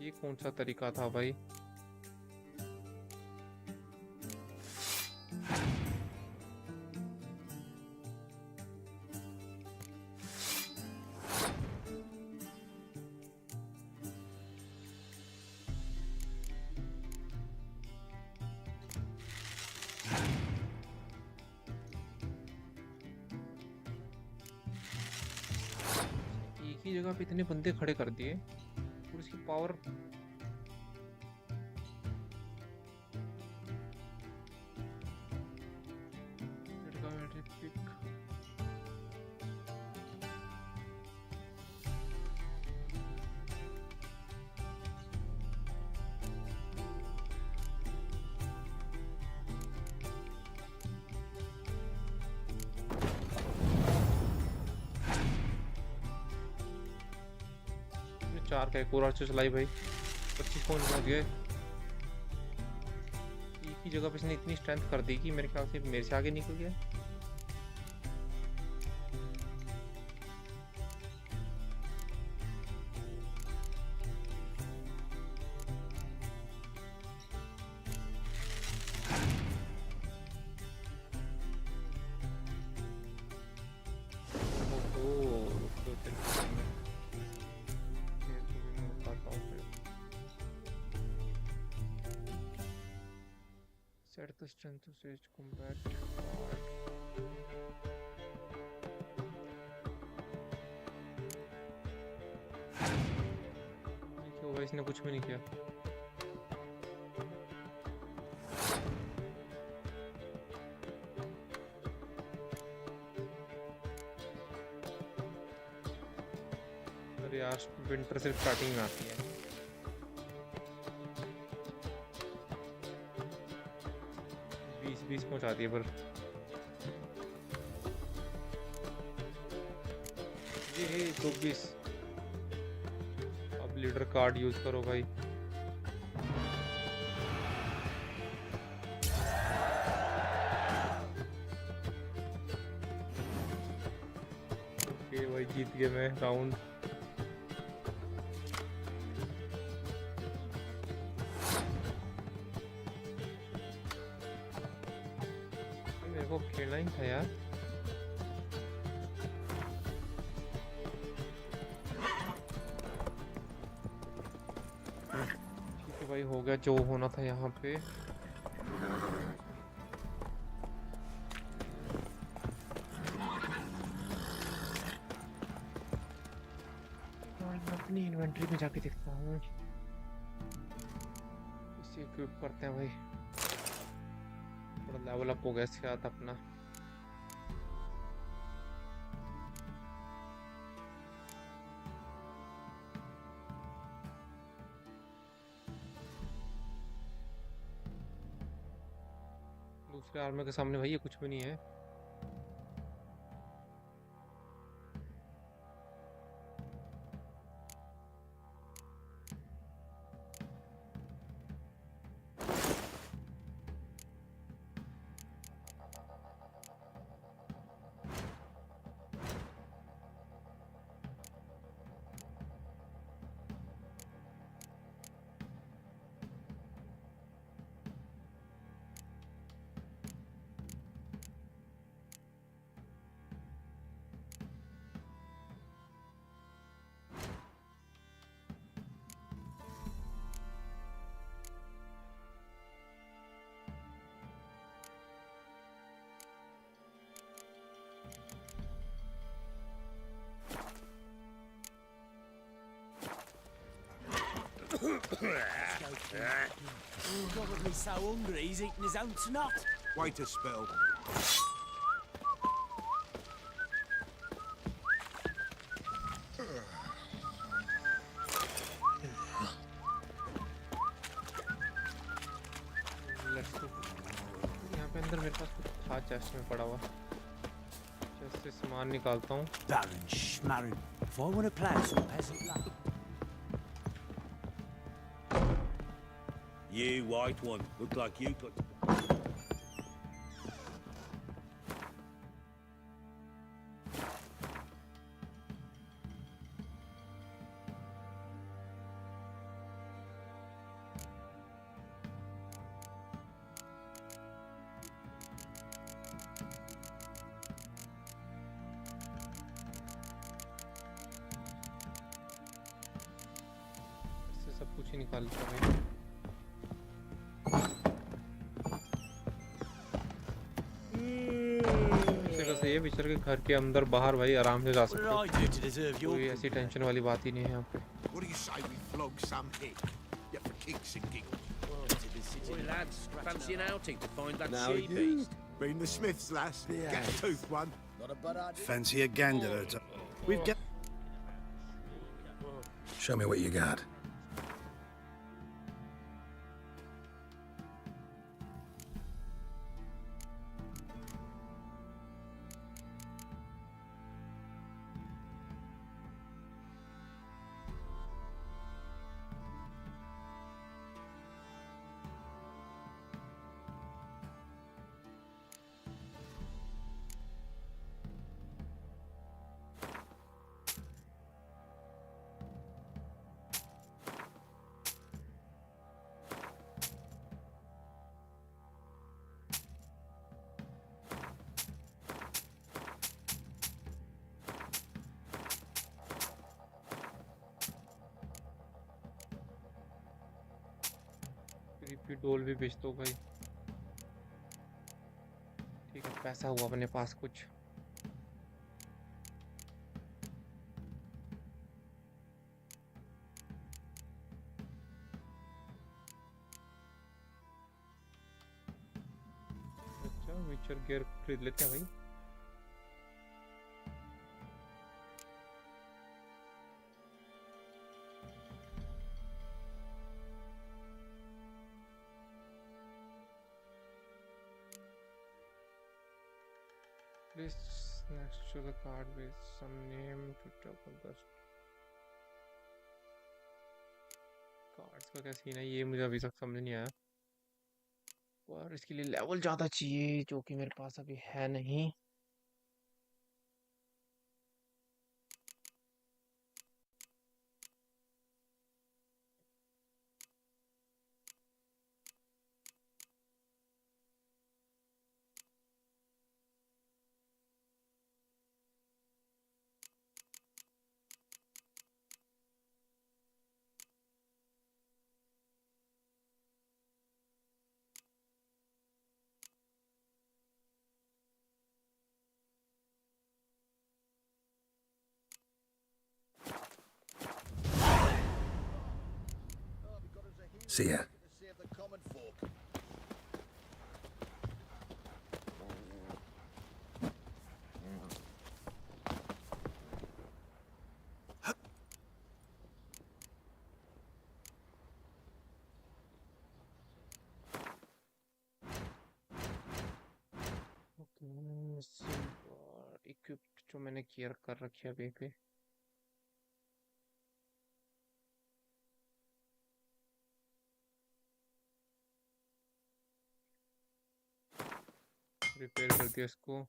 Speaker 1: ये कौन सा तरीका था भाई? एक ही जगह पे इतने बंदे खड़े कर दिए और इसकी पावर चार का एक और आर्चर चलाई भाई। 25 पॉइंट पहुंच गए। एक ही जगह पे इसने इतनी स्ट्रेंथ कर दी कि मेरे ख्याल से मेरे से आगे निकल गया। Set the strength to switch combat hard. क्या हुआ? इसने कुछ भी नहीं किया। अरे यार, विंटर सिर्फ स्टार्टिंग में आती है। 20 पहुंचा दिए पर ये 24। अब लीडर कार्ड यूज करो भाई। ओके भाई, जीत गया मैं राउंड। खेलना ही था यार। ठीक है भाई, हो गया जो होना था यहाँ पे। मैं अपनी इन्वेंटरी में जाके देखता हूँ। इसे इक्विप करते हैं भाई। थोड़ा लेवल अप हो गया इसके साथ अपना। दूसरे आर्मी के सामने भाई ये कुछ भी नहीं है।
Speaker 14: Probably so hungry he's eating his own snot.
Speaker 15: Wait a spell.
Speaker 1: यहाँ पे अंदर मेरे पास कुछ था चेस्ट में पड़ा हुआ। चेस्ट से सामान निकालता हूँ।
Speaker 14: Baron schmarren. If I want to play some peasant luck.
Speaker 9: You white one, look like you got...
Speaker 1: इससे सब कुछ ही निकाल लेता हूँ। ये विचर के घर के अंदर बाहर भाई आराम से जा सकते हो। कोई ऐसी टेंशन वाली बात ही नहीं है यहाँ पे।
Speaker 10: What do you say we flog some hick? Yeah, for kicks and giggles.
Speaker 4: Boy, lads, fancy an outing to find that
Speaker 10: Now
Speaker 4: sea
Speaker 10: you
Speaker 4: beast?
Speaker 10: been the Smiths, lass. Get a tooth one.
Speaker 14: Not a bad idea.
Speaker 13: Fancy a gander. We've got... Show me what you got.
Speaker 1: Creepy डोल भी बेच दो भाई। ठीक है, पैसा हुआ अपने पास कुछ। अच्छा, विचर गियर खरीद लेते हैं भाई। Please next to the card with some name to double the cards का क्या सीन है, ये मुझे अभी तक समझ नहीं आया। और इसके लिए लेवल ज़्यादा चाहिए जो कि मेरे पास अभी है नहीं।
Speaker 13: See ya.
Speaker 1: जो मैंने केयर कर रखी है अभी पे। रिपेयर कर दिया इसको।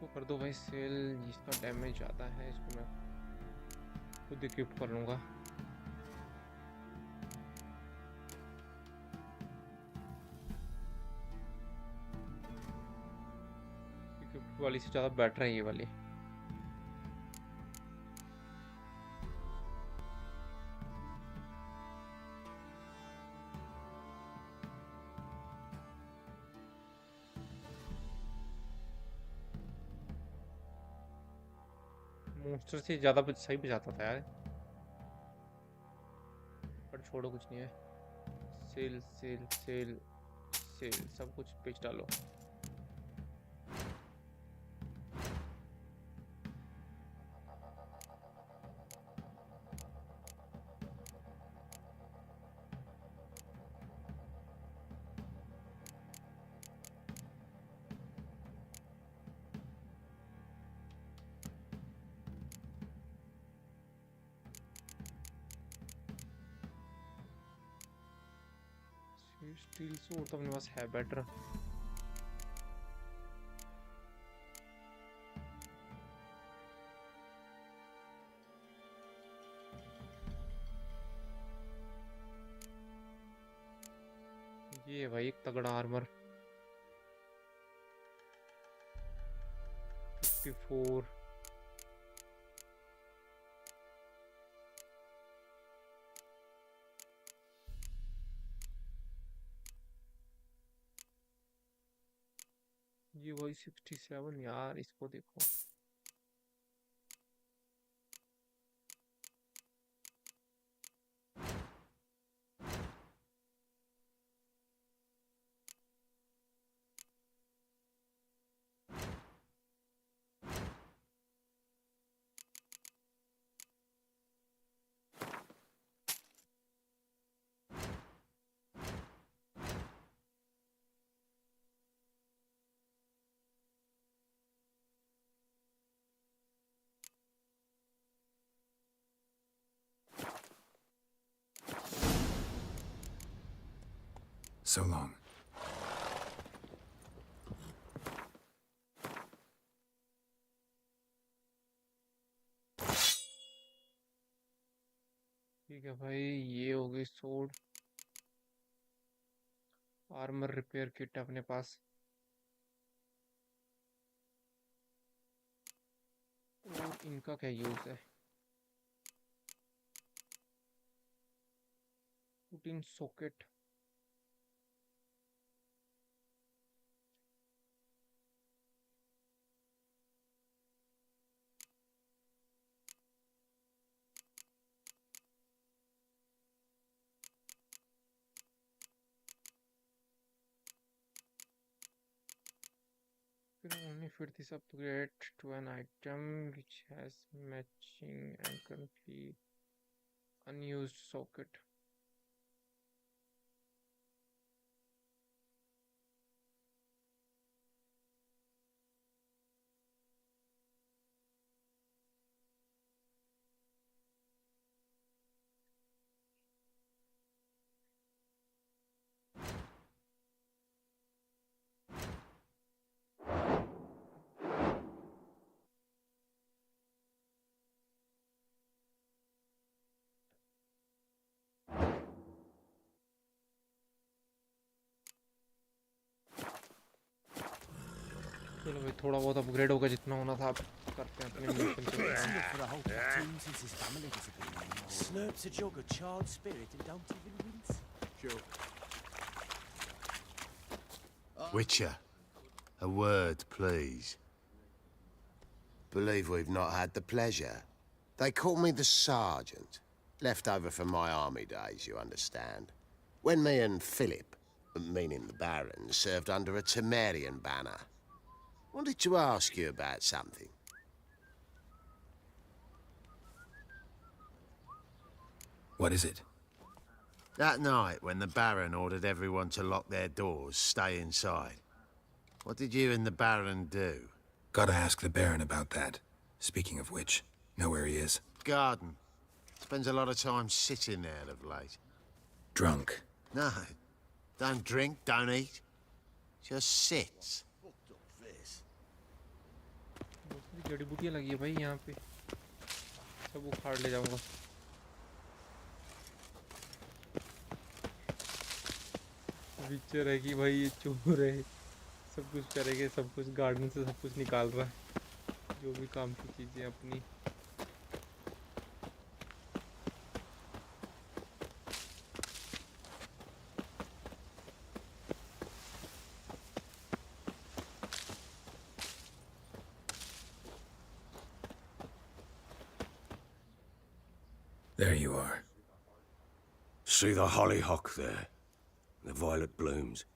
Speaker 1: इसको कर दो भाई सेल। इसका डैमेज ज़्यादा है, इसको मैं खुद इक्विप कर लूँगा। इक्विप वाली से ज़्यादा बेटर है ये वाली। मोस्टर से ज़्यादा सही बजाता था यार, पर छोड़ो कुछ नहीं है। सेल सेल सेल सेल सब कुछ बेच डालो। स्टील सूट तो अपने पास है बेटर। ये भाई एक तगड़ा आर्मर 54। ये वही 67 यार, इसको देखो।
Speaker 5: So long.
Speaker 1: ठीक है भाई, ये हो गई सोड। आर्मर रिपेयर किट अपने पास। और इनका क्या यूज है? Put in socket. Only fit this upgrade to an item which has matching and currently unused socket. चलो भाई थोड़ा बहुत अपग्रेड होगा जितना होना था, अब करते हैं अपने मिशन पे
Speaker 14: For a whole platoon since his family disappeared. Slurps a jug of charred spirit and don't even wince.
Speaker 7: Sure.
Speaker 9: Witcher, a word, please.
Speaker 8: Believe we've not had the pleasure. They call me the Sergeant. Left over from my army days, you understand. When me and Philip, meaning the Baron, served under a Temerian banner. Wanted to ask you about something.
Speaker 13: What is it?
Speaker 9: That night when the Baron ordered everyone to lock their doors, stay inside. What did you and the Baron do?
Speaker 13: Gotta ask the Baron about that. Speaking of which, know where he is?
Speaker 9: Garden. Spends a lot of time sitting there of late.
Speaker 13: Drunk.
Speaker 9: No. Don't drink, don't eat. Just sits.
Speaker 1: जड़ी बूटियां लगी है भाई यहाँ पे, सब उखाड़ ले जाऊंगा। विचर है कि भाई ये चोर है, सब कुछ करेंगे, सब कुछ गार्डन से सब कुछ निकाल रहा है, जो भी काम की चीजें अपनी।
Speaker 13: There you are.
Speaker 2: See the hollyhock there? The violet blooms.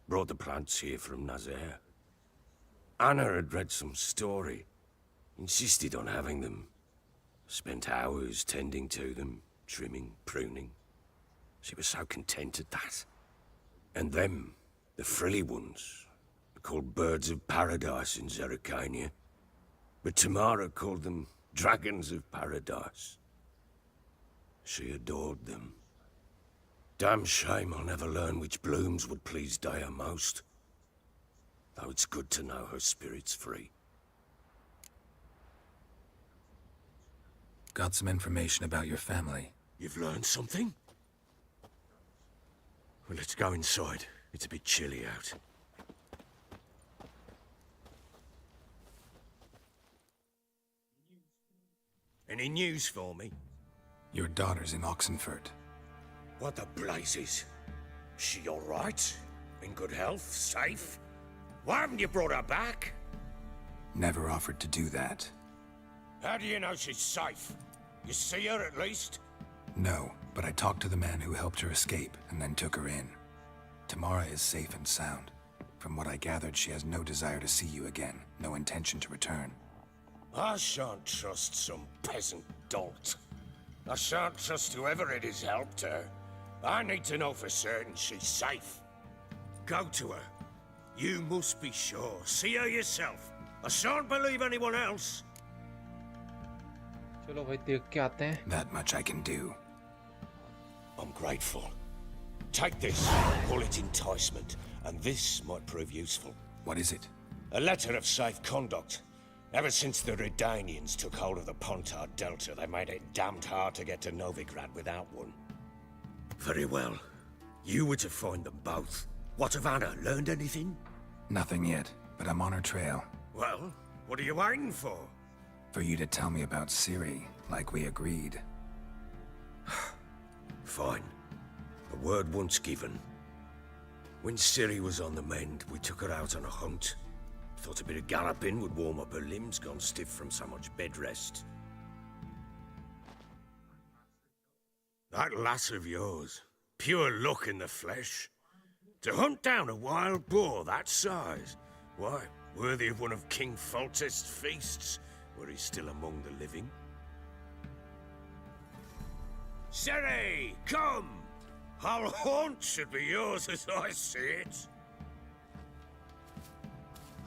Speaker 2: Brought the plants here from Nazaire. Anna had read some story. Insisted on having them. Spent hours tending to them, trimming, pruning. She was so content at that. And them, the frilly ones, are called birds of paradise in Zerrikania. But Tamara called them dragons of paradise. She adored them. Damn shame I'll never learn which blooms would please Dea most. Though it's good to know her spirit's free.
Speaker 13: Got some information about your family.
Speaker 2: You've learned something? Well, let's go inside. It's a bit chilly out. Any news for me?
Speaker 13: Your daughter's in Oxenfurt.
Speaker 2: What the blazes? She all right? In good health? Safe? Why haven't you brought her back?
Speaker 13: Never offered to do that.
Speaker 2: How do you know she's safe? You see her at least?
Speaker 13: No, but I talked to the man who helped her escape and then took her in. Tamara is safe and sound. From what I gathered, she has no desire to see you again, no intention to return.
Speaker 2: I shan't trust some peasant dolt. I shan't trust whoever it is helped her. I need to know for certain she's safe. Go to her. You must be sure. See her yourself. I shan't believe anyone else.
Speaker 1: चलो भाई देख के आते हैं।
Speaker 13: That much I can do.
Speaker 2: I'm grateful. Take this. Call it enticement. And this might prove useful.
Speaker 13: What is it?
Speaker 2: A letter of safe conduct. Ever since the Redanians took hold of the Pontar Delta, they made it damned hard to get to Novigrad without one. Very well. You were to find them both. What of Anna? Learned anything?
Speaker 13: Nothing yet, but I'm on her trail.
Speaker 2: Well, what are you waiting for?
Speaker 13: For you to tell me about Ciri, like we agreed.
Speaker 2: Fine. A word once given. When Ciri was on the mend, we took her out on a hunt. Thought a bit of galloping would warm up her limbs, gone stiff from so much bed rest. That lass of yours, pure luck in the flesh. To hunt down a wild boar that size, why, worthy of one of King Foltest's feasts, were he still among the living. Ciri, come! Our haunt should be yours as I see it.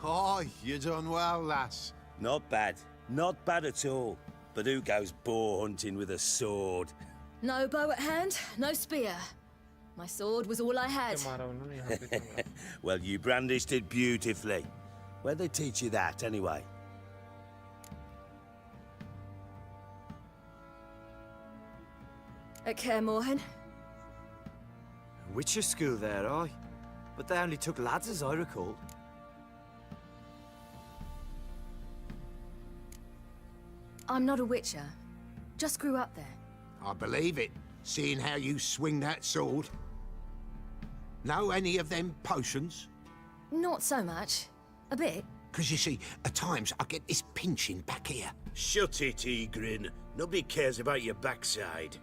Speaker 9: Oh, you done well, lass. Not bad. Not bad at all. But who goes boar hunting with a sword?
Speaker 3: No bow at hand, no spear. My sword was all I had.
Speaker 9: Well, you brandished it beautifully. Where'd they teach you that, anyway?
Speaker 3: At Kaer Morhen.
Speaker 14: Witcher school there, aye. But they only took lads as I recall.
Speaker 3: I'm not a witcher. Just grew up there.
Speaker 10: I believe it, seeing how you swing that sword. Know any of them potions?
Speaker 3: Not so much. A bit.
Speaker 10: Because you see, at times I get this pinching back here.
Speaker 9: Shut it, Egrin. Nobody cares about your backside.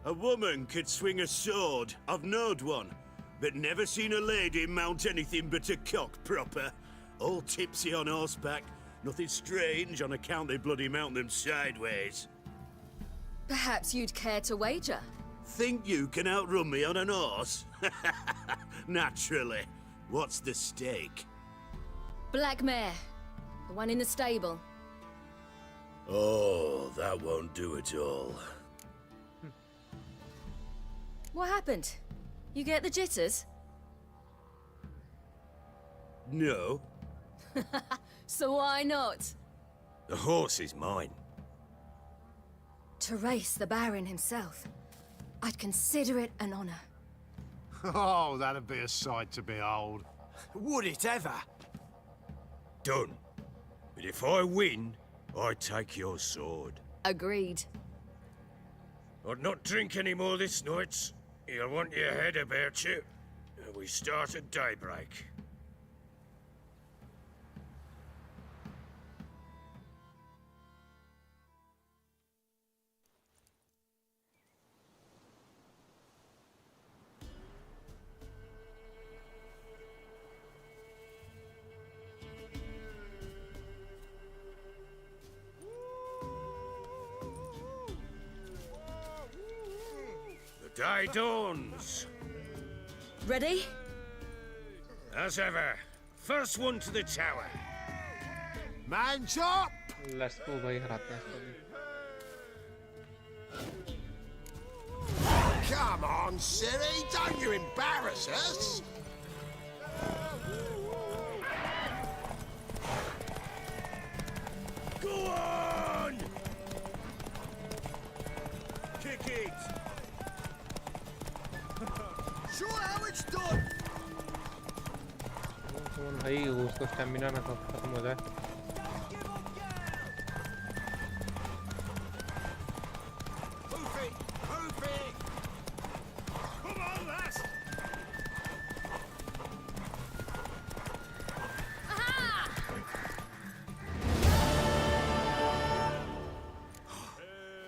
Speaker 9: A woman could swing a sword. I've knowed one. But never seen a lady mount anything but a cock proper. All tipsy on horseback. Nothing strange on account they bloody mount them sideways.
Speaker 3: Perhaps you'd care to wager?
Speaker 9: Think you can outrun me on an horse? Naturally. What's the stake?
Speaker 3: Black mare. The one in the stable.
Speaker 9: Oh, that won't do at all.
Speaker 3: What happened? You get the jitters?
Speaker 9: No.
Speaker 3: So why not?
Speaker 2: The horse is mine.
Speaker 3: To race the Baron himself. I'd consider it an honor.
Speaker 10: Oh, that'd be a sight to behold.
Speaker 14: Would it ever?
Speaker 2: Done. But if I win, I take your sword.
Speaker 3: Agreed.
Speaker 2: I'd not drink any more this night. You'll want your head about you. We start at daybreak. The day dawns.
Speaker 3: Ready?
Speaker 2: As ever, first one to the tower.
Speaker 10: Man's up!
Speaker 1: Let's go भाई हराते हैं इसको भी.
Speaker 8: Come on, Siri, don't you embarrass us!
Speaker 2: Go on!
Speaker 9: Kick it!
Speaker 14: Show how it's done!
Speaker 1: भाई उसको stamina ना खत्म हो जाए.
Speaker 2: Hoof it! Hoof it! Come on, lass!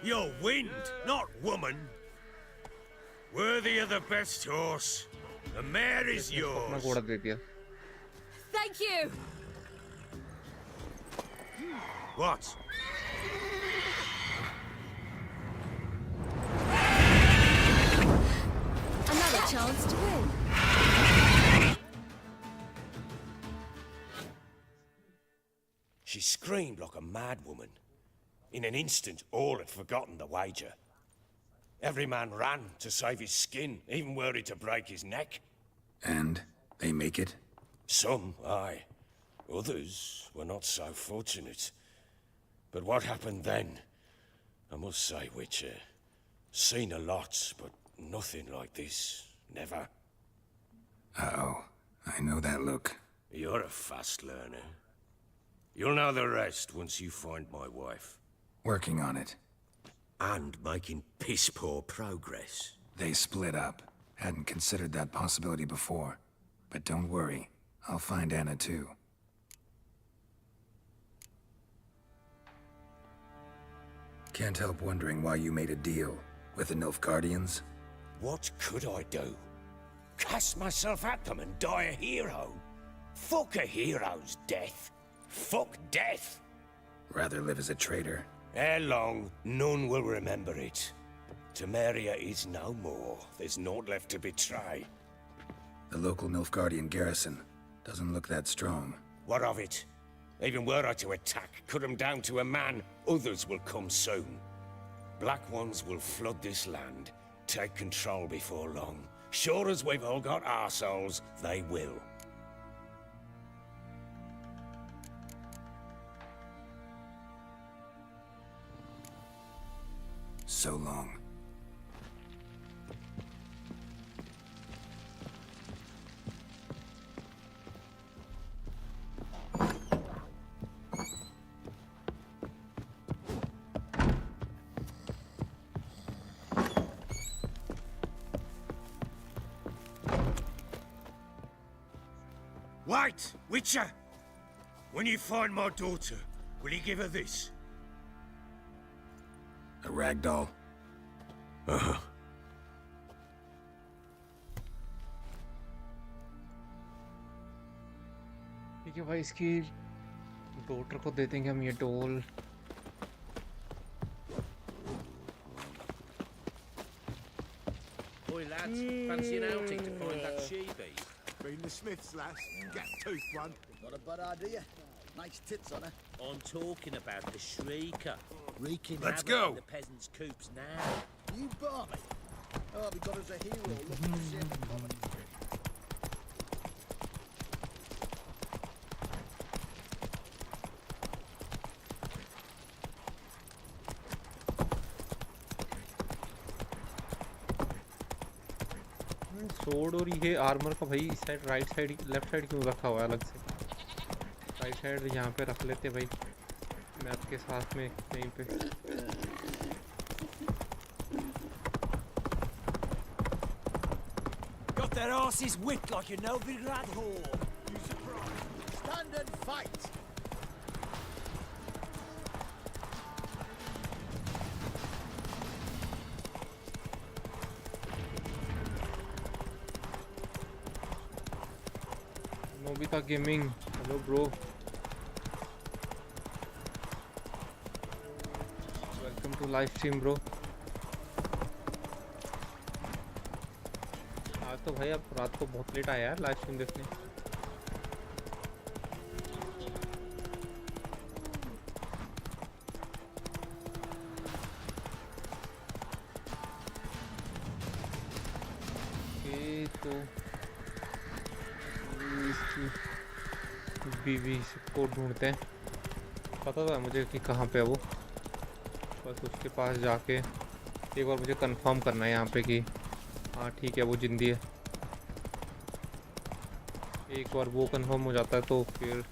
Speaker 2: You're wind, not woman. Worthy of the best horse. The mare is
Speaker 1: अपना
Speaker 2: yours.
Speaker 1: घोड़ा दे दिया.
Speaker 3: Thank you!
Speaker 2: What?
Speaker 3: Another chance to win.
Speaker 2: She screamed like a mad woman. In an instant, all had forgotten the wager. Every man ran to save his skin, even worried to break his neck.
Speaker 13: And they make it?
Speaker 2: Some, aye. Others were not so fortunate. But what happened then? I must say, Witcher, seen a lot, but nothing like this. Never.
Speaker 13: Uh-oh. I know that look.
Speaker 2: You're a fast learner. You'll know the rest once you find my wife.
Speaker 13: Working on it.
Speaker 2: And making piss-poor progress.
Speaker 13: They split up. Hadn't considered that possibility before. But don't worry. I'll find Anna too. Can't help wondering why you made a deal with the Nilfgaardians.
Speaker 2: What could I do? Cast myself at them and die a hero? Fuck a hero's death. Fuck death.
Speaker 13: Rather live as a traitor.
Speaker 2: Ere long, none will remember it. Temeria is no more. There's naught left to betray.
Speaker 13: The local Nilfgaardian garrison doesn't look that strong.
Speaker 2: What of it? Even were I to attack, cut them down to a man, others will come soon. Black Ones will flood this land, take control before long. Sure as we've all got arseholes, they will.
Speaker 13: So long.
Speaker 2: Wait, Witcher! When you find my daughter, will you give her this?
Speaker 13: A rag doll.
Speaker 2: Uh-huh.
Speaker 1: ठीक है भाई, इसकी daughter को दे देंगे हम ये doll.
Speaker 11: Boy, lads, fancy an outing to find that she-bee?
Speaker 16: Been the Smiths, lass. Gap-toothed one.
Speaker 14: Not a bad idea. Nice tits on her.
Speaker 11: I'm talking about the Shrieker. Wreaking
Speaker 16: Let's
Speaker 11: havoc
Speaker 16: go.
Speaker 11: in the peasants' coops now.
Speaker 14: You barmy. Oh, we got us a hero looking to save the common.
Speaker 1: सोड और ये armour का भाई इस side, right side, left side क्यों रखा हुआ है अलग से? राइट साइड यहाँ पे रख लेते भाई, मैप के साथ में कहीं पे।
Speaker 14: Got their asses whipped like a Novigrad whore. You surprised? Stand and fight.
Speaker 1: Nobita gaming, hello bro, welcome to live stream bro. आज तो भाई अब रात को बहुत लेट आया यार लाइव स्ट्रीम देखने। तो बीवी को ढूंढते हैं, पता था मुझे कि कहाँ पे है वो, बस उसके पास जाके एक बार मुझे कंफर्म करना है यहाँ पे कि हाँ ठीक है वो जिंदी है। एक बार वो कंफर्म हो जाता है तो फिर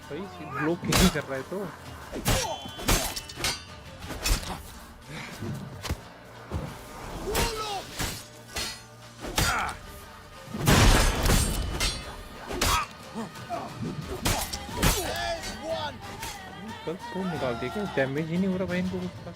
Speaker 1: भाई ब्लॉक नहीं कर रहा है तो कल तो निकाल दिया क्या? डैमेज ही नहीं हो रहा भाई इनको कुछ का।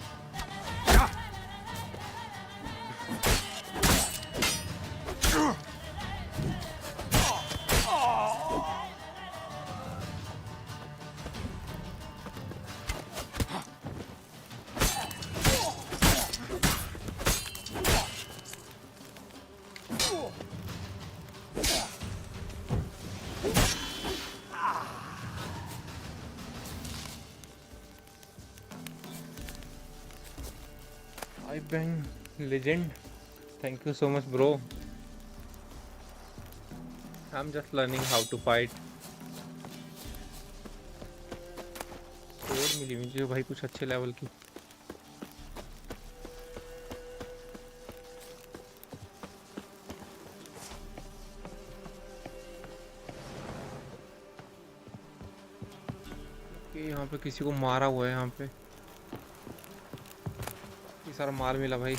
Speaker 1: Bang legend, thank you so much bro. I'm just learning how to fight. sword मिली मुझे भाई कुछ अच्छे लेवल की। यहाँ पे किसी को मारा हुआ है, यहाँ पे सारा माल मिला भाई।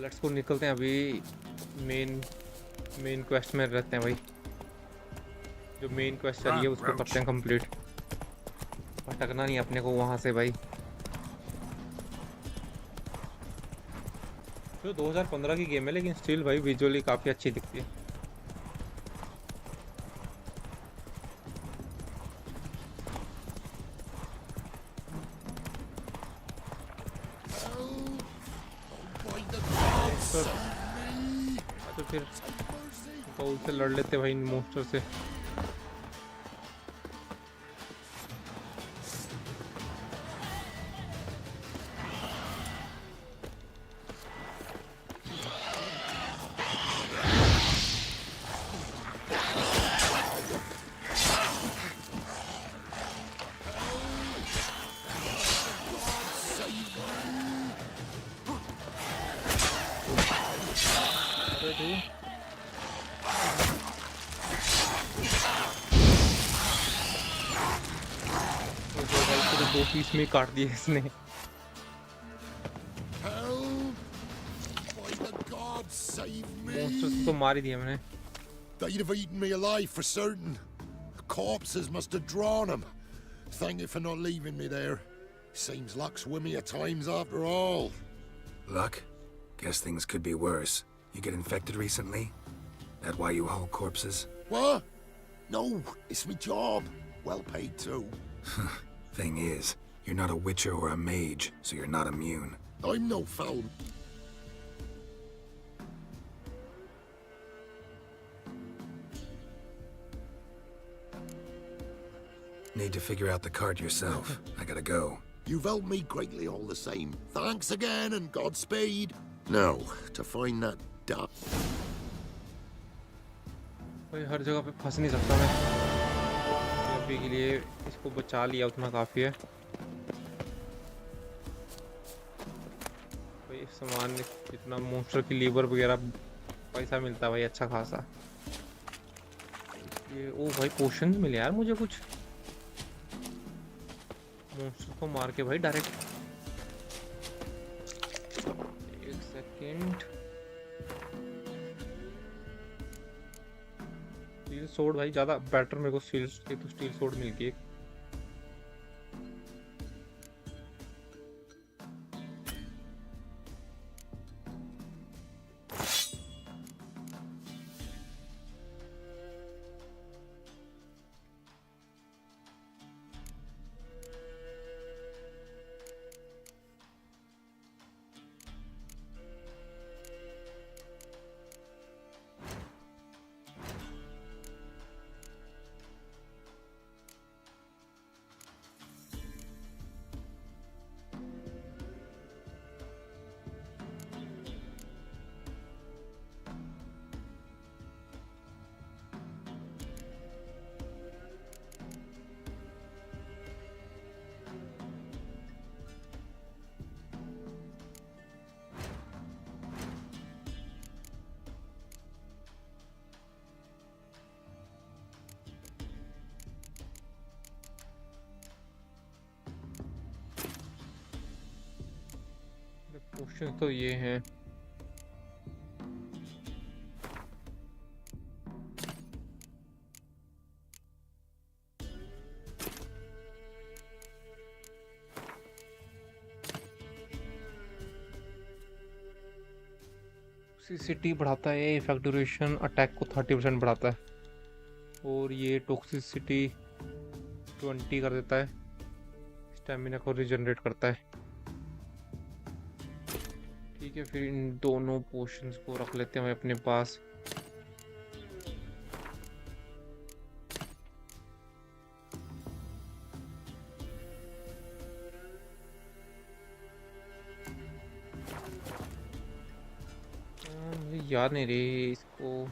Speaker 1: लेट्स को निकलते हैं अभी। मेन क्वेस्ट में रहते हैं भाई। जो मेन क्वेस्ट चली है उसको करते हैं कंप्लीट। भटकना नहीं अपने को वहां से भाई। जो 2015 की गेम है लेकिन स्टिल भाई विजुअली काफी अच्छी दिखती है। तो फिर बाउल से लड़ लेते भाई इन मोस्टर से। दो पीस में काट दिए इसने। मोस्टर्स तो मार ही दिया मैंने।
Speaker 16: They'd have eaten me alive for certain. The corpses must have drawn them. Thank you for not leaving me there. Seems luck's with me at times after all.
Speaker 13: Luck? Guess things could be worse. You get infected recently? That why you haul corpses?
Speaker 16: What? No, it's my job. Well paid too.
Speaker 13: Thing is, you're not a witcher or a mage, so you're not immune.
Speaker 16: I'm no foul.
Speaker 13: Need to figure out the cart yourself. I gotta go.
Speaker 16: You've helped me greatly all the same. Thanks again and Godspeed. Now, to find that duck.
Speaker 1: भाई हर जगह पे फंस नहीं सकता मैं। अभी के लिए इसको बचा लिया उतना काफी है। भाई सामान जितना मोस्टर की लीवर वगैरह पैसा मिलता है भाई अच्छा खासा। ये ओ भाई पोशन मिले यार मुझे कुछ। मोस्टर को मार के भाई डायरेक्ट। एक सेकेंड। स्टील सोर्ड भाई ज्यादा बेटर मेरे को स्टील सोर्ड मिल गई। पोशन तो ये हैं। टॉक्सिसिटी बढ़ाता है, इफेक्ट ड्यूरेशन अटैक को 30% बढ़ाता है और ये टॉक्सिसिटी 20 कर देता है, स्टैमिना को रिजनरेट करता है। ठीक है फिर इन दोनों पोशंस को रख लेते हैं अपने पास। मुझे याद नहीं रही इसको।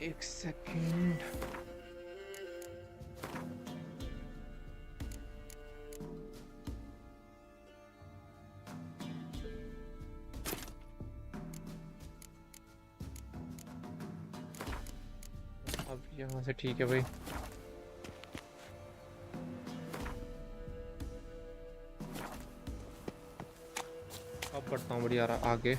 Speaker 1: एक सेकेंड। अब यहाँ से ठीक है भाई। अब बढ़ता हूँ बढ़िया आगे।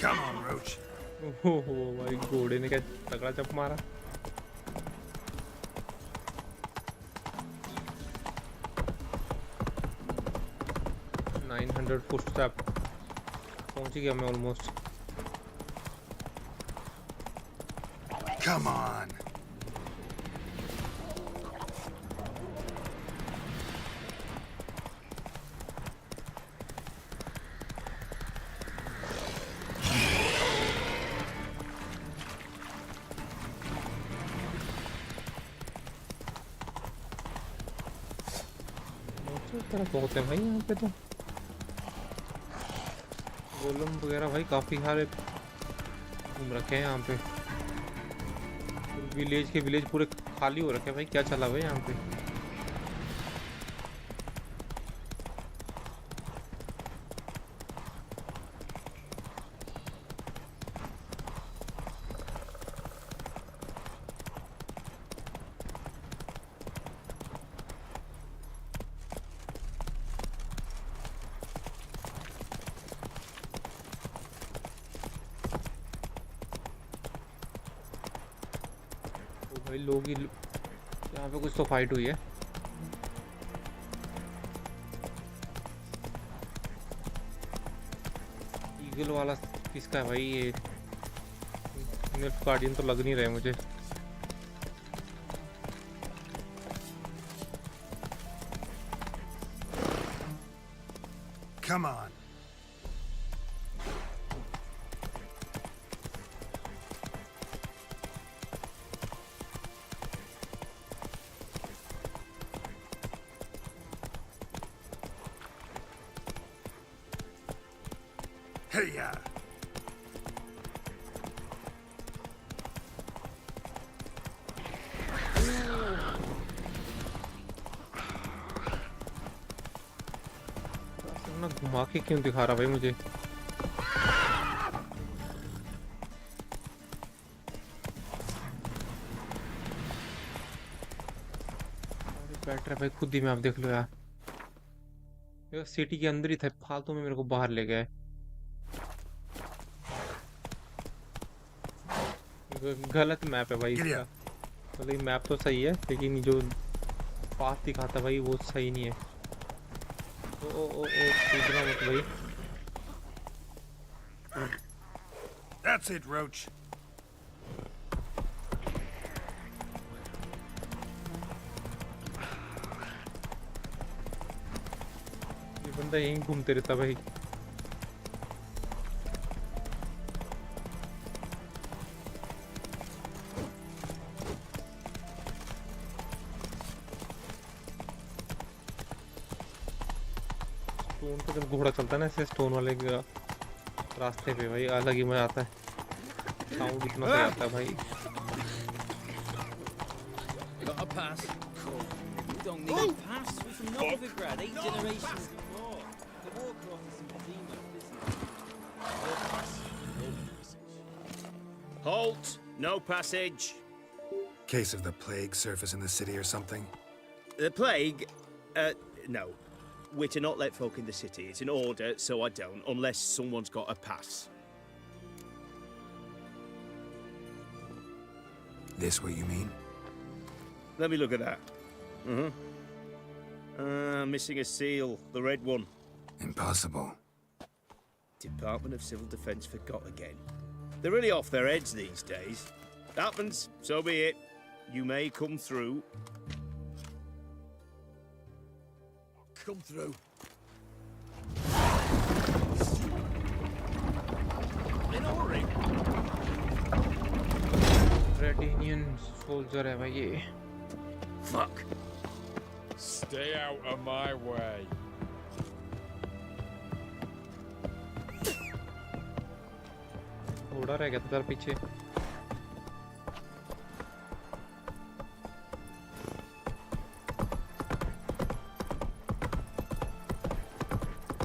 Speaker 13: Come on, Roach.
Speaker 1: ओहो भाई घोड़े ने क्या तगड़ा चप मारा। फुटस्टेप पहुंच गया मैं ऑलमोस्ट।
Speaker 13: Come on.
Speaker 1: तरफ बहुत है भाई यहाँ पे तो गोलम वगैरह भाई काफी सारे घूम रखे हैं यहाँ पे। विलेज के विलेज पूरे खाली हो रखे हैं भाई, क्या चला हुआ है यहाँ पे। भाई लोग ही यहाँ पे कुछ तो फाइट हुई है। ईगल वाला किसका है भाई? ये गार्डियन तो लग नहीं रहे मुझे।
Speaker 13: Come on. Hey-ya!
Speaker 1: ना घुमा के क्यों दिखा रहा भाई मुझे? बैठ रहा भाई खुद ही में, आप देख लो यार। ये सिटी के अंदर ही था, फालतू में मेरे को बाहर ले गए। गलत मैप है भाई इसका। मतलब मैप तो सही है लेकिन जो पाथ दिखाता भाई वो सही नहीं है। ओ कूदना मत भाई।
Speaker 13: That's it, Roach.
Speaker 1: ये बंदा यहीं घूमते रहता भाई। स्टोन पे जब घोड़ा चलता है ना ऐसे स्टोन वाले रास्ते पे भाई अलग ही मजा आता है। साउंड इतना सही आता है भाई।
Speaker 14: Got a pass? Cool. You don't need a pass. We're from Novigrad, 8 generations before. The Warcroft is in Medina, No pass, no passage.
Speaker 9: Halt! No passage.
Speaker 13: Case of the plague surface in the city or something?
Speaker 9: The plague? No. We're to not let folk in the city. It's an order, so I don't, unless someone's got a pass.
Speaker 13: This what you mean?
Speaker 9: Let me look at that. Missing a seal, the red one.
Speaker 13: Impossible.
Speaker 9: Department of Civil Defence forgot again. They're really off their heads these days. Happens, so be it. You may come through.
Speaker 15: Come through.
Speaker 9: In a hurry.
Speaker 1: Red Indian soldier है भाई ये।
Speaker 9: Fuck.
Speaker 17: Stay out of my way.
Speaker 1: घोड़ा रह गया था तेरे पीछे।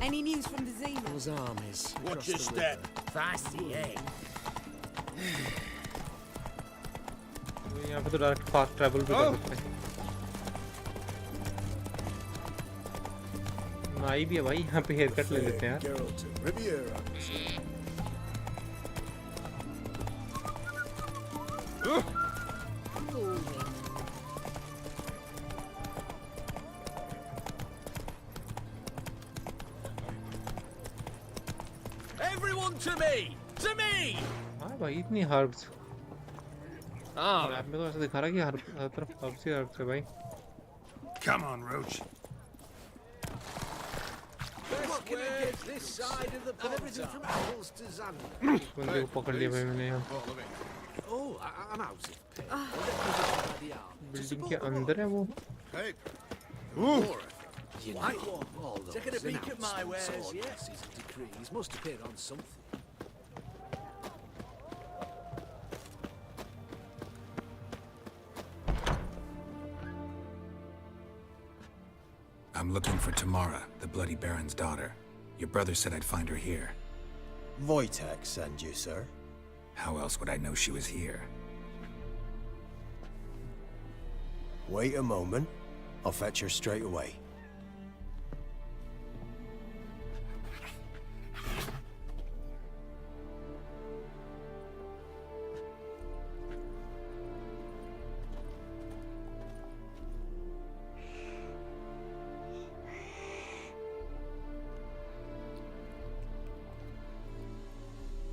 Speaker 18: Any news from the Zena?
Speaker 14: Those armies.
Speaker 15: Watch your step.
Speaker 14: Fasty, eh?
Speaker 1: यहाँ पे तो डायरेक्ट फास्ट ट्रैवल भी कर सकते हैं। नाई भी है भाई, यहाँ पे हेयर कट ले लेते हैं यार।
Speaker 11: Everyone to me! To me!
Speaker 1: हाँ भाई इतनी हर्ब्स। हाँ मैप में तो ऐसा दिखा रहा है कि हर तरफ हर्ब्स ही हर्ब्स है भाई।
Speaker 15: Come on, Roach.
Speaker 11: Best way this side of the pond. Everything from apples to Xander.
Speaker 1: बंदे को पकड़ लिया भाई मैंने यहाँ।
Speaker 11: Oh, I'm out of pay.
Speaker 1: Building के अंदर है वो।
Speaker 11: Hey. White wall, taking a peek at my wares, yes, his decrees must appear on something.
Speaker 13: I'm looking for Tamara, the Bloody Baron's daughter. Your brother said I'd find her here.
Speaker 18: Wojtek sent you, sir.
Speaker 13: How else would I know she was here?
Speaker 18: Wait a moment. I'll fetch her straight away.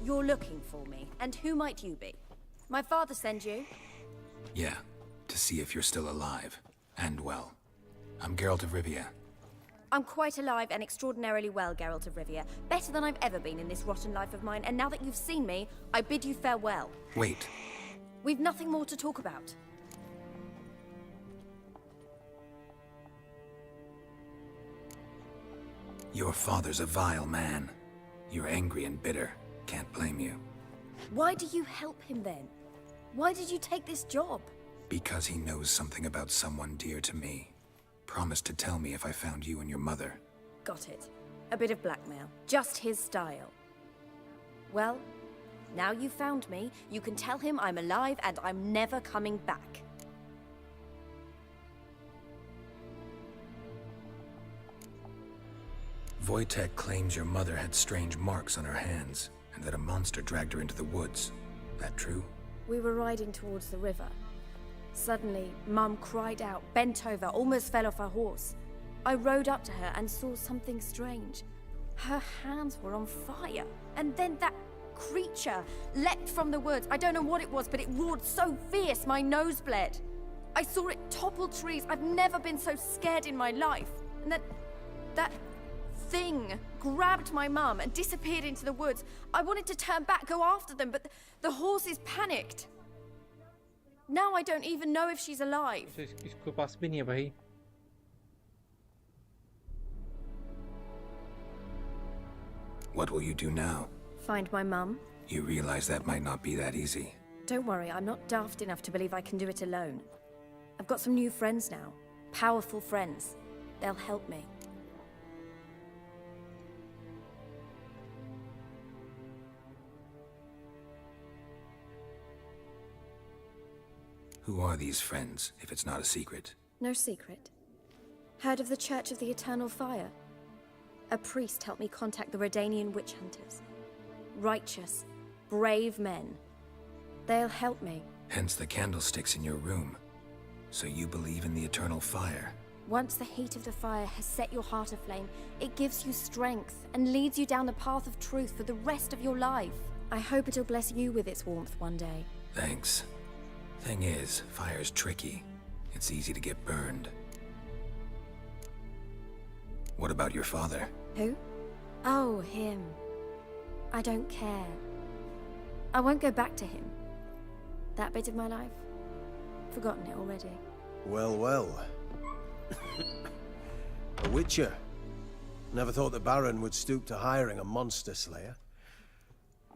Speaker 19: You're looking for me, and who might you be? My father sent you?
Speaker 13: Yeah, to see if you're still alive. And well. I'm Geralt of Rivia.
Speaker 19: I'm quite alive and extraordinarily well, Geralt of Rivia. Better than I've ever been in this rotten life of mine, and now that you've seen me, I bid you farewell.
Speaker 13: Wait.
Speaker 19: We've nothing more to talk about.
Speaker 13: Your father's a vile man. You're angry and bitter. Can't blame you.
Speaker 19: Why do you help him then? Why did you take this job?
Speaker 13: Because he knows something about someone dear to me. Promised to tell me if I found you and your mother.
Speaker 19: Got it. A bit of blackmail. Just his style. Well, now you've found me, you can tell him I'm alive and I'm never coming back.
Speaker 13: Wojtek claims your mother had strange marks on her hands, and that a monster dragged her into the woods. That true?
Speaker 19: We were riding towards the river. Suddenly, Mum cried out, bent over, almost fell off her horse. I rode up to her and saw something strange. Her hands were on fire. And then that creature leapt from the woods. I don't know what it was, but it roared so fierce my nose bled. I saw it topple trees. I've never been so scared in my life. And that thing grabbed my mum and disappeared into the woods. I wanted to turn back, go after them, but the horses panicked. Now I don't even know if she's alive.
Speaker 1: इसके पास भी नहीं है भाई.
Speaker 13: What will you do now?
Speaker 19: Find my mum.
Speaker 13: You realize that might not be that easy.
Speaker 19: Don't worry, I'm not daft enough to believe I can do it alone. I've got some new friends now. Powerful friends. They'll help me.
Speaker 13: Who are these friends, if it's not a secret?
Speaker 19: No secret. Heard of the Church of the Eternal Fire? A priest helped me contact the Redanian witch hunters. Righteous, brave men. They'll help me.
Speaker 13: Hence the candlesticks in your room. So you believe in the eternal fire?
Speaker 19: Once the heat of the fire has set your heart aflame, it gives you strength and leads you down the path of truth for the rest of your life. I hope it'll bless you with its warmth one day.
Speaker 13: Thanks. Thing is, fire's tricky. It's easy to get burned. What about your father?
Speaker 19: Who? Oh, him. I don't care. I won't go back to him. That bit of my life? Forgotten it already.
Speaker 18: Well, well. A witcher. Never thought the Baron would stoop to hiring a monster slayer.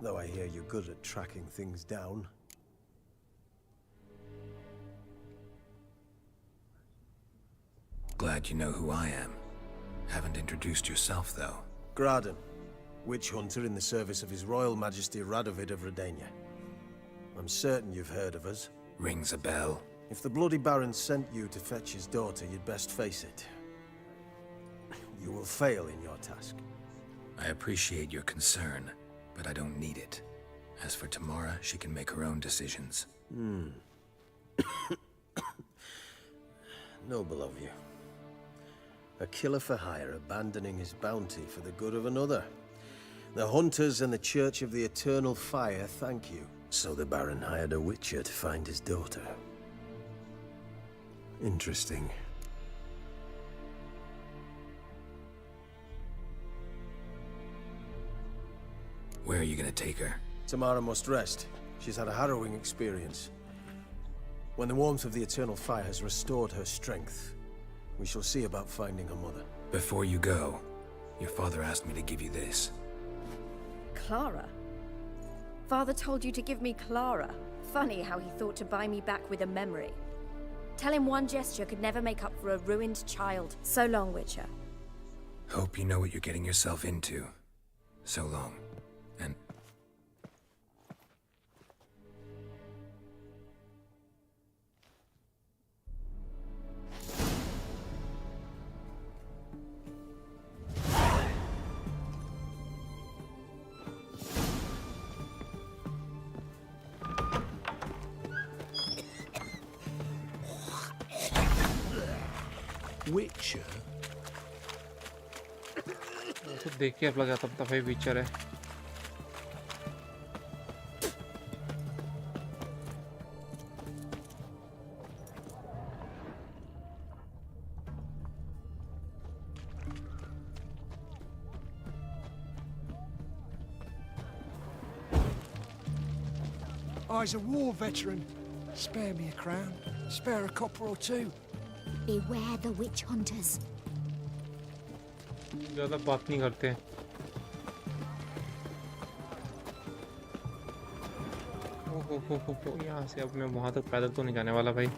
Speaker 18: Though I hear you're good at tracking things down.
Speaker 13: Glad you know who I am. Haven't introduced yourself, though.
Speaker 18: Graden, witch hunter in the service of His Royal Majesty Radovid of Redania. I'm certain you've heard of us.
Speaker 13: Rings a bell.
Speaker 18: If the Bloody Baron sent you to fetch his daughter, you'd best face it. You will fail in your task.
Speaker 13: I appreciate your concern, but I don't need it. As for Tamara, she can make her own decisions.
Speaker 18: Noble of you. A killer for hire abandoning his bounty for the good of another. The hunters and the Church of the Eternal Fire thank you. So the Baron hired a witcher to find his daughter. Interesting.
Speaker 13: Where are you gonna take her?
Speaker 18: Tamara must rest. She's had a harrowing experience. When the warmth of the Eternal Fire has restored her strength, we shall see about finding her mother.
Speaker 13: Before you go, your father asked me to give you this.
Speaker 19: Clara? Father told you to give me Clara. Funny how he thought to buy me back with a memory. Tell him one gesture could never make up for a ruined child. So long, Witcher.
Speaker 13: Hope you know what you're getting yourself into. So long. And...
Speaker 11: Witcher?
Speaker 1: तो देख के अब लगा तब भाई विचर है.
Speaker 20: I's a war veteran. Spare me a crown. Spare a copper or two.
Speaker 12: Beware the witch hunters.
Speaker 1: ज़्यादा बात नहीं करते. ओहो यहाँ से अब मैं वहाँ तक पैदल तो नहीं जाने वाला भाई.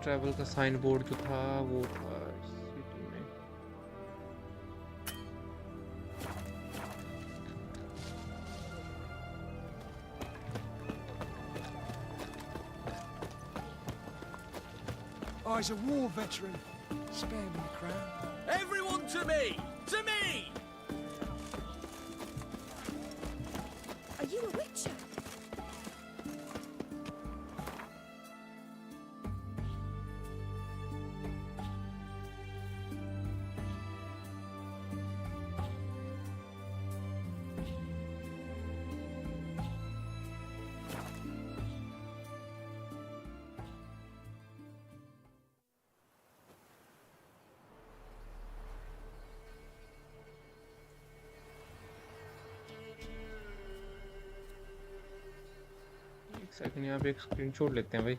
Speaker 1: ट्रैवल का साइन बोर्ड जो था वो था सिटी में.
Speaker 20: I's a war veteran. Spare me a crown.
Speaker 11: Everyone to me! To me!
Speaker 19: Are you a witcher?
Speaker 1: Second यहाँ पे एक स्क्रीनशॉट लेते हैं भाई.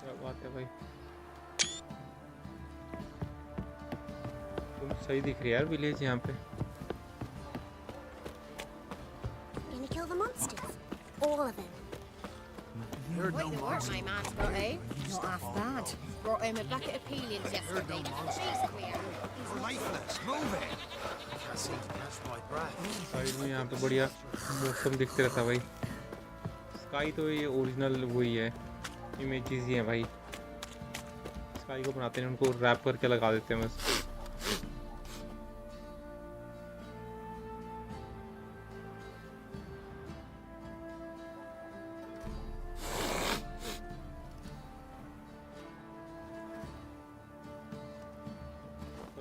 Speaker 1: क्या बात है भाई. तुम सही दिख रही है यार विलेज यहाँ पे.
Speaker 6: All of them.
Speaker 12: Quite the work my man's got, eh? Not half bad. Brought him a bucket of peelings yesterday. He's queer.
Speaker 15: Ruthless, move it! Can't seem to catch my breath.
Speaker 1: Side में यहाँ पे बढ़िया मौसम दिखते रहता भाई. Sky तो ये ओरिजिनल वही है, इमेजेस ही हैं भाई. स्काई को बनाते हैं उनको रैप करके लगा देते हैं बस.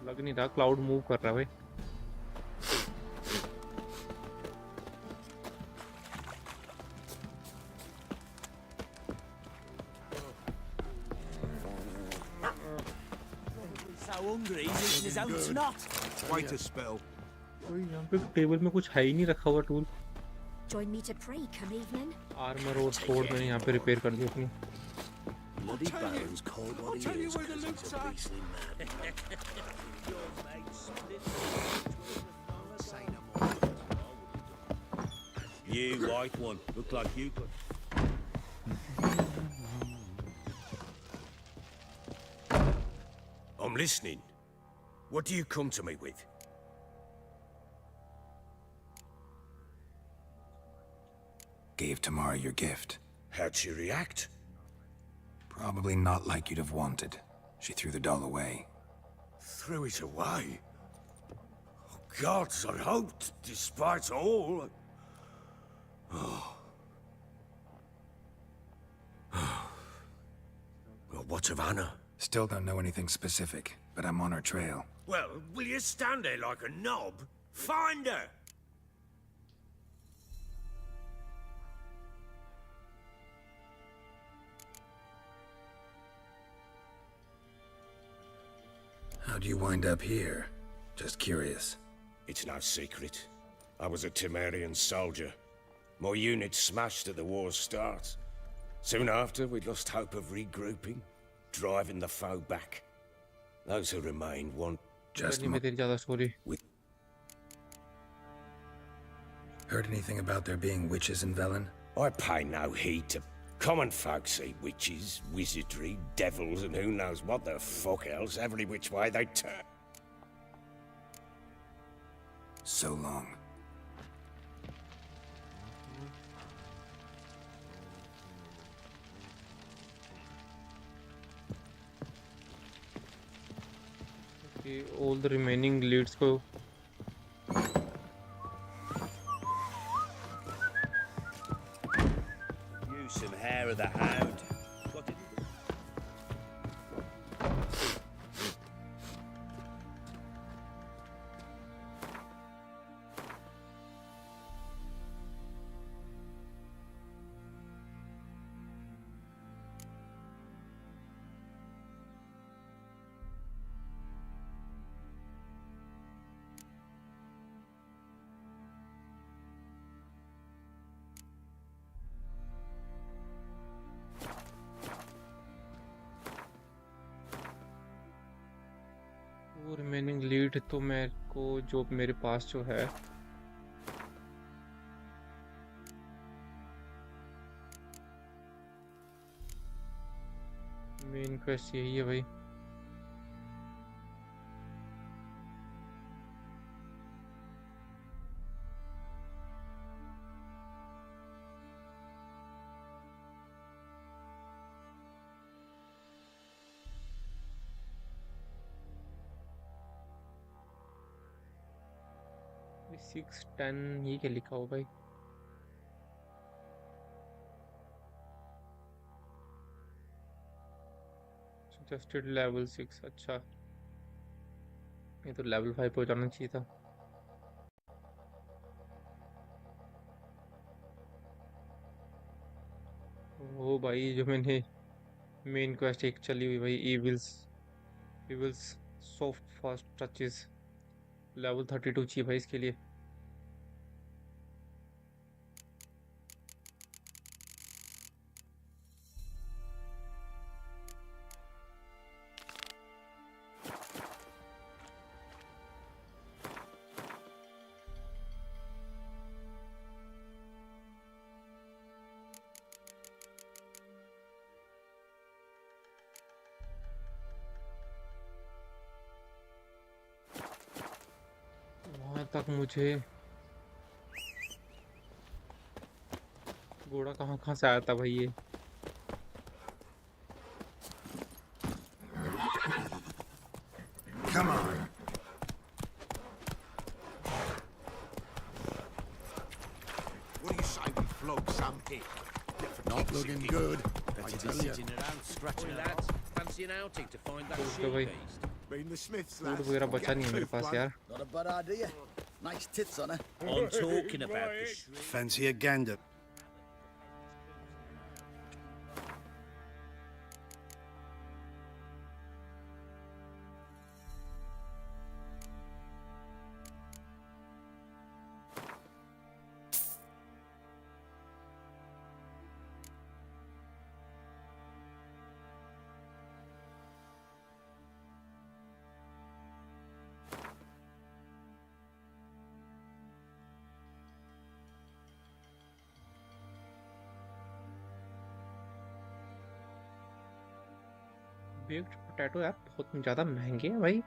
Speaker 1: लग नहीं रहा क्लाउड मूव कर रहा है भाई.
Speaker 9: hungry he's eating his own snot.
Speaker 15: Wait a spell.
Speaker 1: ओए यहाँ पे टेबल में कुछ है ही नहीं रखा हुआ tool.
Speaker 12: Join me to pray come evening.
Speaker 1: Armour और स्वॉर्ड मैंने यहाँ पे रिपेयर कर दिया अपनी.
Speaker 9: Bloody Baron's called what he is because he's a beastly man. Your mate split. You white one, look like you could.
Speaker 2: I'm listening. What do you come to me with?
Speaker 5: Gave Tamara your gift.
Speaker 2: How'd she react?
Speaker 5: Probably not like you'd have wanted. She threw the doll away.
Speaker 2: Threw it away? Oh, gods, I hoped, despite all... Oh. Well, what of Anna?
Speaker 5: Still don't know anything specific, but I'm on her trail.
Speaker 2: Well, will you stand there like a knob? Find her!
Speaker 5: How'd you wind up here? Just curious.
Speaker 2: It's no secret. I was a Temerian soldier. My unit smashed at the war's start. Soon after, we lost hope of regrouping, driving the foe back. Those who remained want...
Speaker 5: Just Heard anything about there being witches in Velen?
Speaker 2: I pay no heed to... Common folk see witches, wizardry, devils, and who knows what the fuck else every which way they turn.
Speaker 5: So long.
Speaker 1: Okay, all the remaining leads go.
Speaker 9: Use some hair of the hound. What did
Speaker 1: वो remaining lead तो मेरे को जो मेरे पास जो है main quest यही है भाई. सिक्स 10 ये क्या लिखा हो भाई. Suggested level 6. अच्छा ये तो लेवल 5 पे जाना चाहिए था. वो भाई जो मैंने मेन क्वेस्ट एक चली हुई भाई evils soft fast touches level 32 चाहिए भाई इसके लिए. तक मुझे घोड़ा कहाँ से आया था भाई ये.
Speaker 10: Come on. What do you say we flog some pig?
Speaker 16: Not looking good.
Speaker 9: Better be sitting around scratching our lads. Fancy an outing to find that
Speaker 1: तो भाई
Speaker 9: Been the Smiths,
Speaker 1: फूड वगैरह बचा नहीं है मेरे पास यार.
Speaker 21: Not a bad idea. Nice tits on her.
Speaker 9: I'm talking about the shrimp.
Speaker 15: Fancy a gander?
Speaker 1: Baked potato यार बहुत ज्यादा महंगे हैं भाई।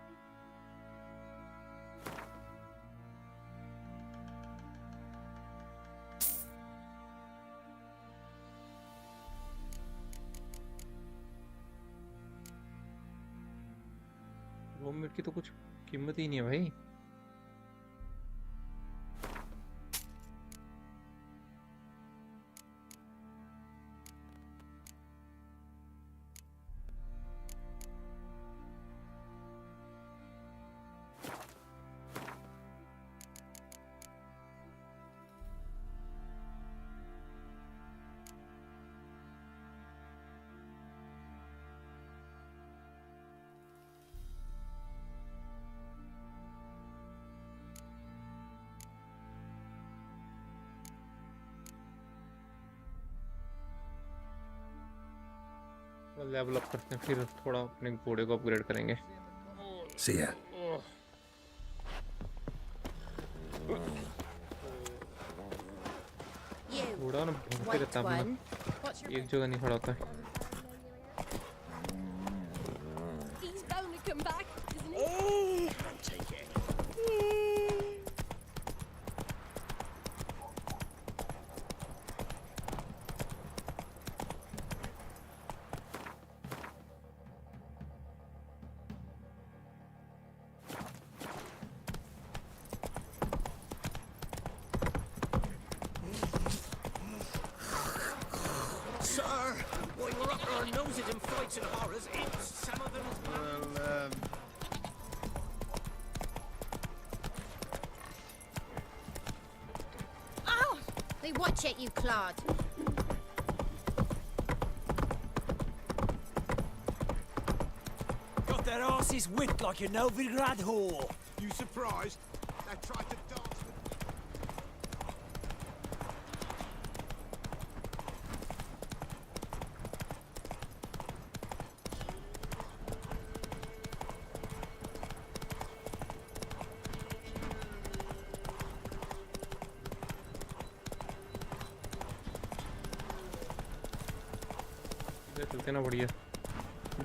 Speaker 1: रॉ मीट की तो कुछ कीमत ही नहीं है भाई। लेवल अप करते हैं फिर थोड़ा अपने घोड़े को अपग्रेड करेंगे।
Speaker 13: See ya.
Speaker 1: घोड़ा ना भौंकते रहता है अपना, एक जगह नहीं खड़ा होता है।
Speaker 4: He's bound to come back, isn't he?
Speaker 2: I'll take it. Sir, while we're up our noses in fights and horrors, it's some of them as
Speaker 4: Ow! They watch it, you clod.
Speaker 11: Got their asses whipped like a Novigrad whore.
Speaker 10: You surprised? They tried to dance with...
Speaker 1: चलते ना, बढ़िया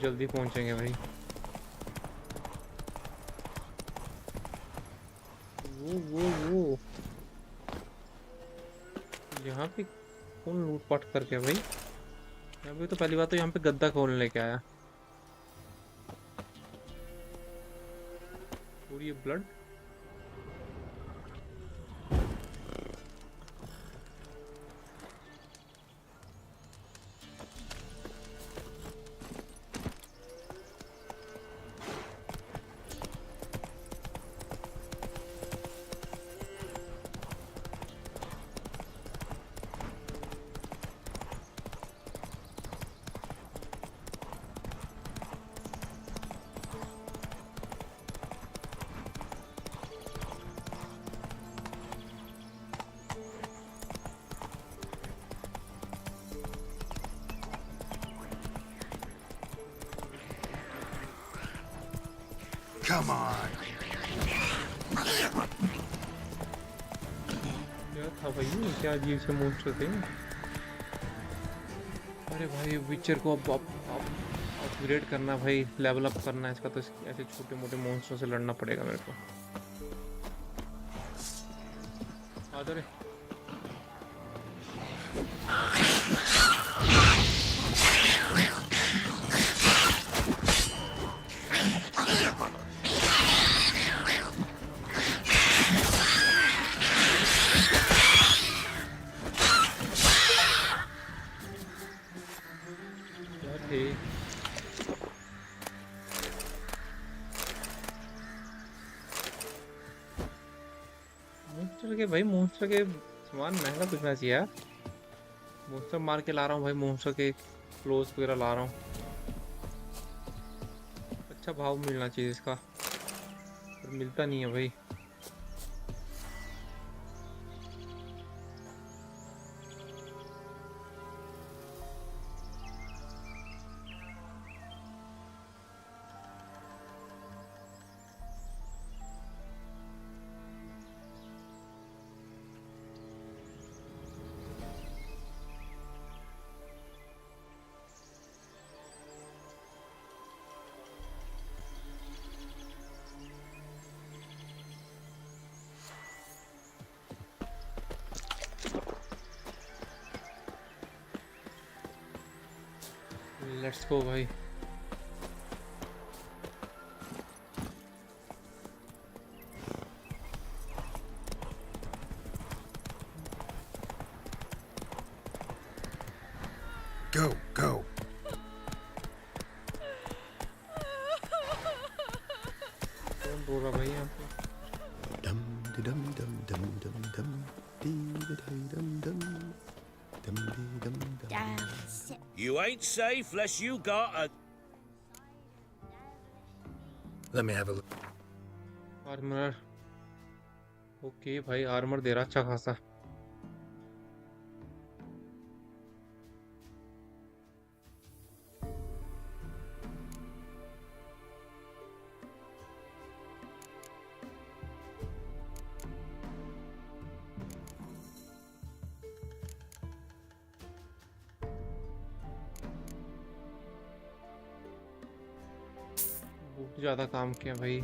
Speaker 1: जल्दी पहुंचेंगे भाई। वो यहाँ पे कौन लूटपाट करके भाई? यहाँ पे तो पहली बात तो यहाँ पे गद्दा कौन लेके आया? और ये ब्लड
Speaker 10: Come on.
Speaker 1: क्या था भाई? क्या अजीब से मॉन्स्टर थे? अरे भाई विचर को अब अपग्रेड करना भाई, लेवल अप करना है इसका, तो ऐसे छोटे मोटे मॉन्स्टरों से लड़ना पड़ेगा मेरे को। आदर है। भाई मॉन्स्टर के सामान महंगा बिकना चाहिए यार। मॉन्स्टर मार के ला रहा हूँ भाई, मॉन्स्टर के क्लोज वगैरह ला रहा हूँ, अच्छा भाव मिलना चाहिए इसका, पर मिलता नहीं है भाई। लेट्स गो भाई।
Speaker 13: Go, go.
Speaker 1: कौन रो रहा भाई यहाँ पे?
Speaker 18: Dum dum dum dum dum dum dee dum dum dum dum dum dum.
Speaker 9: You ain't safe unless you got a...
Speaker 13: Let me have a look.
Speaker 1: Armour. Okay भाई, armour दे रहा अच्छा खासा। बहुत ज्यादा काम किया भाई।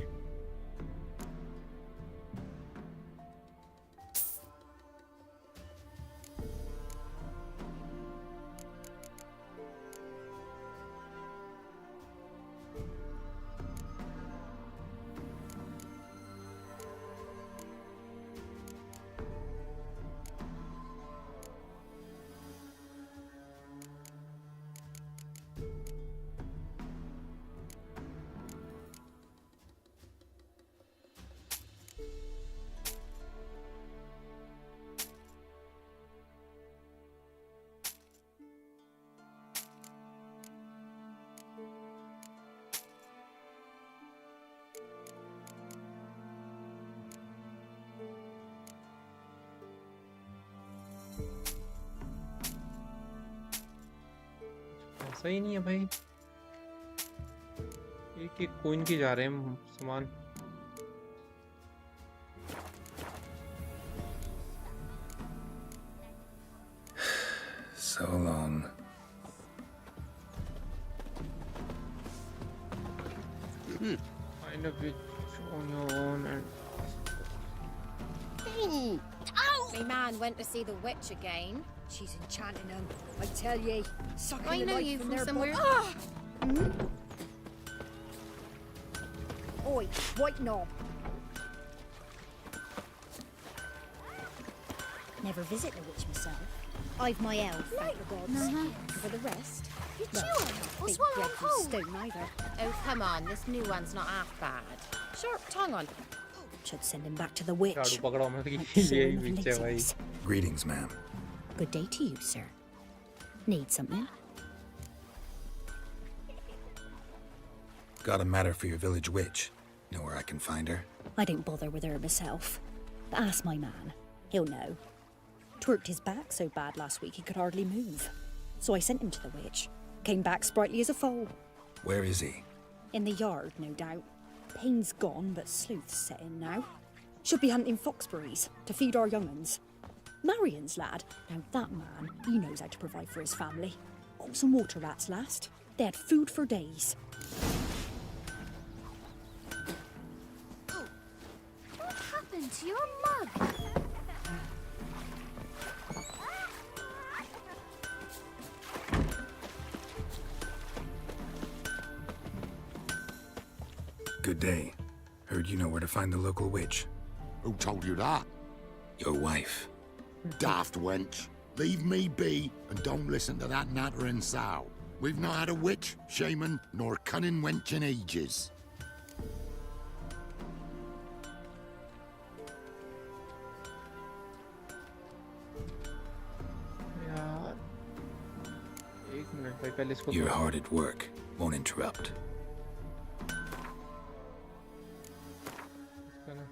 Speaker 1: ऐसा ही नहीं है भाई, एक एक कोइन की जा रहे हैं सामान।
Speaker 5: So long.
Speaker 1: Find a witch on your own and
Speaker 7: Me man went to see the witch again. She's enchanting them, I tell ye. Sucking
Speaker 3: I
Speaker 7: the
Speaker 3: know
Speaker 7: life
Speaker 3: you
Speaker 7: from
Speaker 3: from
Speaker 7: their
Speaker 3: somewhere.
Speaker 7: Oi, white knob. Never visit the witch myself. I've my elf, thank the gods. For the rest,
Speaker 3: You're
Speaker 7: well,
Speaker 3: chewing.
Speaker 7: not
Speaker 3: What's
Speaker 7: big
Speaker 3: swallowing
Speaker 7: dreadful
Speaker 3: whole?
Speaker 7: stone either.
Speaker 3: Oh, come on. This new one's not half bad. Sharp tongue on.
Speaker 7: Should send him back to the witch.
Speaker 1: झाड़ू पकड़ा मैं
Speaker 7: Like
Speaker 1: कि
Speaker 7: killing
Speaker 1: यही
Speaker 7: of
Speaker 1: witch है भाई।
Speaker 7: laziness.
Speaker 5: Greetings, ma'am.
Speaker 7: Good day to you, sir. Need something?
Speaker 13: Got a matter for your village witch. Know where I can find her?
Speaker 7: I don't bother with her myself. But ask my man. He'll know. Twerked his back so bad last week he could hardly move. So I sent him to the witch. Came back sprightly as a foal.
Speaker 13: Where is he?
Speaker 7: In the yard, no doubt. Pain's gone, but sleuth's set in now. Should be hunting foxberries to feed our young'uns. Marion's lad. Now that man, he knows how to provide for his family. Got some water rats last. They had food for days.
Speaker 3: What happened to your mug?
Speaker 13: Good day. Heard you know where to find the local witch.
Speaker 16: Who told you that?
Speaker 13: Your wife.
Speaker 16: Daft wench. Leave me be and don't listen to that nattering sow. We've not had a witch, shaman, nor cunning wench in ages.
Speaker 1: यार एक minute भाई, पहले इसको
Speaker 13: You're hard at work. Won't interrupt.
Speaker 1: इसका ना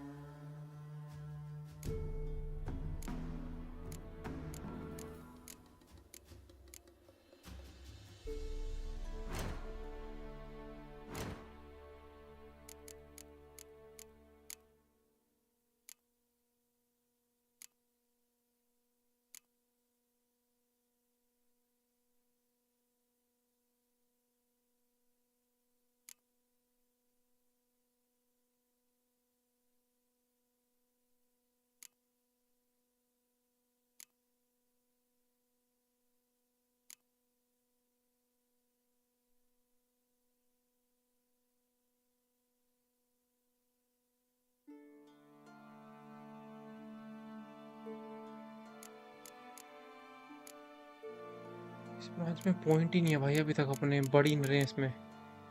Speaker 1: इस branch में point ही नहीं है भाई अभी तक अपने बड़ी रेस में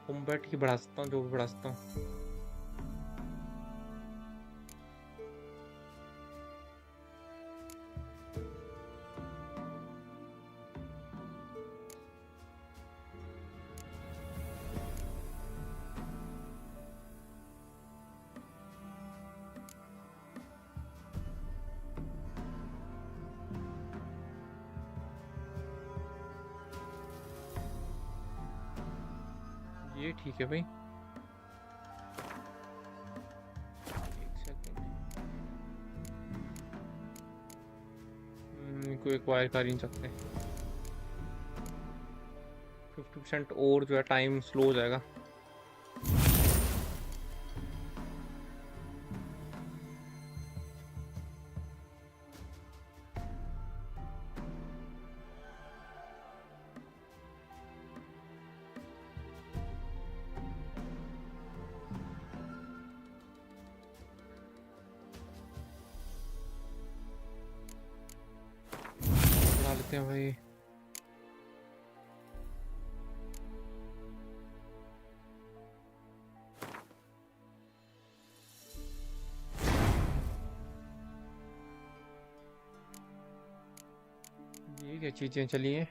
Speaker 1: कॉम्बैट की बढ़ा सकता हूँ जो भी बढ़ा सकता हूँ ये ठीक है भाई एक सेकंड को एक्वायर कर ही नहीं सकते 50% और जो है टाइम स्लो हो जाएगा लेते हैं भाई ये क्या चीजें चली हैं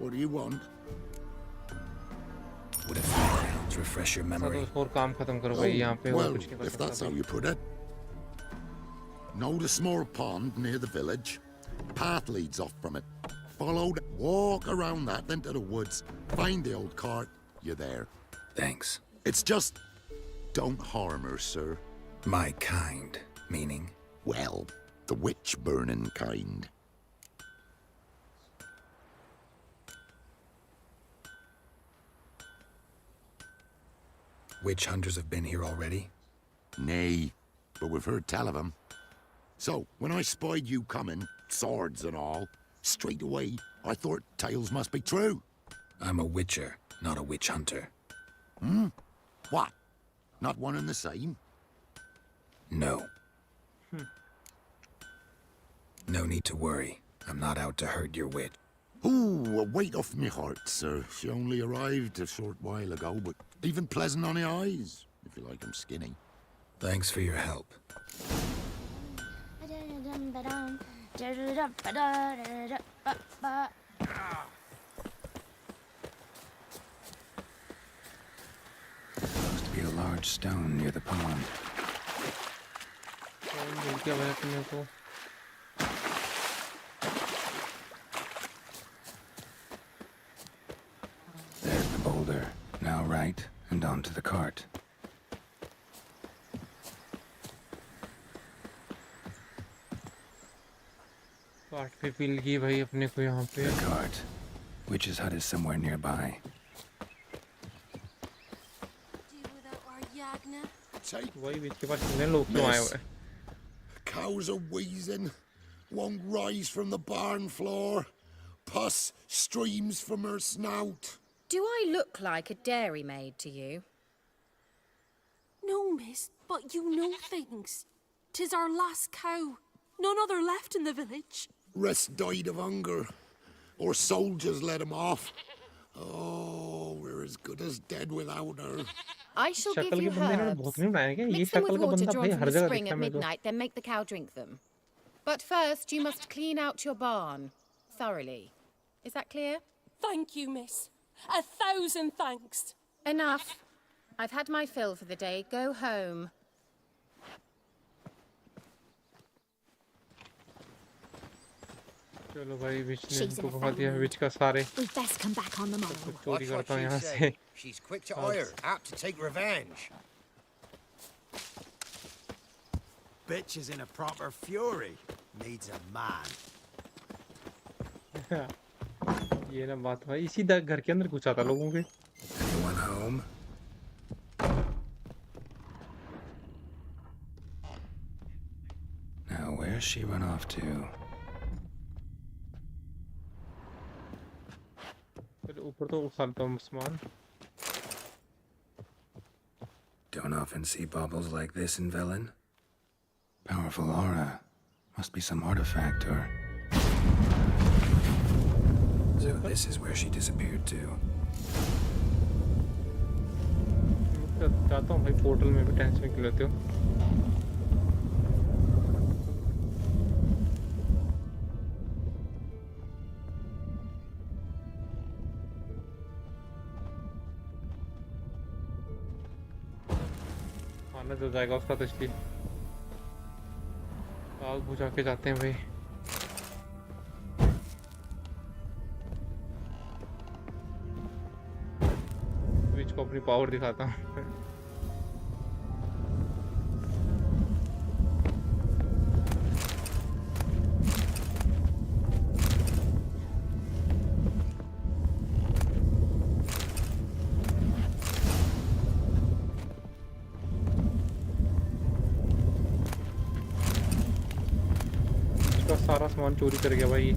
Speaker 16: What do you want?
Speaker 13: Would a few crowns refresh your memory?
Speaker 1: और काम खत्म करो भाई यहाँ पे और
Speaker 16: Well,
Speaker 1: कुछ नहीं कर
Speaker 16: if
Speaker 1: सकता
Speaker 16: that's how
Speaker 1: भाई।
Speaker 16: you put it. Know the small pond near the village? Path leads off from it. Follow it, walk around that into the woods. Find the old cart. You're there.
Speaker 13: Thanks.
Speaker 16: It's just... don't harm her, sir.
Speaker 13: My kind, meaning?
Speaker 16: Well, the witch-burning kind.
Speaker 13: Witch hunters have been here already?
Speaker 16: Nay, but we've heard tell of them. So, when I spied you coming, swords and all, straight away, I thought tales must be true.
Speaker 13: I'm a witcher, not a witch hunter.
Speaker 16: Hmm? What? Not one and the same?
Speaker 13: No. No need to worry. I'm not out to hurt your wit.
Speaker 16: Ooh, a weight off me heart, sir. She only arrived a short while ago, but even pleasant on the eyes, if you like 'em skinny.
Speaker 13: Thanks for your help. Looks to be a large stone near the pond.
Speaker 1: क्या बना तुमने को
Speaker 13: There's the boulder. Now right, and onto the cart.
Speaker 1: काट पे पिल गई भाई अपने को यहाँ पे
Speaker 13: The cart. Witch's hut is somewhere nearby.
Speaker 1: वही बीच के पास कितने लोग क्यों आए हुए हैं
Speaker 16: Cows are wheezing, won't rise from the barn floor. Pus streams from her snout.
Speaker 8: Do I look like a dairymaid to you?
Speaker 4: No, miss, but you know things. 'Tis our last cow. None other left in the village.
Speaker 16: Rest died of hunger, or soldiers let him off. Oh, we're as good as dead without her.
Speaker 8: I shall give
Speaker 1: शक्ल
Speaker 8: you
Speaker 1: के बंदे ने
Speaker 8: herbs.
Speaker 1: बहुत नहीं बनाया क्या ये
Speaker 8: Mix them
Speaker 1: शक्ल
Speaker 8: with
Speaker 1: का
Speaker 8: water
Speaker 1: बंदा भाई
Speaker 8: drawn from
Speaker 1: हर
Speaker 8: the
Speaker 1: जगह
Speaker 8: spring
Speaker 1: दिखता
Speaker 8: at
Speaker 1: है मेरे को
Speaker 8: midnight, then make the cow drink them. But first, you must clean out your barn thoroughly. Is that clear?
Speaker 4: Thank you, miss. 1,000 thanks.
Speaker 8: Enough. I've had my fill for the day. Go home.
Speaker 1: चलो भाई विच ने
Speaker 12: She's in
Speaker 1: हमको
Speaker 12: a
Speaker 1: भगा
Speaker 12: fine
Speaker 1: दिया
Speaker 12: mood.
Speaker 1: विच का सारे
Speaker 12: We'd best come back on the morrow.
Speaker 1: चोरी
Speaker 2: That's what
Speaker 1: करता हूँ
Speaker 2: she
Speaker 1: यहाँ
Speaker 2: said.
Speaker 1: से
Speaker 2: She's quick to
Speaker 1: और
Speaker 2: ire, apt to take revenge.
Speaker 11: Bitch is in a proper fury. Needs a man.
Speaker 1: ये ना बात भाई इसी घर के अंदर घुसा था लोगों के
Speaker 13: Anyone home? Now, where's she run off to?
Speaker 1: फिर ऊपर तो उठा लेता हूँ सामान
Speaker 13: Don't often see baubles like this in Velen. Powerful aura. Must be some artifact or... So this is where she disappeared to.
Speaker 1: जाता हूँ भाई पोर्टल में भी टेंशन क्यों लेते हो आना तो जाएगा उसका तो इसलिए आग बुझा के जाते हैं भाई स्विच को अपनी पावर दिखाता हूँ सारा सामान चोरी कर गया भाई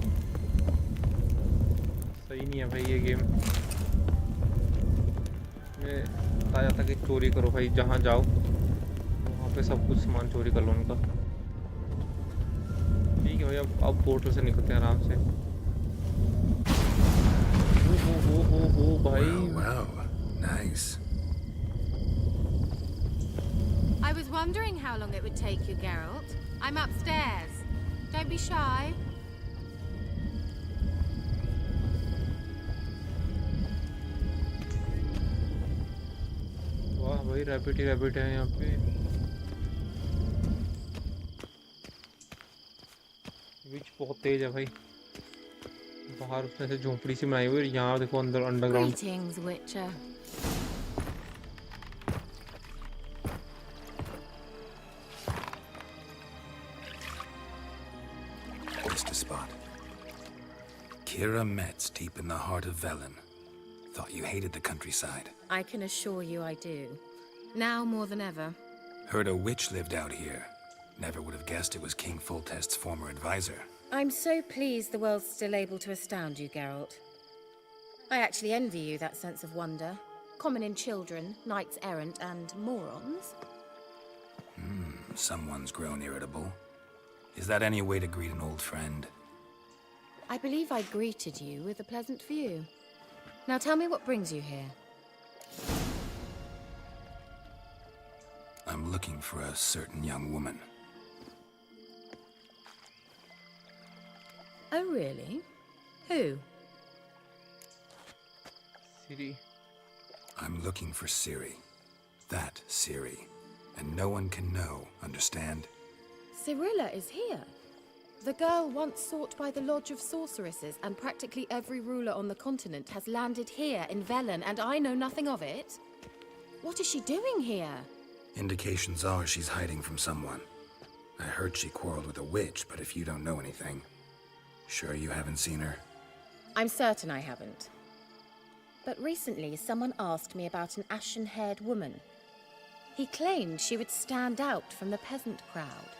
Speaker 1: सही नहीं है भाई ये गेम मैं बताया था कि चोरी करो भाई जहाँ जाओ वहाँ पे सब कुछ सामान चोरी कर लो उनका ठीक है भाई अब पोर्टल से निकलते हैं आराम से ओ भाई
Speaker 13: Wow, nice.
Speaker 8: I was wondering how long it would take you, Geralt. I'm upstairs. Don't be shy.
Speaker 1: वाह भाई रैबिट ही रैबिट है यहाँ पे विच बहुत तेज है भाई बाहर उसने से झोंपड़ी सी बनाई हुई है यहाँ देखो अंदर underground
Speaker 8: Greetings, Witcher.
Speaker 13: Just a spot. Kira Metz, deep in the heart of Velen. Thought you hated the countryside.
Speaker 8: I can assure you I do. Now more than ever.
Speaker 13: Heard a witch lived out here. Never would have guessed it was King Foltest's former advisor.
Speaker 8: I'm so pleased the world's still able to astound you, Geralt. I actually envy you that sense of wonder. Common in children, knights errant, and morons.
Speaker 13: Someone's grown irritable. Is that any way to greet an old friend?
Speaker 8: I believe I greeted you with a pleasant view. Now tell me what brings you here.
Speaker 13: I'm looking for a certain young woman.
Speaker 8: Oh, really? Who?
Speaker 1: Ciri.
Speaker 13: I'm looking for Ciri. That Ciri. And no one can know, understand?
Speaker 8: Cirilla is here. The girl once sought by the Lodge of Sorceresses, and practically every ruler on the continent has landed here in Velen, and I know nothing of it. What is she doing here?
Speaker 13: Indications are she's hiding from someone. I heard she quarreled with a witch, but if you don't know anything, sure you haven't seen her?
Speaker 8: I'm certain I haven't. But recently, someone asked me about an ashen-haired woman. He claimed she would stand out from the peasant crowd.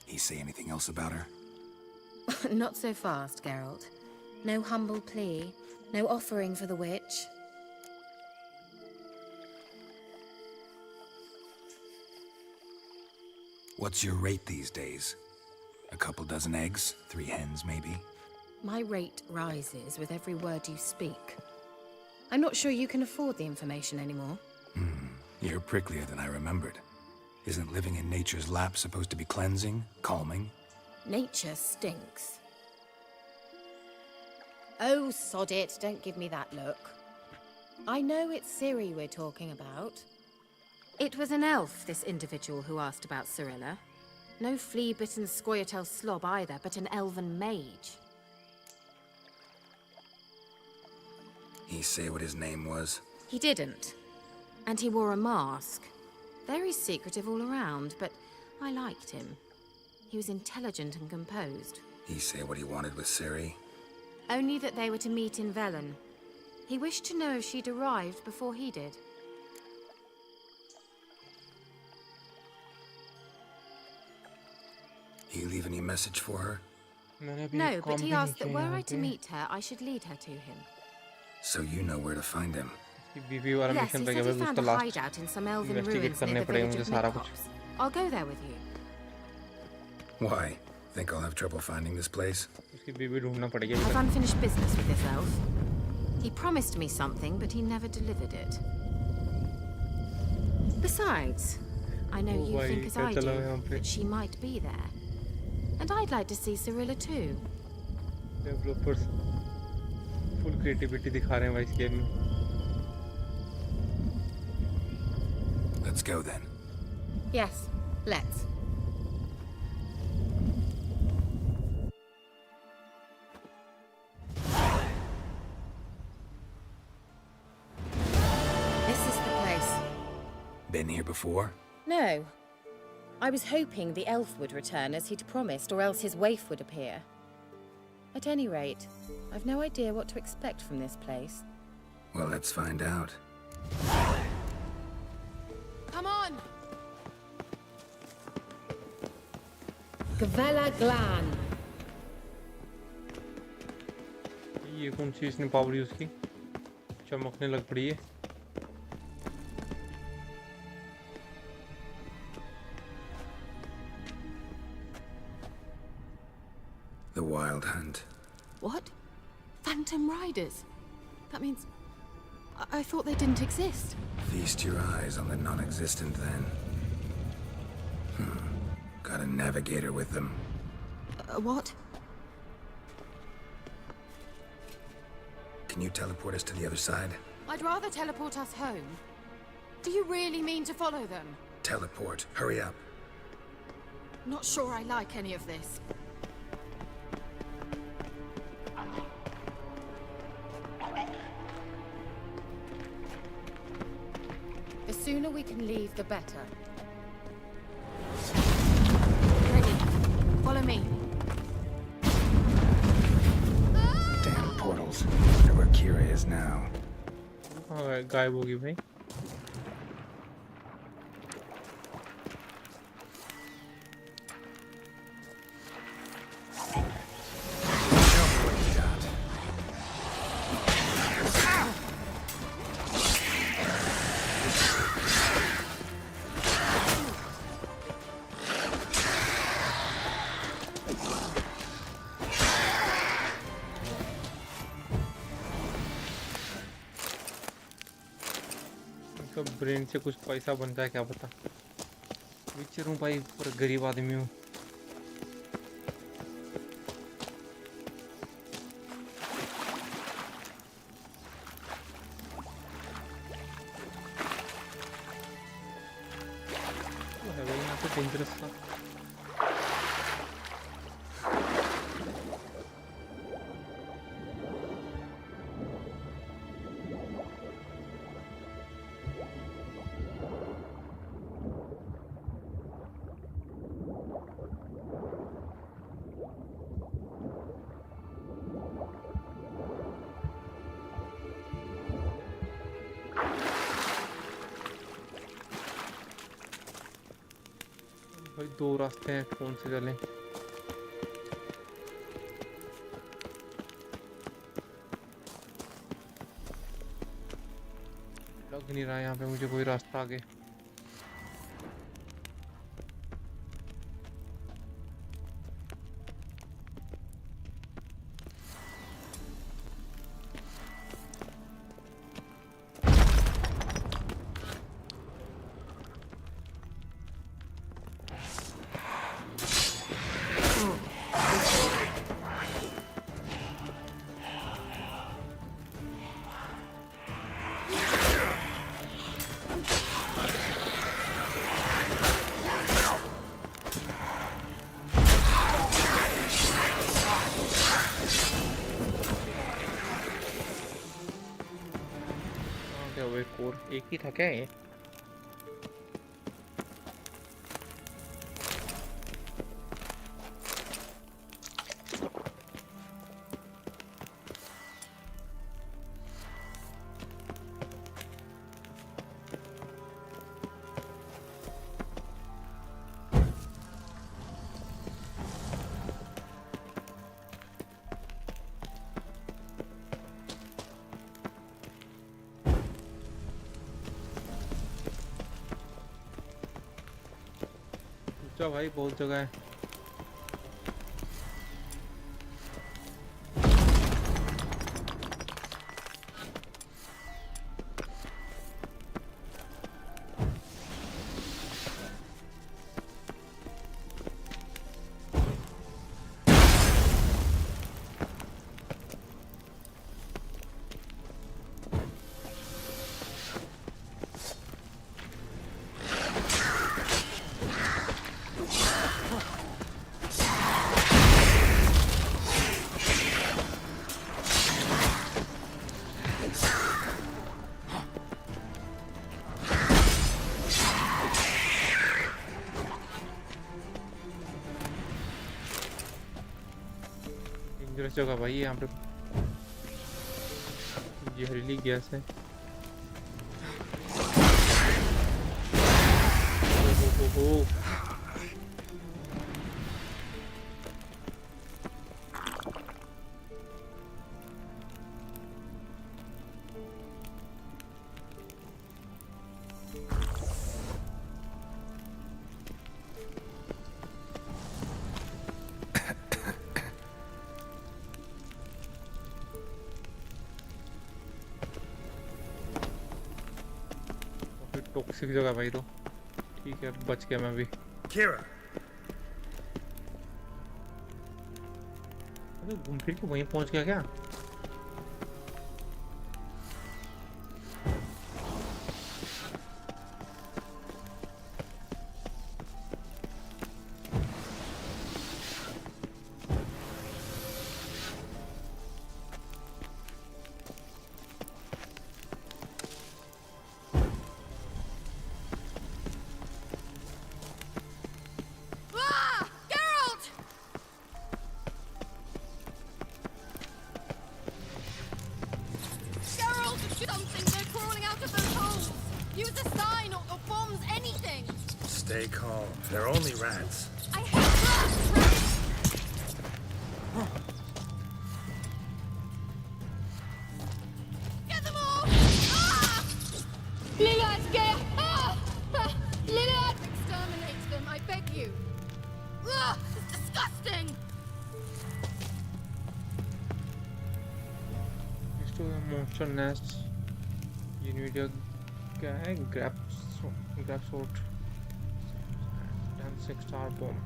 Speaker 13: He say anything else about her?
Speaker 8: Not so fast, Geralt. No humble plea, no offering for the witch.
Speaker 13: What's your rate these days? A couple dozen eggs? 3 hens, maybe?
Speaker 8: My rate rises with every word you speak. I'm not sure you can afford the information anymore.
Speaker 13: You're pricklier than I remembered. Isn't living in nature's lap supposed to be cleansing, calming?
Speaker 8: Nature stinks. Oh, sod it, don't give me that look. I know it's Ciri we're talking about. It was an elf, this individual who asked about Cyrilla. No flea-bitten Scoia'tael slob either, but an elven mage.
Speaker 13: He say what his name was?
Speaker 8: He didn't. And he wore a mask. Very secretive all around, but I liked him. He was intelligent and composed.
Speaker 13: He say what he wanted with Ciri?
Speaker 8: Only that they were to meet in Velen. He wished to know if she'd arrived before he did.
Speaker 13: He leave any message for her?
Speaker 8: No, but he asked that were I to meet her, I should lead her to him.
Speaker 13: So you know where to find him?
Speaker 8: Yes, he said he found a hideout in some elven ruins near the village of Midcops. I'll go there with you.
Speaker 13: Why? Think I'll have trouble finding this place?
Speaker 8: I've unfinished business with this elf. He promised me something, but he never delivered it. Besides, I know you think as I do, that she might be there. And I'd like to see Cyrilla too.
Speaker 1: Developers full creativity दिखा रहे हैं भाई इस game में.
Speaker 13: Let's go then.
Speaker 8: Yes, let's. This is the place.
Speaker 13: Been here before?
Speaker 8: No. I was hoping the elf would return as he'd promised, or else his waif would appear. At any rate, I've no idea what to expect from this place.
Speaker 13: Well, let's find out.
Speaker 8: Come on! Gavella Glan.
Speaker 1: ये कौन सी इसने power use की? चमकने लग पड़ी है.
Speaker 13: The Wild Hunt.
Speaker 8: What? Phantom Riders? That means... I thought they didn't exist.
Speaker 13: Feast your eyes on the non-existent then. Got a navigator with them.
Speaker 8: What?
Speaker 13: Can you teleport us to the other side?
Speaker 8: I'd rather teleport us home. Do you really mean to follow them?
Speaker 13: Teleport. Hurry up.
Speaker 8: Not sure I like any of this. The sooner we can leave, the better. Ready. Follow me.
Speaker 13: Damn portals. Wonder where Kira is now.
Speaker 1: गायब होगी भाई. Brain से कुछ पैसा बनता है क्या पता. विचर हूँ भाई, पर गरीब आदमी हूँ. है भाई यहाँ पे डेंजरस था. भाई दो रास्ते हैं, कौन से चलें? लग नहीं रहा यहाँ पे मुझे कोई रास्ता आगे. क्या वो एक और एक ही था क्या ये? भाई बहुत जगह है। डेंजरस जगह भाई यहाँ पे, जहरीली गैस है। ओ। टॉक्सिक जगह भाई, तो ठीक है बच गया मैं भी।
Speaker 13: Kira,
Speaker 1: अरे घूम फिर के वहीं पहुंच गया क्या?
Speaker 4: Ah! Geralt! Geralt, do something! They're crawling out of those holes! Use a sign or bombs, anything!
Speaker 13: stay calm. They're only rats.
Speaker 4: I hate rats! Get them all! Ah! Lilad, get! Ah! Lilad! Exterminate them, I beg you! Ah! It's disgusting!
Speaker 1: Restore the monster nests. You need a grab sword and 6-star bomb.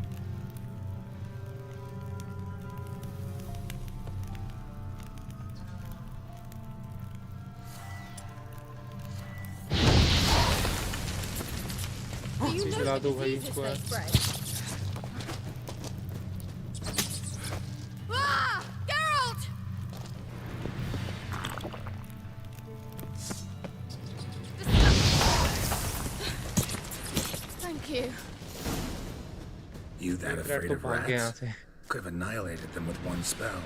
Speaker 1: खिला दो भाई इसको यार।
Speaker 4: Ah! Geralt! Thank you.
Speaker 13: You that afraid of
Speaker 1: भाग गया यहाँ
Speaker 13: rats?
Speaker 1: से।
Speaker 13: Could have annihilated them with one spell.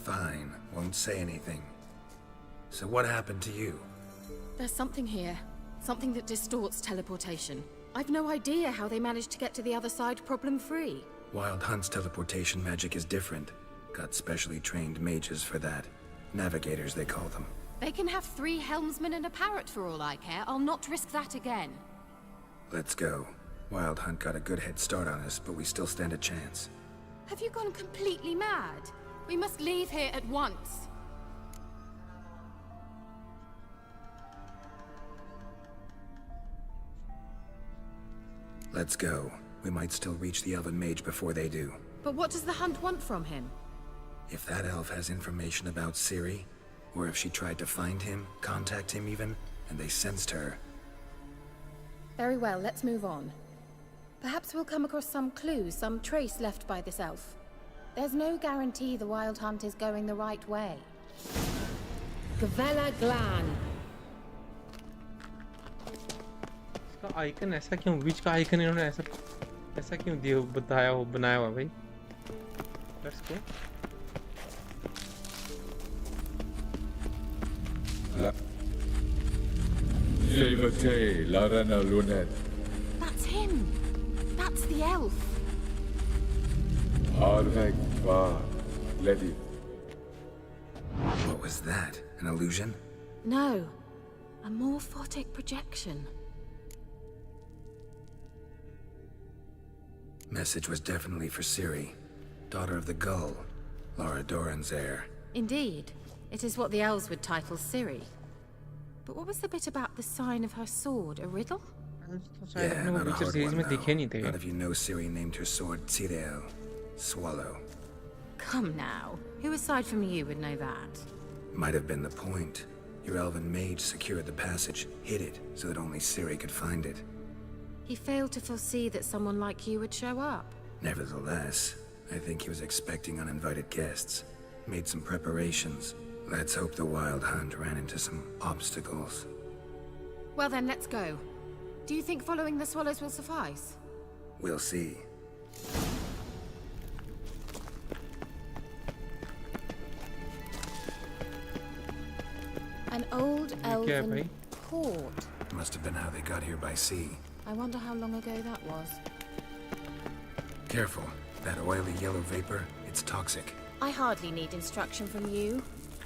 Speaker 13: Fine, won't say anything. So what happened to you?
Speaker 8: There's something here. Something that distorts teleportation. I've no idea how they managed to get to the other side problem-free.
Speaker 13: Wild Hunt's teleportation magic is different. Got specially trained mages for that. Navigators, they call them.
Speaker 8: They can have 3 helmsmen and a parrot for all I care. I'll not risk that again.
Speaker 13: Let's go. Wild Hunt got a good head start on us, but we still stand a chance.
Speaker 8: Have you gone completely mad? We must leave here at once.
Speaker 13: Let's go. We might still reach the Elven Mage before they do.
Speaker 8: But what does the Hunt want from him?
Speaker 13: If that elf has information about Ciri, or if she tried to find him, contact him even, and they sensed her.
Speaker 8: Very well, let's move on. Perhaps we'll come across some clue, some trace left by this elf. There's no guarantee the Wild Hunt is going the right way. Gvella Glan.
Speaker 1: इसका icon ऐसा क्यों? बीच का icon इन्होंने ऐसा क्यों दिया बताया हो बनाया हुआ भाई? Let's go.
Speaker 8: That's him. That's the elf.
Speaker 5: What was that? An illusion?
Speaker 8: No, a morphotic projection.
Speaker 5: Message was definitely for Ciri, daughter of the Gull, Lara Doran's heir.
Speaker 8: Indeed, it is what the elves would title Ciri. But what was the bit about the sign of her sword? A riddle?
Speaker 5: Yeah, not a hard one, though. None of you know Ciri named her sword Tirel, swallow.
Speaker 8: Come now, who aside from you would know that?
Speaker 5: Might have been the point. Your elven mage secured the passage, hid it, so that only Ciri could find it.
Speaker 8: He failed to foresee that someone like you would show up.
Speaker 5: Nevertheless, I think he was expecting uninvited guests. Made some preparations. Let's hope the Wild Hunt ran into some obstacles.
Speaker 8: Well then, let's go. Do you think following the swallows will suffice?
Speaker 5: We'll see.
Speaker 8: An old elven court.
Speaker 5: Must have been how they got here by sea.
Speaker 8: I wonder how long ago that was.
Speaker 5: Careful. That oily yellow vapor, it's toxic.
Speaker 8: I hardly need instruction from you.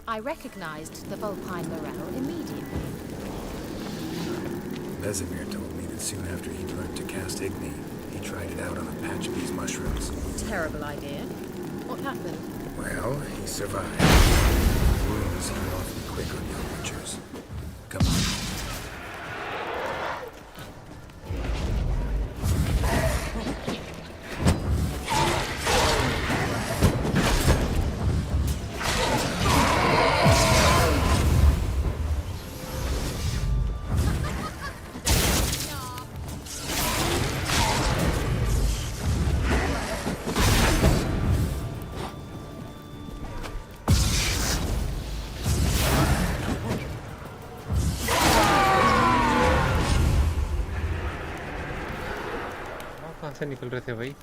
Speaker 8: I recognized the Vulpine Morel immediately.
Speaker 5: Vesemir told me that soon after he'd learned to cast Igni, he tried it out on a patch of these mushrooms.
Speaker 8: Terrible idea. What happened?
Speaker 5: Well, he survived. Wounds heal awfully quick on young witchers. Come on.
Speaker 1: से निकल रहे थे भाई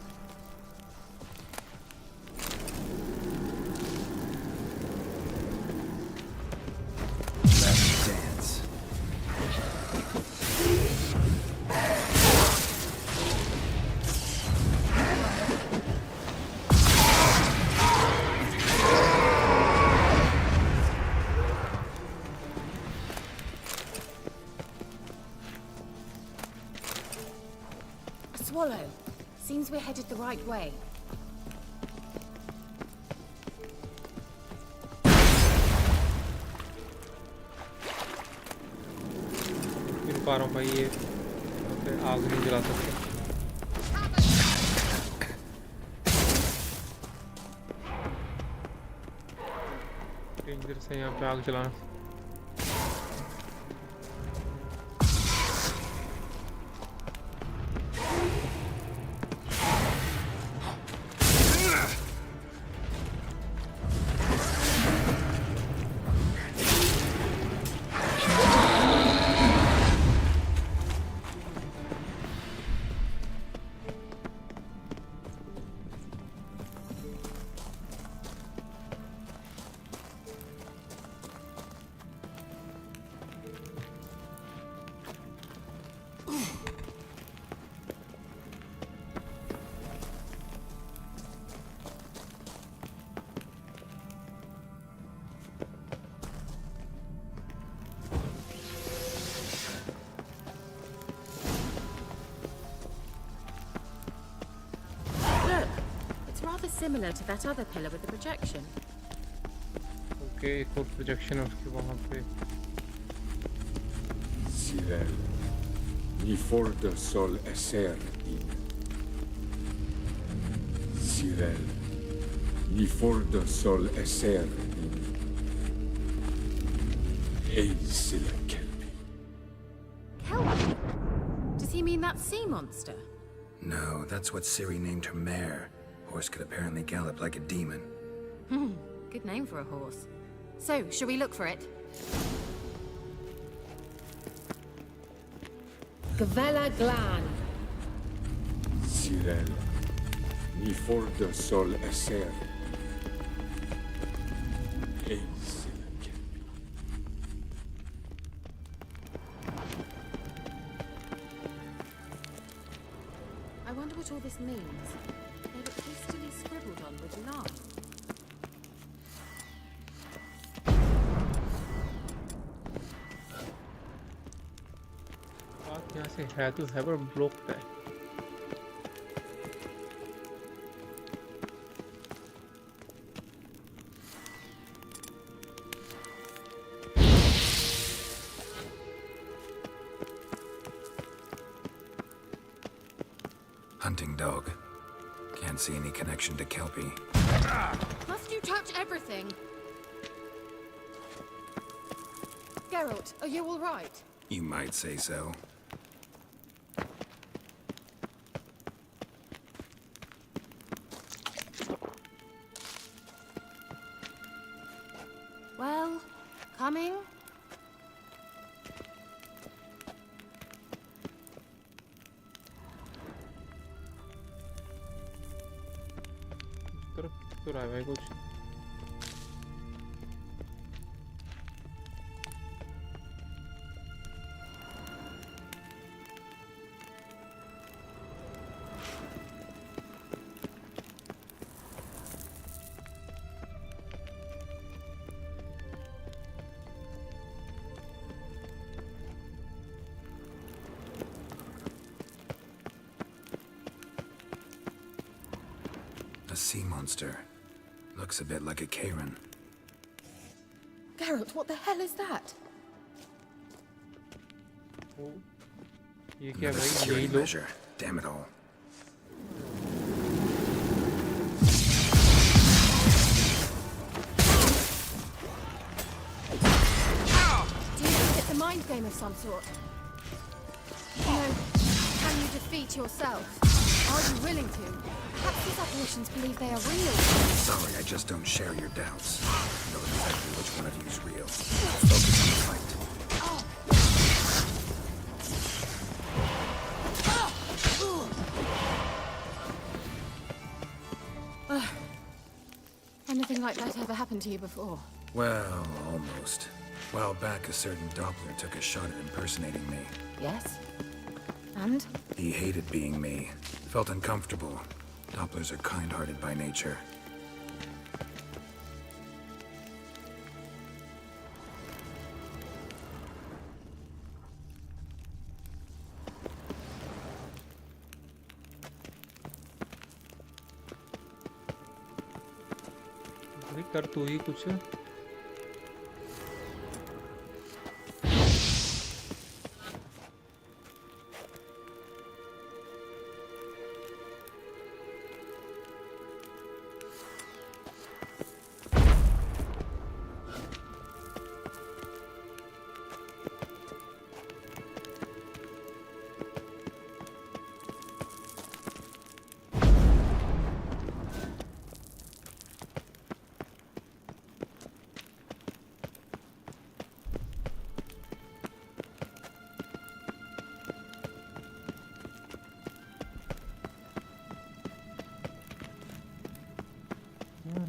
Speaker 8: Swallow. Seems we're headed the right way.
Speaker 1: गिर पा रहा हूँ भाई ये आग नहीं जला सकते डेंजर से यहाँ पे आग जलाना
Speaker 8: Similar to that other pillar with the projection.
Speaker 1: Okay, एक और projection है उसके वहाँ पे.
Speaker 17: Cyril, ni forda sol esser in. Cyril, ni forda sol esser in. Eisila kelpi.
Speaker 8: Kelpie? Does he mean that sea monster?
Speaker 5: No, that's what Ciri named her mare. Horse could apparently gallop like a demon.
Speaker 8: Good name for a horse. So, shall we look for it? Gvella Glan.
Speaker 17: Zirel, ni for the sol eser.
Speaker 8: I wonder what all this means. They look hastily scribbled on with lime.
Speaker 1: बात यहाँ से है तो है पर block है.
Speaker 5: Hunting dog. Can't see any connection to Kelpie.
Speaker 8: Must you touch everything? Geralt, are you all right?
Speaker 5: You might say so.
Speaker 8: Well, coming?
Speaker 1: तो रहा है भाई कुछ.
Speaker 5: A sea monster. Looks a bit like a Karen.
Speaker 8: Geralt, what the hell is that?
Speaker 1: ये क्या
Speaker 5: Another
Speaker 1: भाई
Speaker 5: security
Speaker 1: यही लो.
Speaker 5: measure. Damn it all.
Speaker 8: Do you think it's a mind game of some sort? You know, can you defeat yourself? Are you willing to? Perhaps these apparitions believe they are real.
Speaker 5: Sorry, I just don't share your doubts. I know exactly which one of you is real. Focus on the fight.
Speaker 8: Anything like that ever happened to you before?
Speaker 5: Well, almost. A while back, a certain Doppler took a shot at impersonating me.
Speaker 8: Yes. And?
Speaker 5: He hated being me. Felt uncomfortable. Dopplers are kind-hearted by nature.
Speaker 1: भाई कर तू ही कुछ.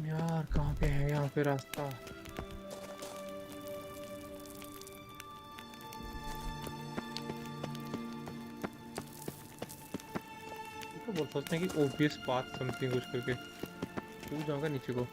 Speaker 1: यार कहाँ पे है यहाँ पे रास्ता. तो बोल सोचते हैं कि obvious path something कुछ करके कूद जाऊंगा नीचे को.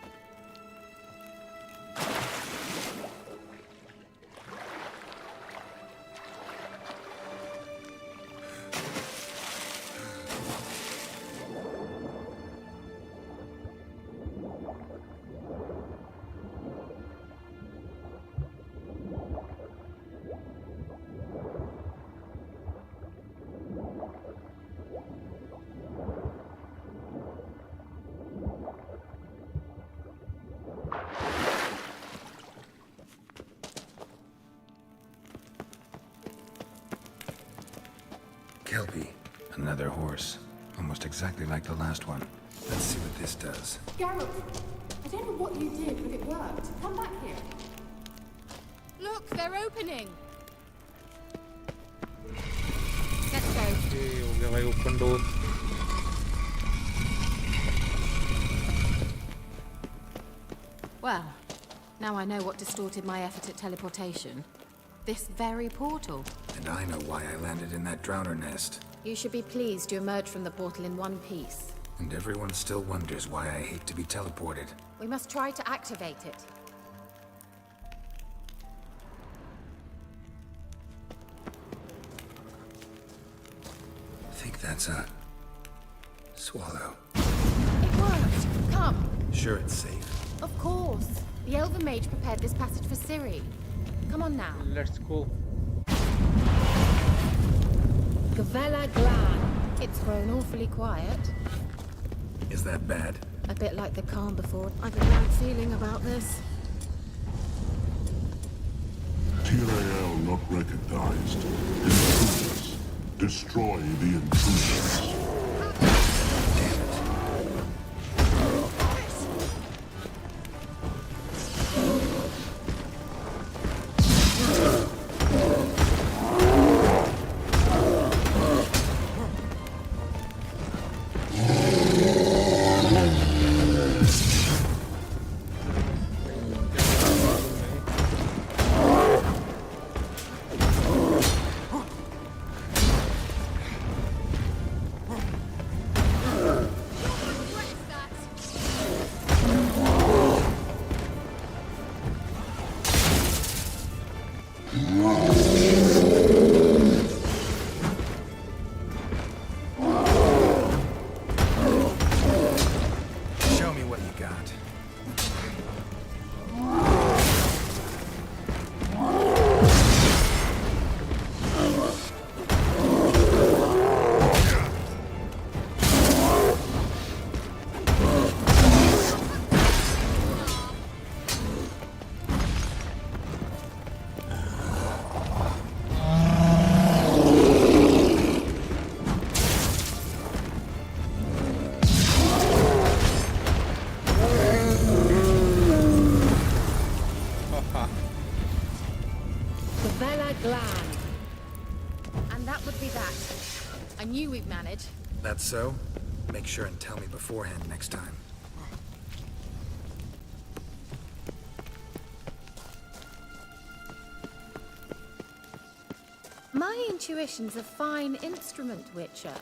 Speaker 5: Kelpie. Another horse. Almost exactly like the last one. Let's see what this does.
Speaker 8: Geralt, I don't know what you did, but it worked. Come back here. Look, they're opening.
Speaker 1: हो गया भाई open door.
Speaker 8: Well, now I know what distorted my effort at teleportation. This very portal.
Speaker 5: And I know why I landed in that drowner nest.
Speaker 8: You should be pleased you emerged from the portal in one piece.
Speaker 5: And everyone still wonders why I hate to be teleported.
Speaker 8: We must try to activate it.
Speaker 5: I think that's a... swallow.
Speaker 8: It worked! Come!
Speaker 5: Sure it's safe?
Speaker 8: Of course. The Elven Mage prepared this passage for Ciri. Come on now.
Speaker 1: Let's go.
Speaker 8: Gavella Glan. It's grown awfully quiet.
Speaker 5: Is that bad?
Speaker 8: A bit like the calm before. I've a bad feeling about this.
Speaker 14: Tyrael not recognized. Intruders. Destroy the intruders.
Speaker 5: That's so? Make sure and tell me beforehand next time.
Speaker 8: My intuition's a fine instrument, Witcher.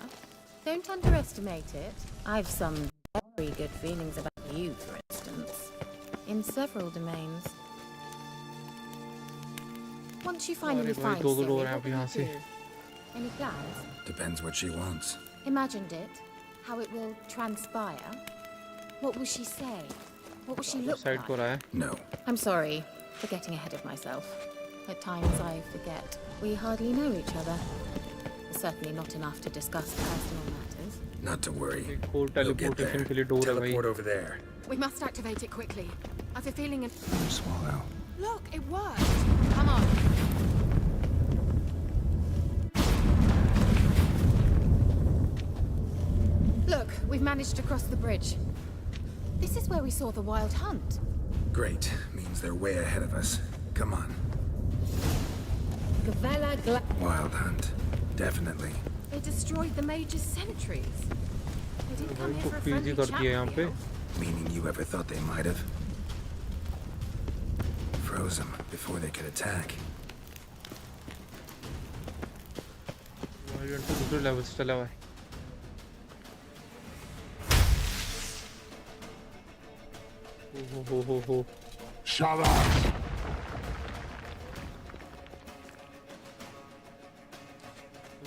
Speaker 8: Don't underestimate it. I've some very good feelings about you, for instance. In several domains. Once you finally find Ciri, what will you do? Any plans?
Speaker 5: Depends what she wants.
Speaker 8: Imagined it? How it will transpire? What will she say? What will she look like?
Speaker 5: No.
Speaker 8: I'm sorry for getting ahead of myself. At times I forget. We hardly know each other. Certainly not enough to discuss personal matters.
Speaker 5: Not to worry.
Speaker 1: We'll
Speaker 5: get there. Teleport over there.
Speaker 8: We must activate it quickly. I've a feeling it...
Speaker 5: Swallow.
Speaker 8: Look, it worked! Come on. Look, we've managed to cross the bridge. This is where we saw the wild hunt.
Speaker 5: Great. Means they're way ahead of us. Come on. Wild hunt. Definitely.
Speaker 8: They destroyed the mage's sentries. They didn't come here for a friendly chat.
Speaker 5: Meaning you ever thought they might have? Froze them before they could attack.
Speaker 14: Shut up!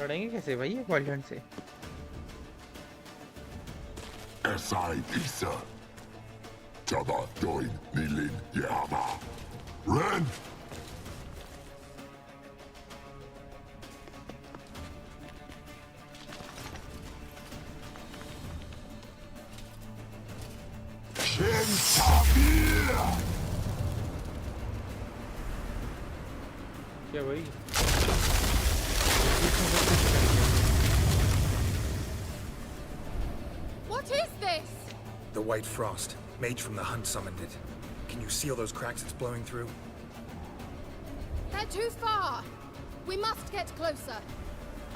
Speaker 1: लड़ेंगे कैसे भाई ये wild से?
Speaker 14: SI Pisa. Tada doin nilin yama. Ren!
Speaker 1: क्या भाई?
Speaker 8: What is this?
Speaker 5: The white frost. Mage from the hunt summoned it. Can you seal those cracks it's blowing through?
Speaker 8: They're too far. We must get closer.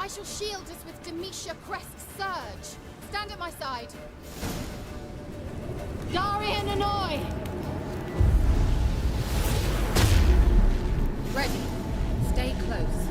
Speaker 4: I shall shield us with Demetia Crest's surge. Stand at my side. Darian Annoy! Ready. Stay close.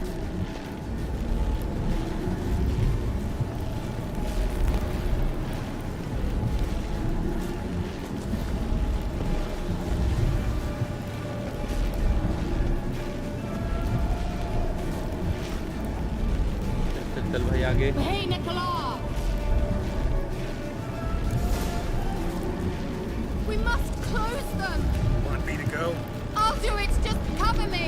Speaker 1: चल भाई आगे
Speaker 4: Hey, Nicola! We must close them!
Speaker 13: Want me to go?
Speaker 4: I'll do it! Just cover me!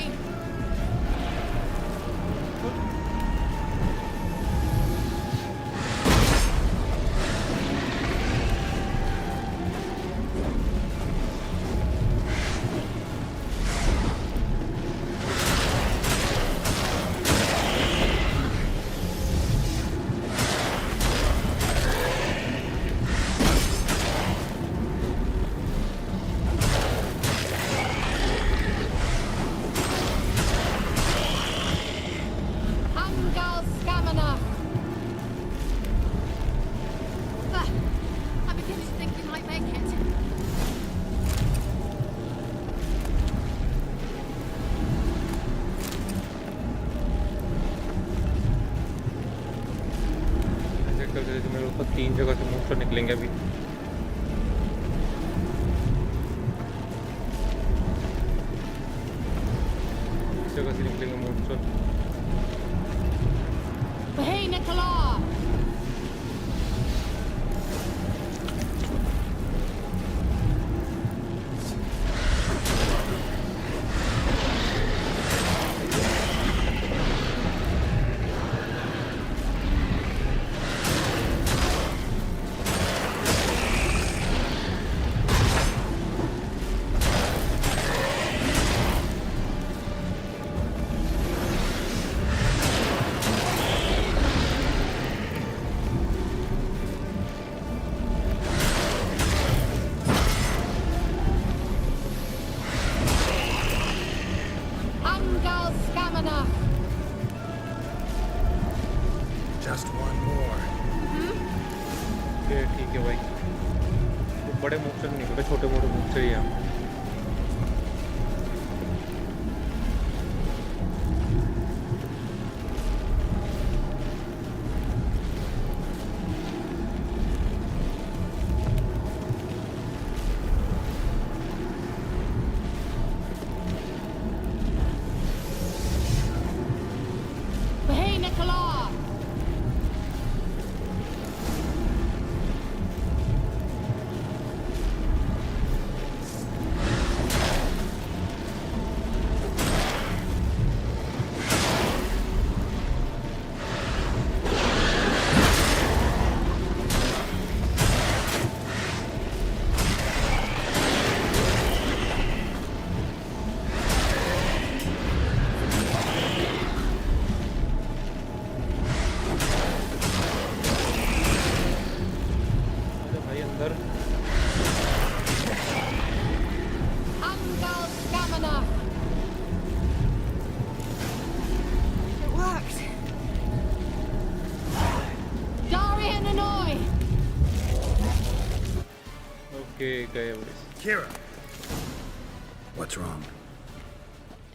Speaker 4: Angal Scamina! I'm beginning to think we might make it.
Speaker 1: ऐसे करके तो मेरे ऊपर 3 जगह से monster निकलेंगे अभी इस जगह से निकलेंगे monster
Speaker 4: Hey, Nicola! Angal Scamina!
Speaker 13: Just one more.
Speaker 1: ठीक है भाई वो बड़े monster नहीं होते छोटे मोटे monster ही हैं
Speaker 4: Hey, Nicola!
Speaker 1: अरे भाई अंदर
Speaker 4: Angal Scamina! It worked! Darian Annoy!
Speaker 1: Okay गए भाई
Speaker 13: Kira! What's wrong?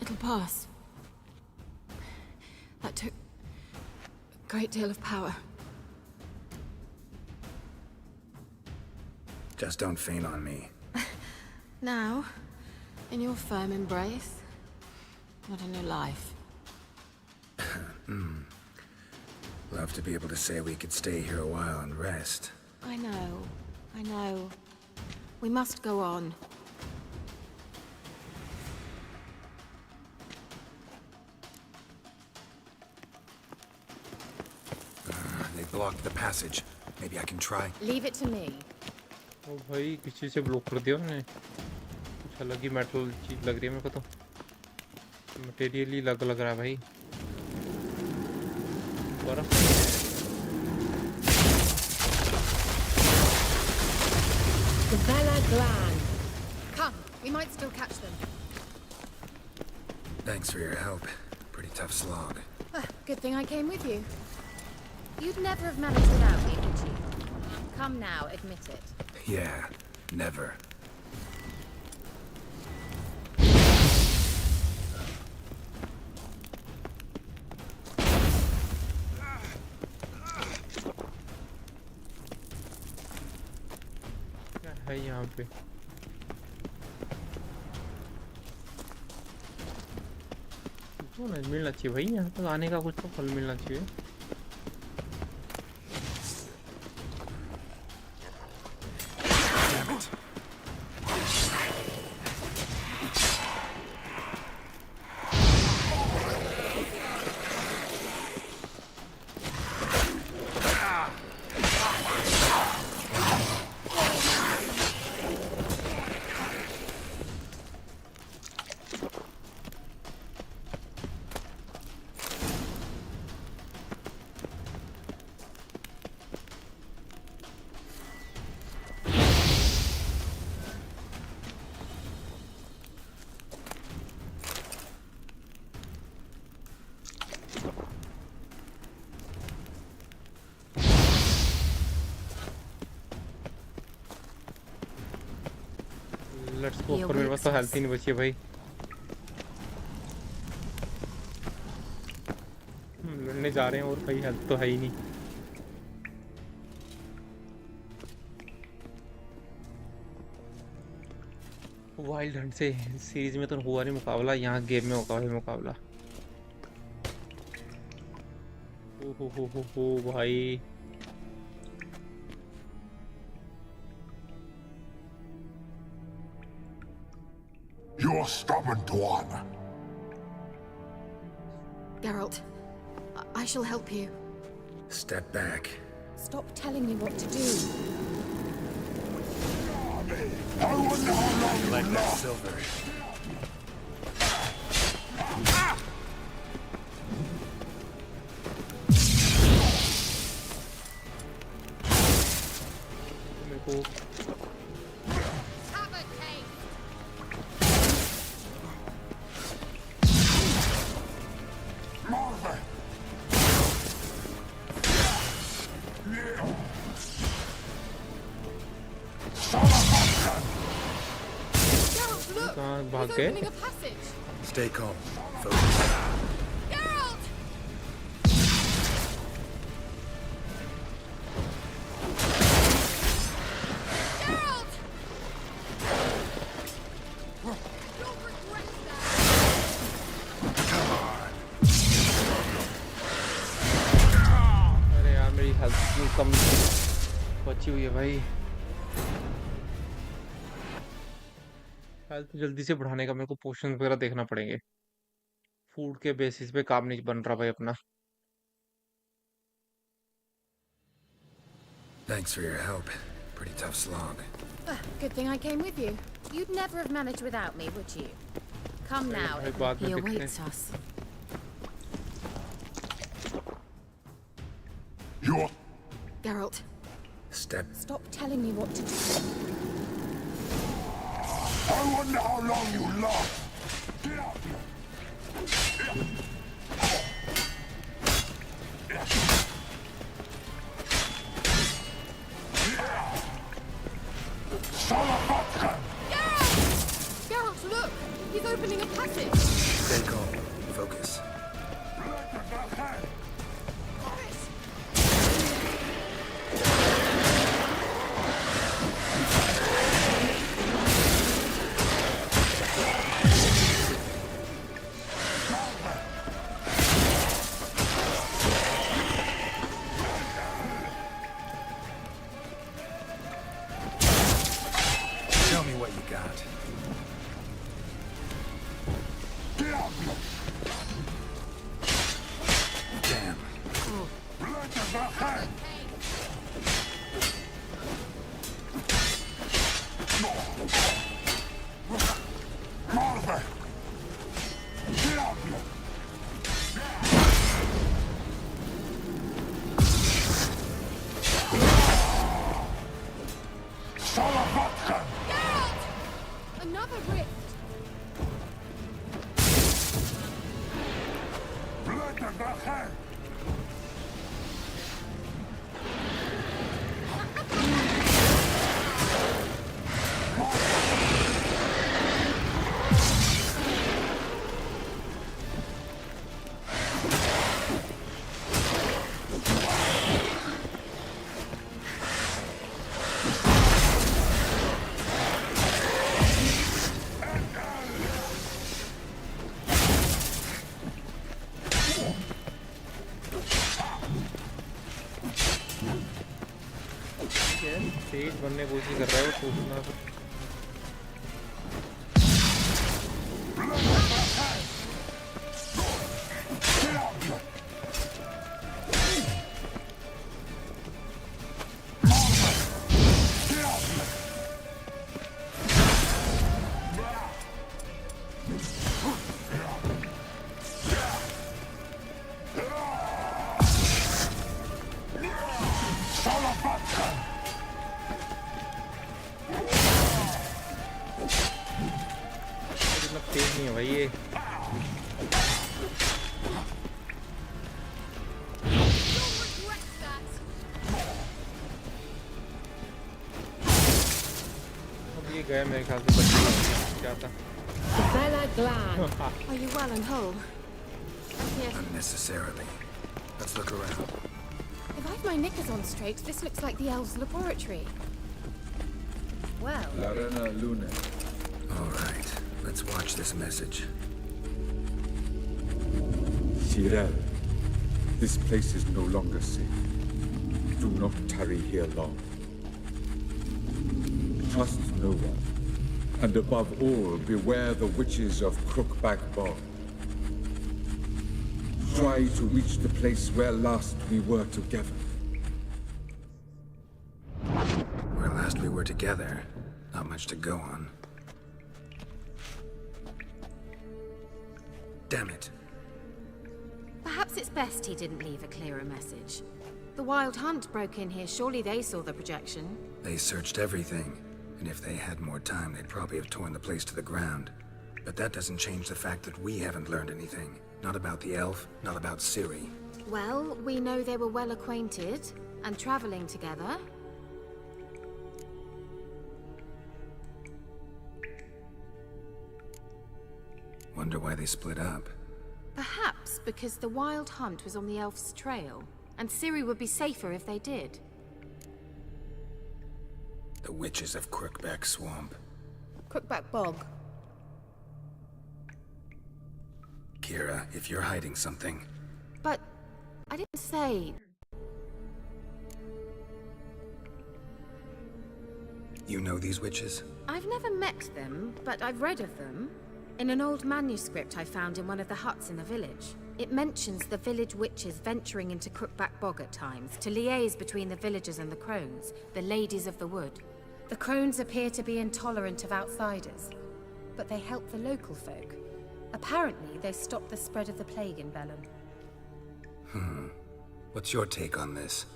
Speaker 8: It'll pass. That took a great deal of power.
Speaker 13: Just don't faint on me.
Speaker 8: Now, in your firm embrace, not in your life.
Speaker 13: Love to be able to say we could stay here a while and rest.
Speaker 8: I know. We must go on.
Speaker 13: They blocked the passage. Maybe I can try.
Speaker 8: Leave it to me.
Speaker 1: ओ भाई किसी से block कर दिया उन्होंने कुछ अलग ही metal चीज लग रही है मेरे को तो मटेरियल ही लग रहा है भाई दोबारा
Speaker 8: The Vela Glan.
Speaker 4: Come, we might still catch them.
Speaker 13: Thanks for your help. Pretty tough slog.
Speaker 8: Good thing I came with you. You'd never have managed without me, would you? Come now, admit it.
Speaker 5: Yeah, never.
Speaker 1: क्या है यहाँ पे? तो ना मिलना चाहिए भाई, यहाँ तक आने का कुछ तो फल मिलना चाहिए. Let's go. पर मेरे पास तो हेल्थ ही नहीं बची है भाई. लड़ने जा रहे हैं और भाई हेल्थ तो है ही नहीं. वाइल्ड हंट से सीरीज में तो हुआ नहीं मुकाबला, यहाँ गेम में होगा भाई मुकाबला. हो भाई.
Speaker 14: You're stubborn, Tuan.
Speaker 8: Geralt, I shall help you.
Speaker 5: Step back.
Speaker 8: Stop telling me what to do.
Speaker 14: I wonder how long
Speaker 5: You like that silver?
Speaker 1: मेरे को कहाँ भाग गए?
Speaker 5: Stay calm. Focus.
Speaker 1: अरे यार मेरी हेल्थ इतनी कम बची हुई है भाई. हेल्थ जल्दी से बढ़ाने का मेरे को पोशन वगैरह देखना पड़ेंगे. फूड के बेसिस पे काम नहीं बन रहा भाई अपना.
Speaker 5: Thanks for your help. Pretty tough slog.
Speaker 8: Good thing I came with you. You'd never have managed without me, would you? Come now.
Speaker 1: भाई बाद में
Speaker 8: He
Speaker 1: देखते
Speaker 8: awaits
Speaker 1: हैं.
Speaker 8: us.
Speaker 14: You're...
Speaker 8: Geralt,
Speaker 5: Step.
Speaker 8: stop telling me what to do.
Speaker 14: I wonder how long you last. Get out.
Speaker 8: Geralt, look! He's opening a passage.
Speaker 5: Stay calm. Focus. Show me what you got. Damn.
Speaker 8: Another rift.
Speaker 1: तेज बनने की कोशिश कर रहा है वो टूटना तेज नहीं है भाई ये अब ये गया मेरे ख्याल से बच क्या था
Speaker 3: Are you well and whole?
Speaker 19: Yes.
Speaker 13: Unnecessarily. Let's look around.
Speaker 8: If I've my knickers on straight, this looks like the elves' laboratory. Well.
Speaker 17: Larena Lune.
Speaker 13: All right. Let's watch this message.
Speaker 17: Tyrell, this place is no longer safe. Do not tarry here long. Trust no one. And above all, beware the witches of Crookback Bog. Try to reach the place where last we were together.
Speaker 13: Where last we were together, not much to go on. Damn it.
Speaker 8: Perhaps it's best he didn't leave a clearer message. The Wild Hunt broke in here. Surely they saw the projection.
Speaker 13: They searched everything. And if they had more time, they'd probably have torn the place to the ground. But that doesn't change the fact that we haven't learned anything. Not about the elf, not about Ciri.
Speaker 8: Well, we know they were well acquainted and traveling together.
Speaker 13: Wonder why they split up.
Speaker 8: Perhaps because the Wild Hunt was on the elf's trail, and Ciri would be safer if they did.
Speaker 13: The witches of Crookback Swamp.
Speaker 8: Crookback Bog.
Speaker 13: Kira, if you're hiding something...
Speaker 8: But I didn't say...
Speaker 13: You know these witches?
Speaker 8: I've never met them, but I've read of them. In an old manuscript I found in one of the huts in the village. It mentions the village witches venturing into Crookback Bog at times, to liaise between the villagers and the crones, the ladies of the wood. The crones appear to be intolerant of outsiders, but they help the local folk. Apparently, they stopped the spread of the plague in Velen.
Speaker 13: What's your take on this?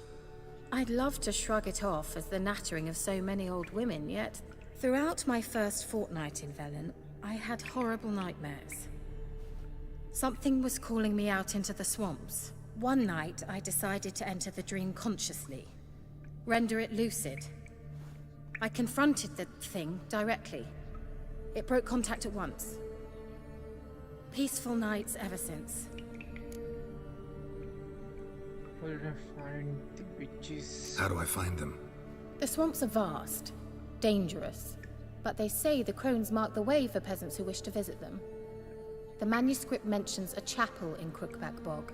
Speaker 8: I'd love to shrug it off as the nattering of so many old women, yet throughout my first fortnight in Velen, I had horrible nightmares. Something was calling me out into the swamps. One night, I decided to enter the dream consciously, render it lucid. I confronted the thing directly. It broke contact at once. Peaceful nights ever since.
Speaker 1: Where do I find the witches?
Speaker 13: How do I find them?
Speaker 8: The swamps are vast, dangerous, but they say the crones mark the way for peasants who wish to visit them. The manuscript mentions a chapel in Crookback Bog,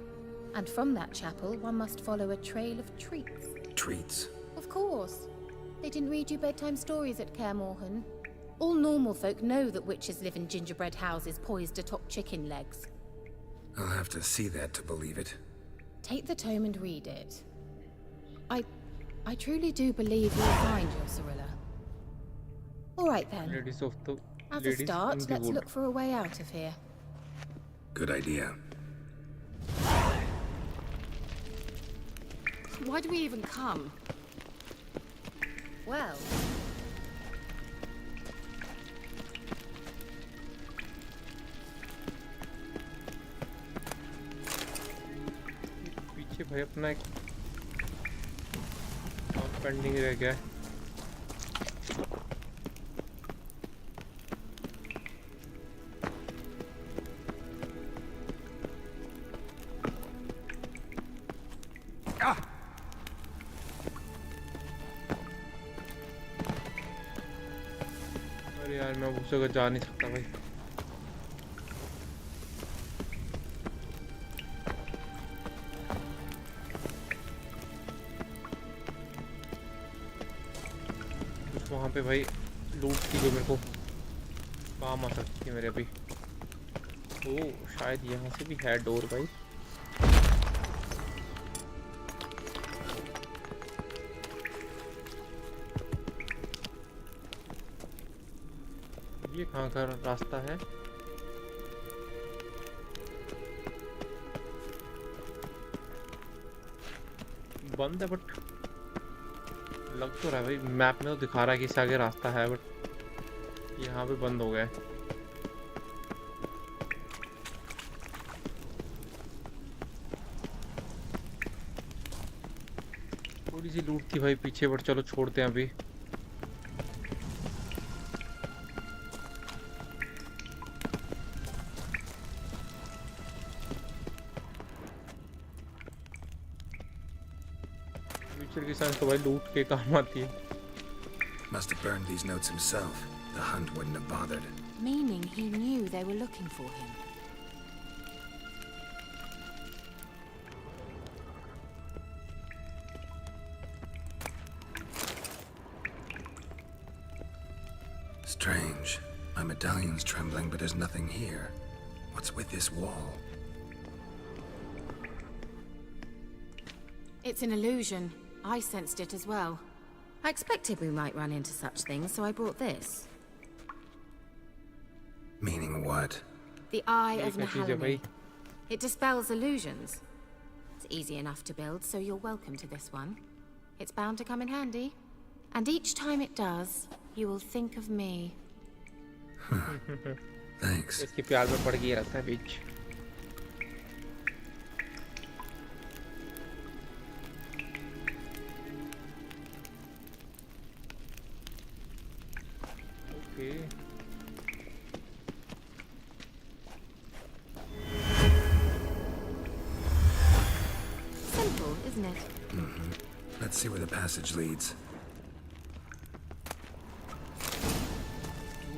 Speaker 8: and from that chapel one must follow a trail of treats.
Speaker 13: Treats?
Speaker 8: Of course. They didn't read you bedtime stories at Kaer Morhen. All normal folk know that witches live in gingerbread houses poised atop chicken legs.
Speaker 13: I'll have to see that to believe it.
Speaker 8: Take the tome and read it. I truly do believe you'll find your Cirilla. All right then.
Speaker 1: Ladies of the
Speaker 8: As a start, let's look for a way out of here.
Speaker 13: Good idea.
Speaker 8: Why do we even come? Well...
Speaker 1: पीछे भाई अपना एक काम pending रह गया है। अरे यार मैं उस जगह जा नहीं सकता भाई। कुछ वहाँ पे भाई लूट थी जो मेरे को काम आ सकती है मेरे अभी। ओ शायद यहाँ से भी है डोर भाई। ये कहाँ का रास्ता है? बंद है बट लग तो रहा है भाई, मैप में तो दिखा रहा है कि इससे आगे रास्ता है बट यहाँ पे बंद हो गया है। थोड़ी सी लूट थी भाई पीछे बट चलो छोड़ते हैं अभी। फ्यूचर की साइंस तो भाई लूट के काम आती है।
Speaker 5: Must have burned these notes himself. The hunt wouldn't have bothered.
Speaker 8: Meaning he knew they were looking for him.
Speaker 5: Strange. My medallion's trembling, but there's nothing here. What's with this wall?
Speaker 8: It's an illusion. I sensed it as well. I expected we might run into such things, so I brought this.
Speaker 5: Meaning what?
Speaker 8: The Eye of Nahalani. It dispels illusions. It's easy enough to build, so you're welcome to this one. It's bound to come in handy. And each time it does, you will think of me.
Speaker 5: Thanks.
Speaker 1: इसके प्यार में पड़ गया रहता है बीच। Okay.
Speaker 8: Simple, isn't it?
Speaker 5: Let's see where the passage leads.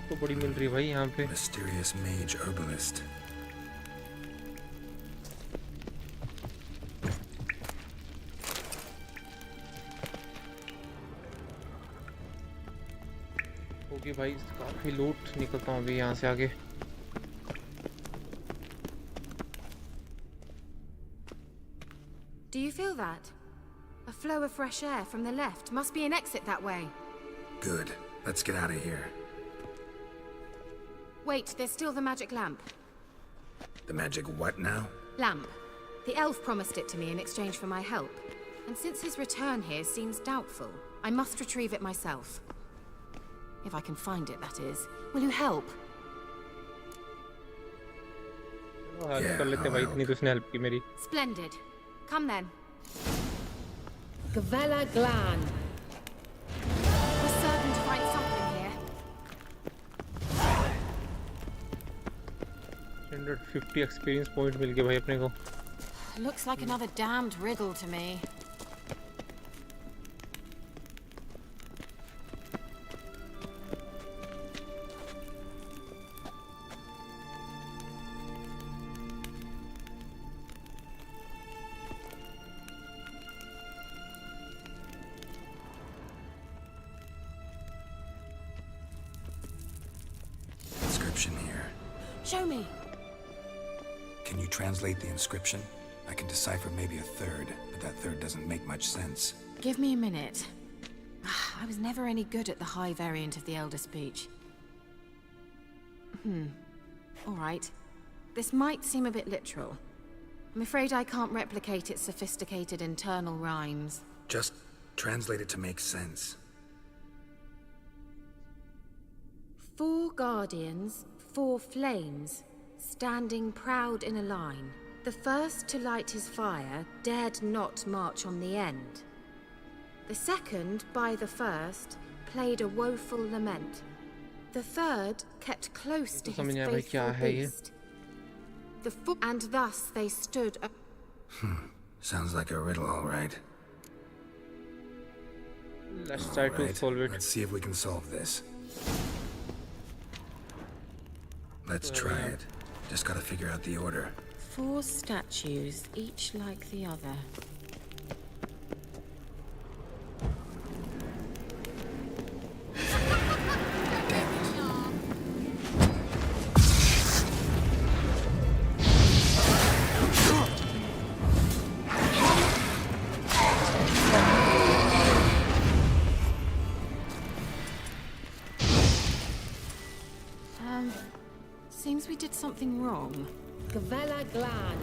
Speaker 1: तो बड़ी मिल रही है भाई यहाँ पे।
Speaker 5: Mysterious mage herbalist.
Speaker 1: ओके भाई काफी लूट निकलता हूँ अभी यहाँ से आगे।
Speaker 8: Do you feel that? A flow of fresh air from the left. Must be an exit that way.
Speaker 5: Good. Let's get out of here.
Speaker 8: Wait, there's still the magic lamp.
Speaker 5: The magic what now?
Speaker 8: Lamp. The elf promised it to me in exchange for my help. And since his return here seems doubtful, I must retrieve it myself. If I can find it, that is. Will you help?
Speaker 1: कर लेते भाई, इतनी तो उसने help की मेरी।
Speaker 8: Splendid. Come then. Gavella Glan. We're certain to find something here.
Speaker 1: 150 experience point मिल गए भाई अपने को।
Speaker 8: Looks like another damned riddle to me.
Speaker 5: Inscription here.
Speaker 8: Show me.
Speaker 5: Can you translate the inscription? I can decipher maybe a third, but that third doesn't make much sense.
Speaker 8: Give me a minute. I was never any good at the high variant of the Elder Speech. All right. This might seem a bit literal. I'm afraid I can't replicate its sophisticated internal rhymes.
Speaker 5: Just translate it to make sense.
Speaker 8: 4 guardians, 4 flames, standing proud in a line, The first to light his fire dared not march on the end. The second, by the first, played a woeful lament. The third kept close to his faithful beast. And thus they stood.
Speaker 5: Sounds like a riddle, all right.
Speaker 1: Let's try to solve it.
Speaker 5: Let's see if we can solve this. Let's try it. Just gotta figure out the order.
Speaker 8: 4 statues, each like the other. Seems we did something wrong. Gavella Glan.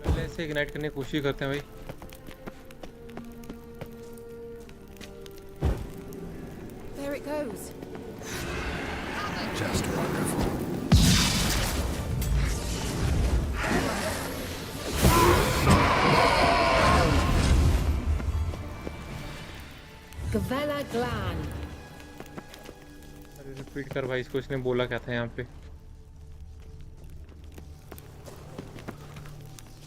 Speaker 1: पहले ऐसे ignite करने की कोशिश करते हैं भाई.
Speaker 8: There it goes.
Speaker 5: Just wonderful.
Speaker 8: Gavella Glan.
Speaker 1: अरे repeat कर भाई इसको. इसने बोला क्या था यहाँ पे?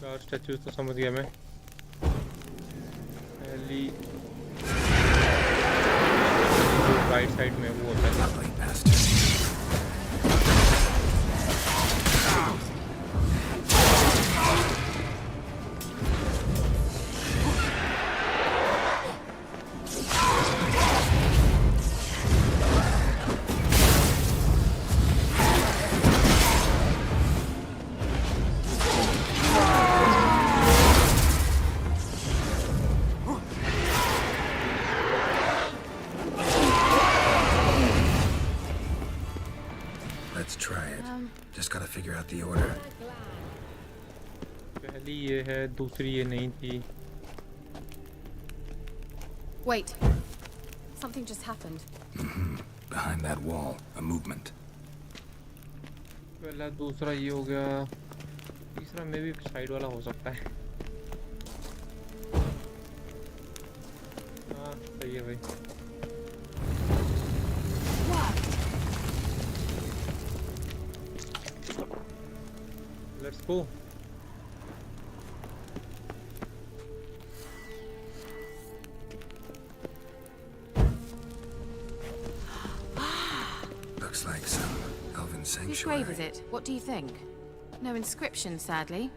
Speaker 1: 4 स्टैचूज तो समझ गया मैं. पहली राइट साइड में वो होता है.
Speaker 5: Let's try it. Just gotta figure out the order.
Speaker 1: पहली ये है, दूसरी ये नहीं थी.
Speaker 8: Wait. Something just happened.
Speaker 5: Behind that wall, a movement.
Speaker 1: पहला दूसरा ये हो गया. तीसरा में भी साइड वाला हो सकता है. हाँ सही है भाई. Let's go.
Speaker 5: Looks like some elven
Speaker 8: Whose
Speaker 5: sanctuary.
Speaker 8: grave is it? What do you think? No inscription, sadly.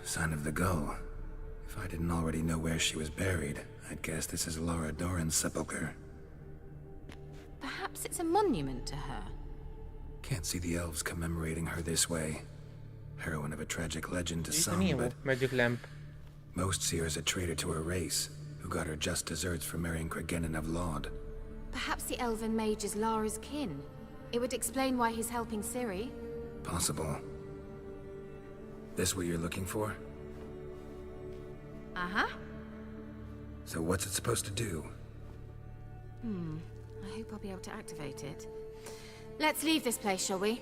Speaker 5: Sign of the gull. If I didn't already know where she was buried, I'd guess this is Laura Doran's sepulcher.
Speaker 8: Perhaps it's a monument to her.
Speaker 5: Can't see the elves commemorating her this way. Heroine of a tragic legend to
Speaker 1: ये तो
Speaker 5: some,
Speaker 1: नहीं है वो
Speaker 5: but
Speaker 1: magic lamp.
Speaker 5: most see her as a traitor to her race, who got her just deserts for marrying Cregennan of Laud.
Speaker 8: Perhaps the elven mage is Lara's kin. It would explain why he's helping Ciri.
Speaker 5: Possible. This what you're looking for?
Speaker 8: Uh-huh.
Speaker 5: So what's it supposed to do?
Speaker 8: I hope I'll be able to activate it. Let's leave this place, shall we?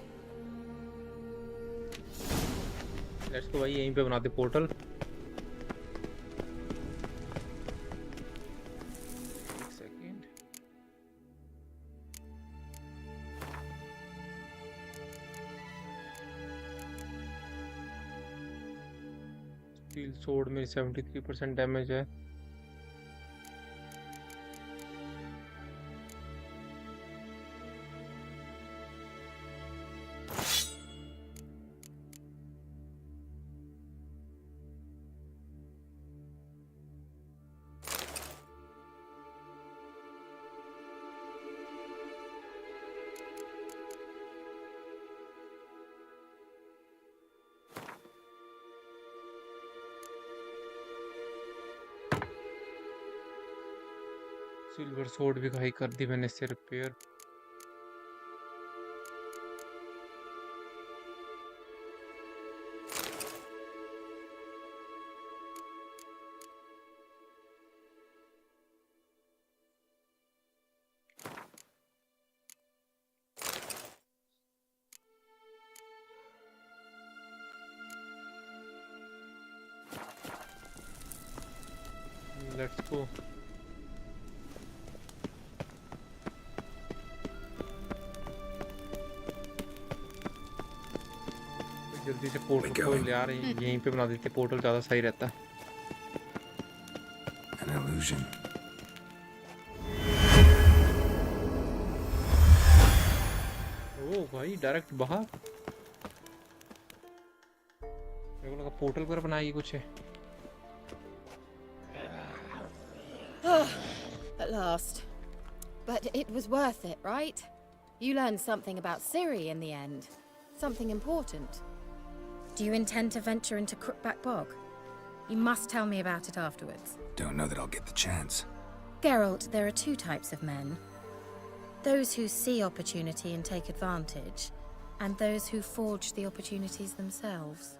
Speaker 1: Let's go भाई यहीं पे बनाते portal. एक second. Steel sword में 73% damage है. Silver sword भी कहीं कर दी मैंने इससे रिपेयर. Let's go. जल्दी से पोर्टल खोल यार, यहीं पे बना देते पोर्टल, ज़्यादा सही रहता।
Speaker 5: An illusion.
Speaker 1: ओ भाई डायरेक्ट बाहर, मेरे को लगा पोर्टल पर बनाएगी कुछ है।
Speaker 8: At last. But it was worth it, right? You learned something about Ciri in the end. Something important. Do you intend to venture into Crookback Bog? You must tell me about it afterwards.
Speaker 5: Don't know that I'll get the chance.
Speaker 8: Geralt, there are two types of men. Those who see opportunity and take advantage, and those who forge the opportunities themselves.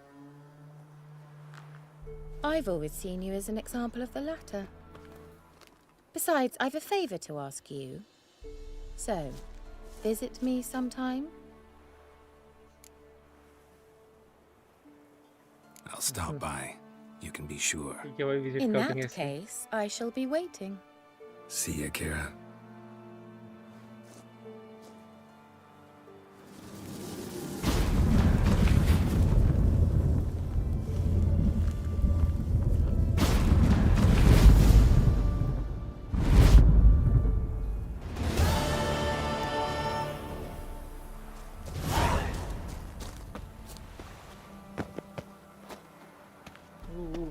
Speaker 8: I've always seen you as an example of the latter. Besides, I've a favor to ask you. So, visit me sometime?
Speaker 5: I'll stop by. You can be sure.
Speaker 8: In that case, I shall be waiting.
Speaker 5: See ya, Kira.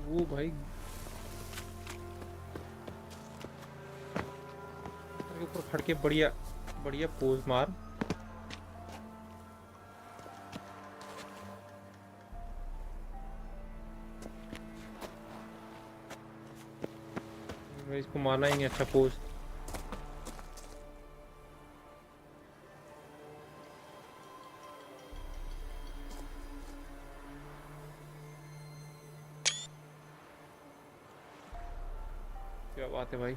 Speaker 1: वो भाई ऊपर खड़ के बढ़िया बढ़िया pose मार। मैं इसको मारना ही नहीं, अच्छा पोज। क्या बात है भाई।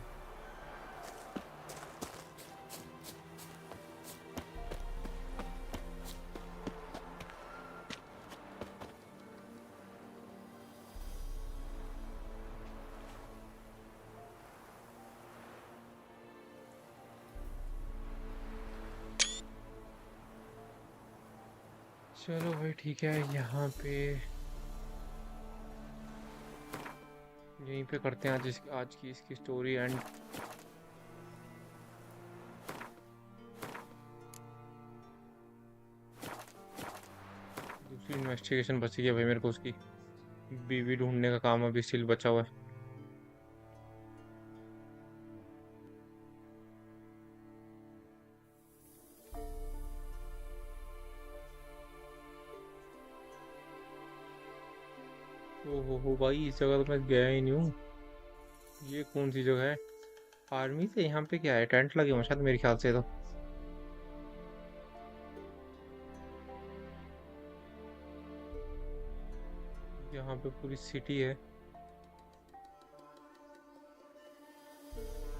Speaker 1: चलो भाई ठीक है, यहाँ पे यहीं पे करते हैं आज की इसकी स्टोरी एंड। दूसरी इन्वेस्टिगेशन बची है भाई मेरे को, उसकी बीवी ढूंढने का काम अभी स्टिल बचा हुआ है। ओहो भाई, इस जगह तो मैं गया ही नहीं हूँ। ये कौन सी जगह है? आर्मी से यहाँ पे क्या है? टेंट लगे हुए शायद मेरे ख्याल से तो। यहाँ पे पूरी सिटी है।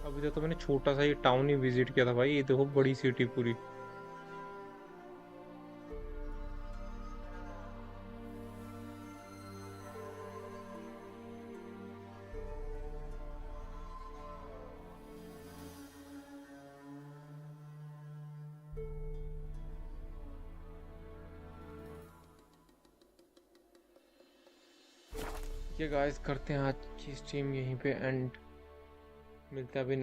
Speaker 1: अभी तक तो मैंने छोटा सा ये टाउन ही विजिट किया था भाई, ये देखो बड़ी सिटी पूरी। ये गाइस करते हैं आज की स्ट्रीम यहीं पे एंड, मिलता है अभी